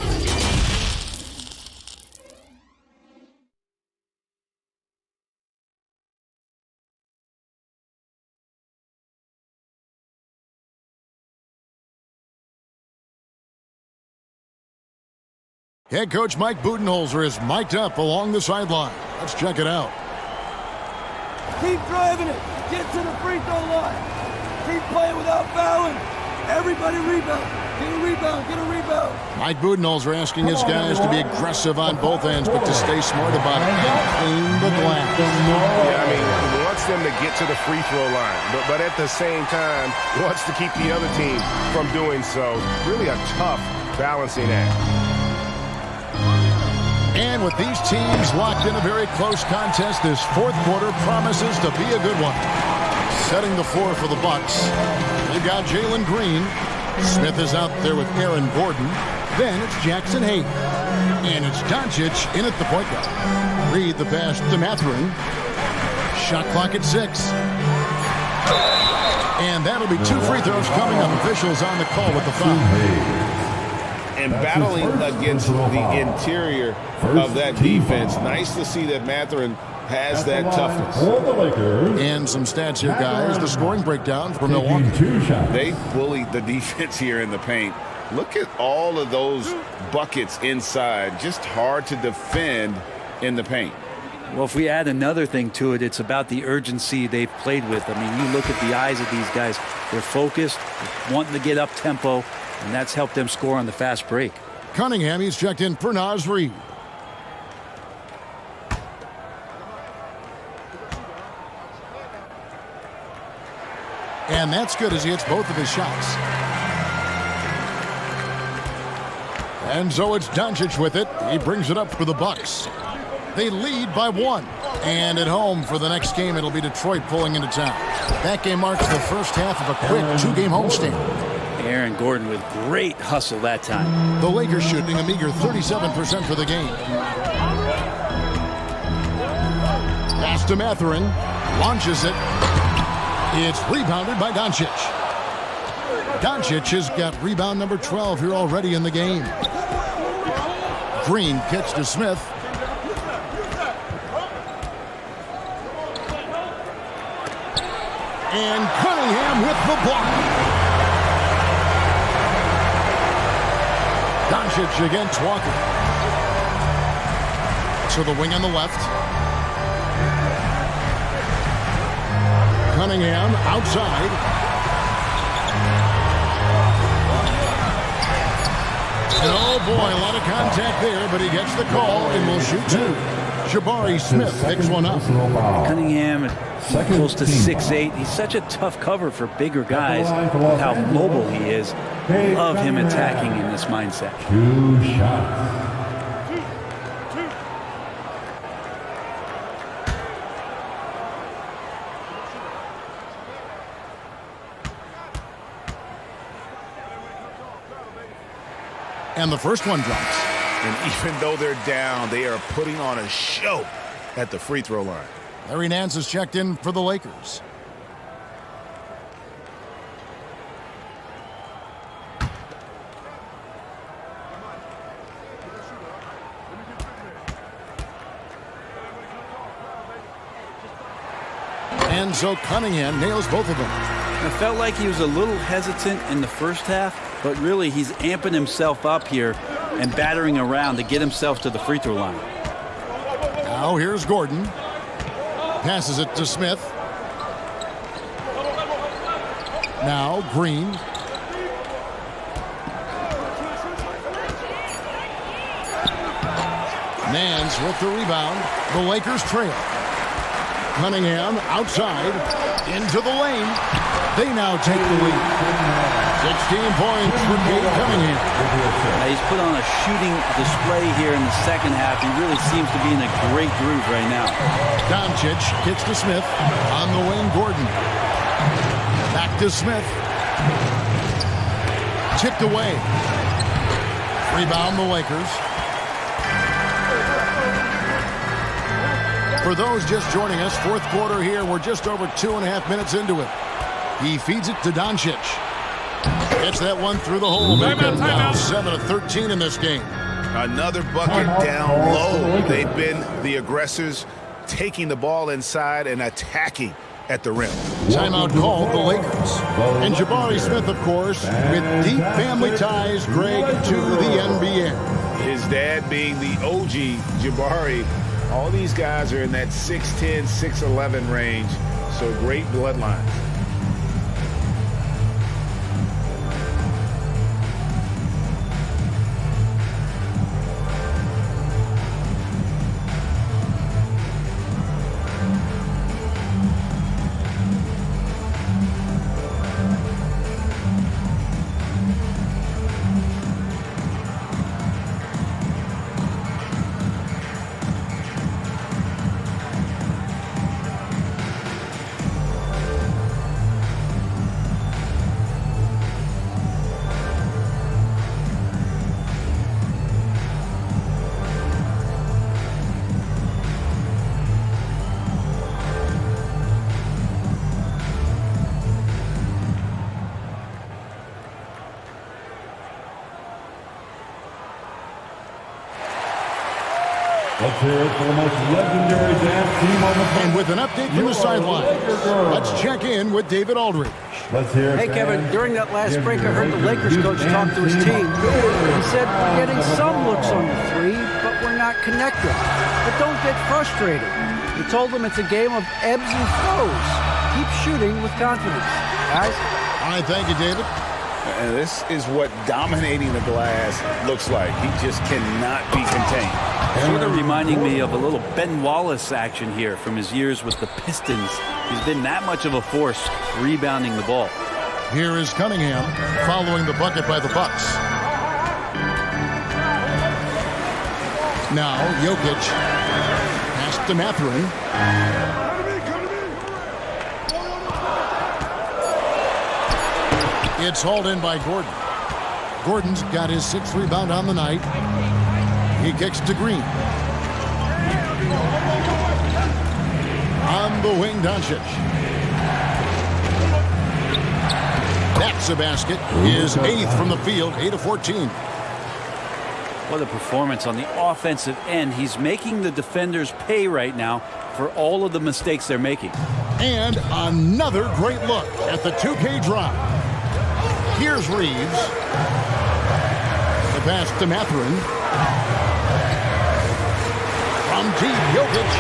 Head coach Mike Budenholzer is mic'd up along the sideline. Let's check it out. Keep driving it. Get to the free throw line. Keep playing without fouling. Everybody rebound. Get a rebound. Get a rebound. Mike Budenholzer asking his guys to be aggressive on both ends, but to stay smart about it and clean the glass. Yeah, I mean, he wants them to get to the free throw line, but at the same time, wants to keep the other team from doing so. Really a tough balancing act. And with these teams locked in a very close contest, this fourth quarter promises to be a good one. Setting the floor for the Bucks, they've got Jalen Green. Smith is out there with Aaron Gordon. Then it's Jackson Hayes. And it's Doncic in at the point guard. Reed the pass to Mathurin. Shot clock at 6. And that'll be 2 free throws coming up. Officials on the call with the foul. And battling against the interior of that defense. Nice to see that Mathurin has that toughness. And some stats here, guys. The scoring breakdown for Milwaukee. They bullied the defense here in the paint. Look at all of those buckets inside. Just hard to defend in the paint. Well, if we add another thing to it, it's about the urgency they've played with. I mean, you look at the eyes of these guys. They're focused, wanting to get up tempo, and that's helped them score on the fast break. Cunningham, he's checked in for Naz Reid. And that's good as he hits both of his shots. And so it's Doncic with it. He brings it up for the Bucks. They lead by 1. And at home for the next game, it'll be Detroit pulling into town. That game marks the first half of a quick 2-game homestand. Aaron Gordon with great hustle that time. The Lakers shooting a meager 37% for the game. Pass to Mathurin. Launches it. It's rebounded by Doncic. Doncic has got rebound number 12 here already in the game. Green kicks to Smith. And Cunningham with the block. Doncic against Walker. To the wing on the left. Cunningham outside. And oh boy, a lot of contact there, but he gets the call and will shoot 2. Jabari Smith picks one up. Cunningham close to 6'8". He's such a tough cover for bigger guys with how mobile he is. Love him attacking in this mindset. 2 shots. And the first one drops. And even though they're down, they are putting on a show at the free throw line. Larry Nance has checked in for the Lakers. And so Cunningham nails both of them. It felt like he was a little hesitant in the first half, but really he's amping himself up here and battering around to get himself to the free throw line. Now here's Gordon. Passes it to Smith. Now Green. Nance with the rebound. The Lakers trail. Cunningham outside into the lane. They now take the lead. 16 points for Cade Cunningham. Now he's put on a shooting display here in the second half. He really seems to be in a great groove right now. Doncic kicks to Smith. On the wing, Gordon. Back to Smith. Tipped away. Rebound the Lakers. For those just joining us, fourth quarter here. We're just over 2.5 minutes into it. He feeds it to Doncic. Gets that one through the hole. Now 7 of 13 in this game. Another bucket down low. They've been the aggressors, taking the ball inside and attacking at the rim. Timeout called the Lakers. And Jabari Smith, of course, with deep family ties, Greg, to the NBA. His dad being the OG Jabari. All these guys are in that 6'10", 6'11" range. So great bloodline. Let's hear it for the most legendary dance team on the planet. And with an update from the sideline, let's check in with David Aldridge. Let's hear it. Hey, Kevin, during that last break, I heard the Lakers coach talk to his team. He said, we're getting some looks on the three, but we're not connecting. But don't get frustrated. He told them it's a game of ebbs and flows. Keep shooting with confidence. Guys? All right, thank you, David. And this is what dominating the glass looks like. He just cannot be contained. Sort of reminding me of a little Ben Wallace action here from his years with the Pistons. He's been that much of a force rebounding the ball. Here is Cunningham following the bucket by the Bucks. Now Jokic pass to Mathurin. It's hauled in by Gordon. Gordon's got his 6th rebound on the night. He kicks to Green. On the wing, Doncic. That's a basket. His 8th from the field, 8 of 14. What a performance on the offensive end. He's making the defenders pay right now for all of the mistakes they're making. And another great look at the 2K drive. Here's Reeves. The pass to Mathurin. From deep, Jokic.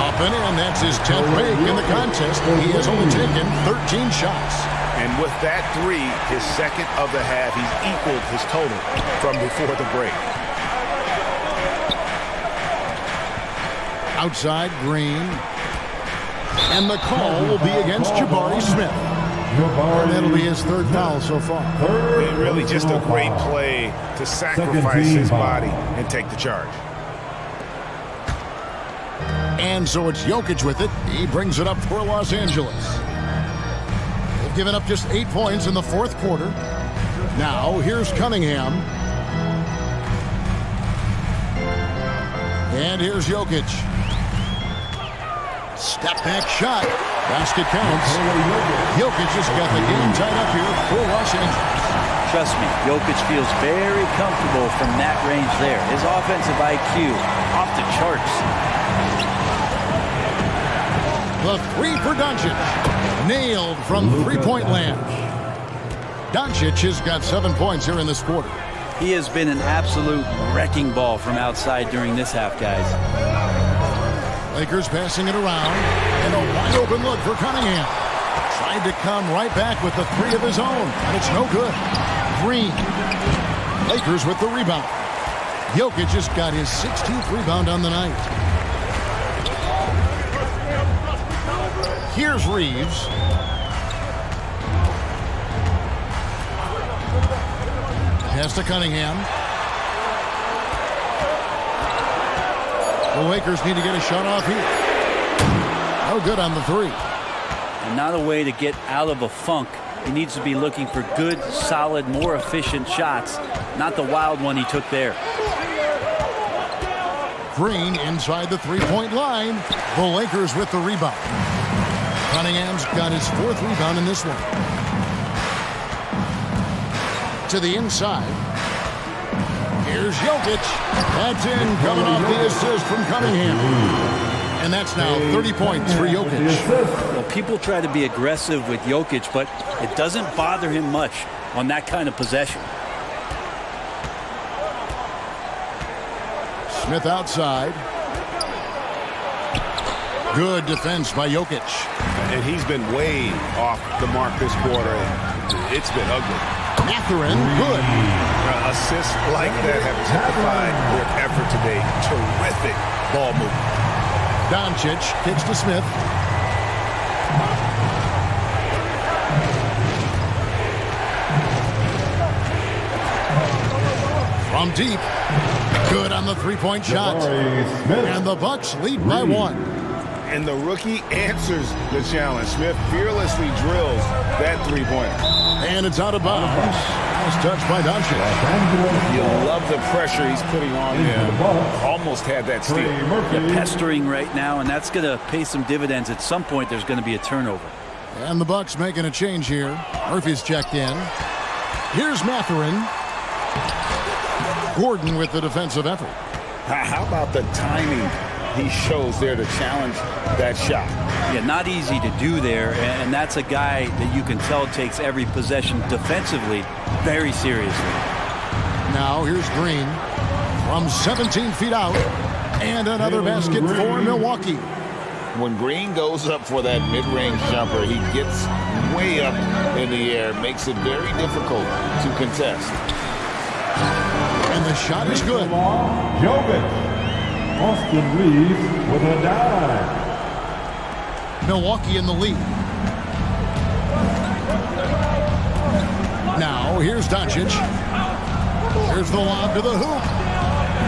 Up and in. That's his 10th make in the contest. He has only taken 13 shots. And with that 3, his 2nd of the half, he's equaled his total from before the break. Outside, Green. And the call will be against Jabari Smith. And that'll be his 3rd foul so far. Really just a great play to sacrifice his body and take the charge. And so it's Jokic with it. He brings it up for Los Angeles. They've given up just 8 points in the 4th quarter. Now here's Cunningham. And here's Jokic. Step back shot. Basket counts. Jokic just got the game tied up here for Los Angeles. Trust me, Jokic feels very comfortable from that range there. His offensive IQ off the charts. The 3 for Doncic. Nailed from three-point land. Doncic has got 7 points here in this quarter. He has been an absolute wrecking ball from outside during this half, guys. Lakers passing it around, and a wide open look for Cunningham. Tried to come right back with the 3 of his own, and it's no good. Green. Lakers with the rebound. Jokic just got his 16th rebound on the night. Here's Reeves. Pass to Cunningham. The Lakers need to get a shot off here. No good on the three. And not a way to get out of a funk. He needs to be looking for good, solid, more efficient shots, not the wild one he took there. Green inside the three-point line. The Lakers with the rebound. Cunningham's got his fourth rebound in this one. To the inside. Here's Jokic. That's in, coming off the assist from Cunningham. And that's now 30 points for Jokic. Well, people try to be aggressive with Jokic, but it doesn't bother him much on that kind of possession. Smith outside. Good defense by Jokic. And he's been way off the mark this quarter. It's been ugly. Mathurin, good. Assists like that have typified their effort today. Terrific ball movement. Doncic kicks to Smith. From deep. Good on the three-point shot. And the Bucks lead by one. And the rookie answers the challenge. Smith fearlessly drills that three-pointer. And it's out of bounds. Nice touch by Doncic. You love the pressure he's putting on him. Almost had that steal. They're pestering right now, and that's going to pay some dividends. At some point, there's going to be a turnover. And the Bucks making a change here. Murphy's checked in. Here's Mathurin. Gordon with the defensive effort. How about the timing he shows there to challenge that shot? Yeah, not easy to do there, and that's a guy that you can tell takes every possession defensively very seriously. Now here's Green from 17 feet out, and another basket for Milwaukee. When Green goes up for that mid-range jumper, he gets way up in the air, makes it very difficult to contest. And the shot is good. Jokic. Austin leads with a dime. Milwaukee in the lead. Now here's Doncic. Here's the lob to the hoop.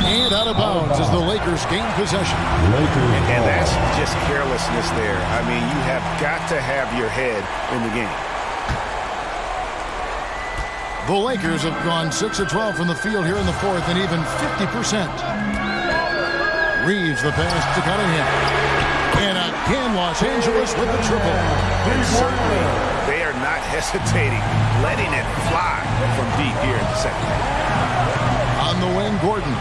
And out of bounds as the Lakers gain possession. And that's just carelessness there. I mean, you have got to have your head in the game. The Lakers have gone 6 of 12 from the field here in the fourth and even 50%. Reeves the pass to Cunningham. And again, Los Angeles with the triple. And certainly, they are not hesitating, letting it fly from deep here in the second half. On the wing, Gordon.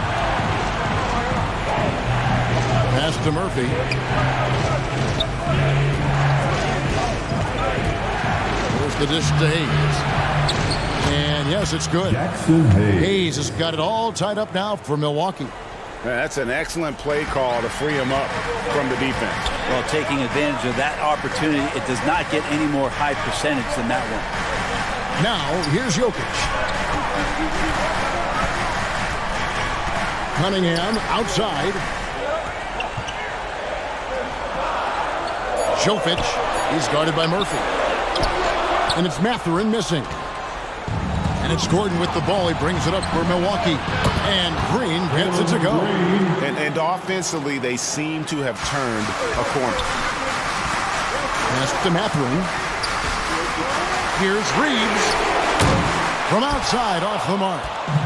Pass to Murphy. There's the dish to Hayes. And yes, it's good. Hayes has got it all tied up now for Milwaukee. That's an excellent play call to free him up from the defense. Well, taking advantage of that opportunity, it does not get any more high percentage than that one. Now, here's Jokic. Cunningham outside. Jokic, he's guarded by Murphy. And it's Mathurin missing. And it's Gordon with the ball. He brings it up for Milwaukee. And Green gets it to go. And offensively, they seem to have turned a corner. Pass to Mathurin. Here's Reeves. From outside, off the mark.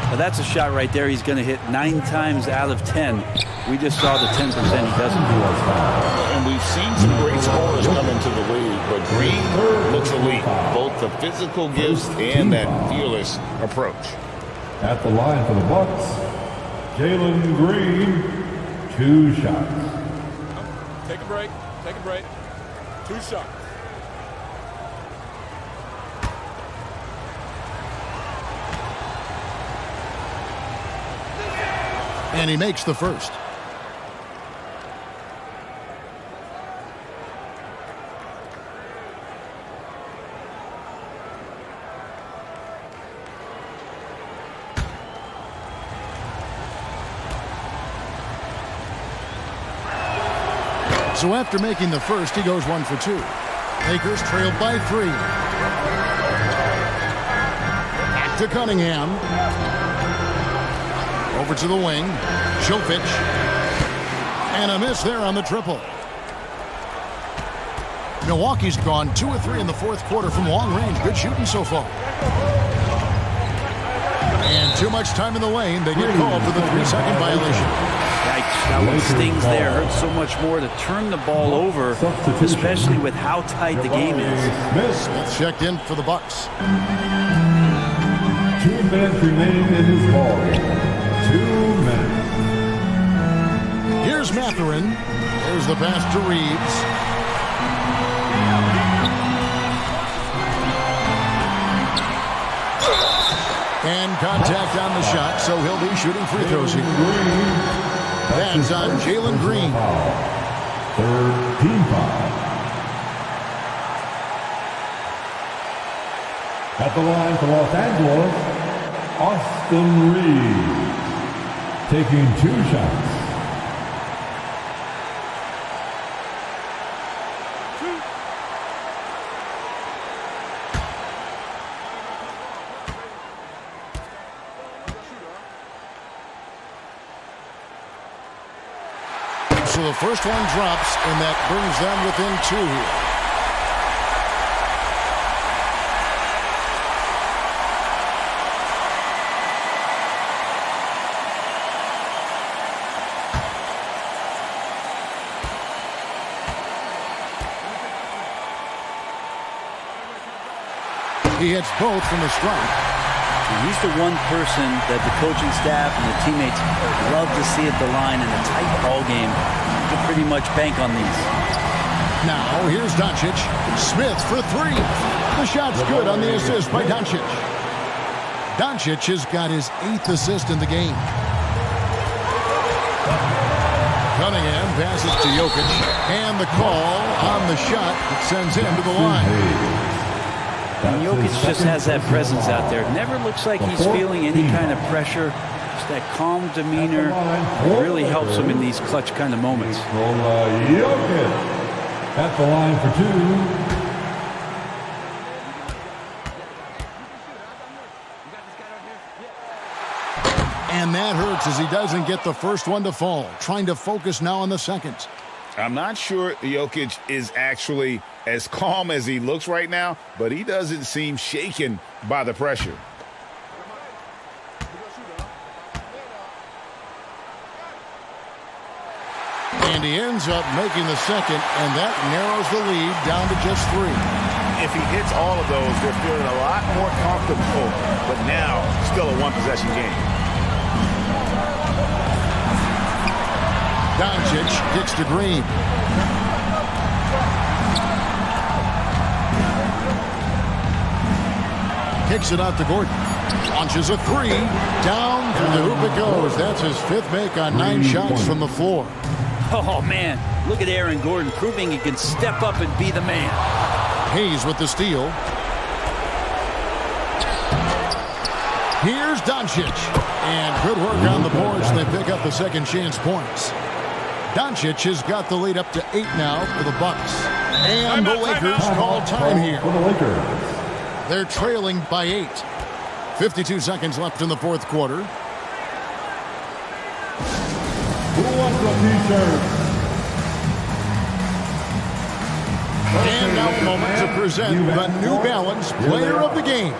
Well, that's a shot right there. He's going to hit 9 times out of 10. We just saw the 10% he doesn't do. And we've seen some great scorers come into the league, but Green looks elite. Both the physical gifts and that fearless approach. At the line for the Bucks, Jalen Green, 2 shots. Take a break. Take a break. 2 shots. And he makes the first. So after making the first, he goes 1 for 2. Lakers trailed by 3. Back to Cunningham. Over to the wing. Jovic. And a miss there on the triple. Milwaukee's gone 2 of 3 in the fourth quarter from long range. Good shooting so far. And too much time in the lane. They get called for the 3-second violation. Yikes, that one stings there. Hurts so much more to turn the ball over, especially with how tight the game is. Smith checked in for the Bucks. 2 minutes remain in this ball game. 2 minutes. Here's Mathurin. There's the pass to Reeves. And contact on the shot, so he'll be shooting free throws here. That's on Jalen Green. Third team foul. At the line for Los Angeles, Austin Reeves, taking 2 shots. So the first one drops, and that brings them within 2 here. He hits both from the stripe. He's the one person that the coaching staff and the teammates love to see at the line in a tight ball game. You can pretty much bank on these. Now here's Doncic. Smith for 3. The shot's good on the assist by Doncic. Doncic has got his 8th assist in the game. Cunningham passes to Jokic. And the call on the shot that sends him to the line. And Jokic just has that presence out there. Never looks like he's feeling any kind of pressure. Just that calm demeanor really helps him in these clutch kind of moments. Jokic at the line for 2. And that hurts as he doesn't get the first one to fall. Trying to focus now on the second. I'm not sure Jokic is actually as calm as he looks right now, but he doesn't seem shaken by the pressure. And he ends up making the second, and that narrows the lead down to just 3. If he hits all of those, they're feeling a lot more comfortable, but now still a one-possession game. Doncic kicks to Green. Kicks it out to Gordon. Launches a 3. Down through the hoop it goes. That's his 5th make on 9 shots from the floor. Oh, man. Look at Aaron Gordon proving he can step up and be the man. Hayes with the steal. Here's Doncic. And good work on the boards. They pick up the second chance points. Doncic has got the lead up to 8 now for the Bucks. And the Lakers call time here. For the Lakers. They're trailing by 8. 52 seconds left in the fourth quarter. Who wants a t-shirt? And now a moment to present the New Balance Player of the Game,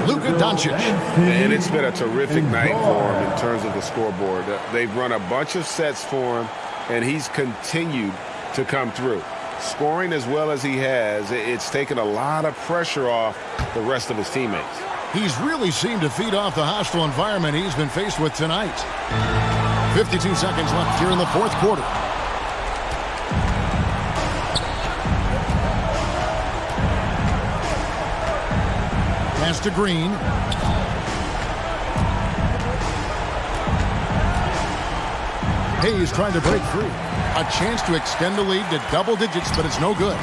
Luka Doncic. And it's been a terrific night for him in terms of the scoreboard. They've run a bunch of sets for him, and he's continued to come through. Scoring as well as he has, it's taken a lot of pressure off the rest of his teammates. He's really seemed to feed off the hostile environment he's been faced with tonight. 52 seconds left here in the fourth quarter. Pass to Green. Hayes trying to break free. A chance to extend the lead to double digits, but it's no good.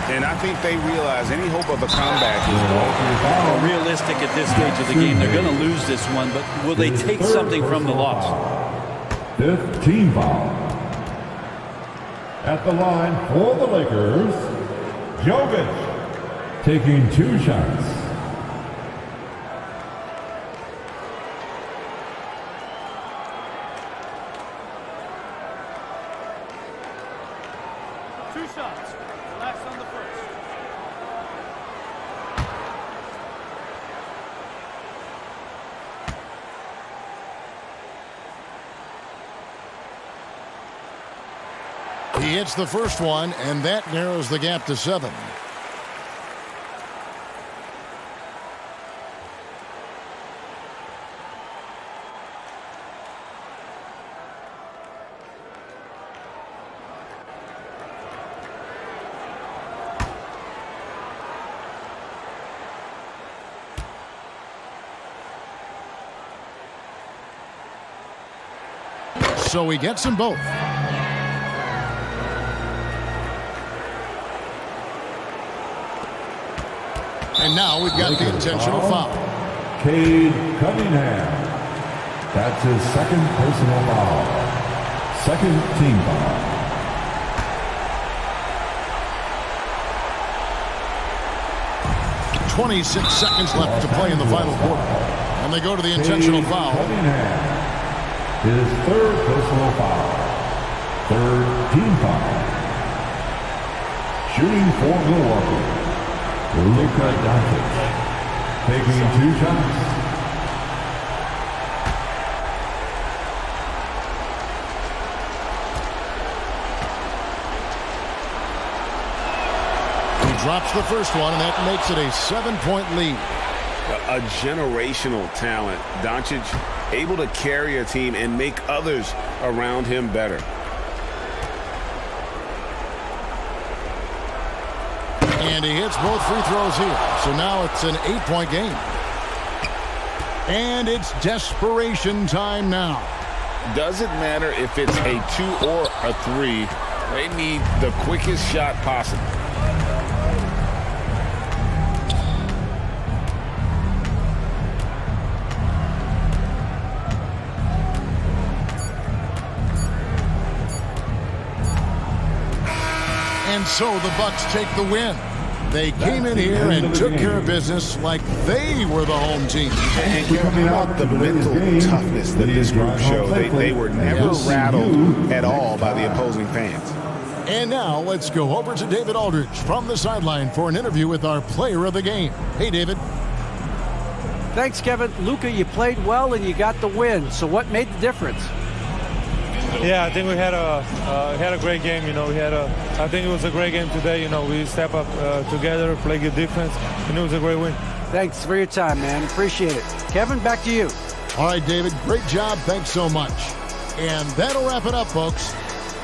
And I think they realize any hope of a comeback is gone. Realistic at this stage of the game. They're going to lose this one, but will they take something from the loss? 5th team foul. At the line for the Lakers, Jovic taking 2 shots. shots. Relax on the first. He hits the first one, and that narrows the gap to 7. So he gets them both. And now we've got the intentional foul. Cade Cunningham. That's his second personal foul. Second team foul. .26 seconds left to play in the final quarter. And they go to the intentional foul. Cunningham. His third personal foul. Third team foul. Shooting for Milwaukee. Luka Doncic taking 2 shots. He drops the first one, and that makes it a 7-point lead. A generational talent. Doncic able to carry a team and make others around him better. And he hits both free throws here. So now it's an 8-point game. And it's desperation time now. Doesn't matter if it's a 2 or a 3. They need the quickest shot possible. And so the Bucks take the win. They came in here and took care of business like they were the home team. And Kevin, about the mental toughness that this group showed. They were never rattled at all by the opposing fans. And now let's go over to David Aldridge from the sideline for an interview with our player of the game. Hey, David. Thanks, Kevin. Luka, you played well and you got the win. So what made the difference? Yeah, I think we had a great game. I think it was a great game today. We step up together, play good defense, and it was a great win. Thanks for your time, man. Appreciate it. Kevin, back to you. All right, David, great job. Thanks so much. And that'll wrap it up, folks.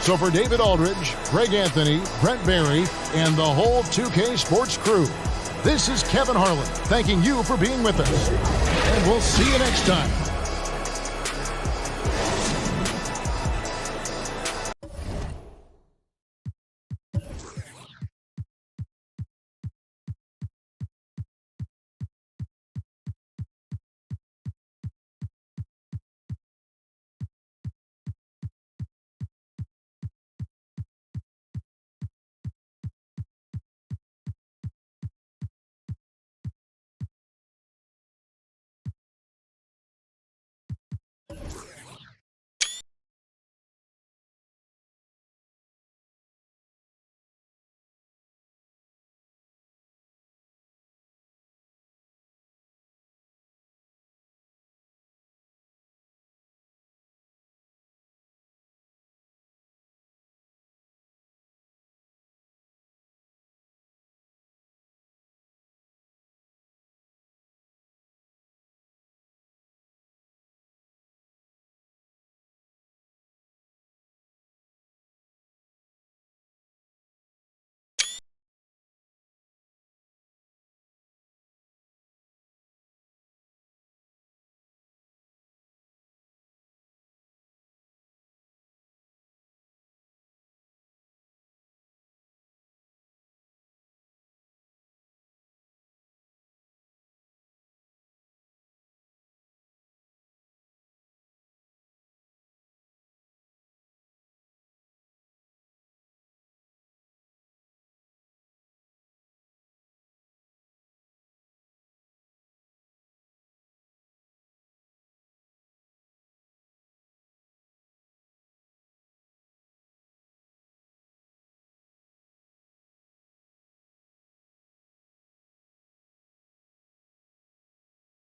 So for David Aldridge, Greg Anthony, Brent Barry, and the whole 2K Sports crew, this is Kevin Harlan thanking you for being with us. And we'll see you next time.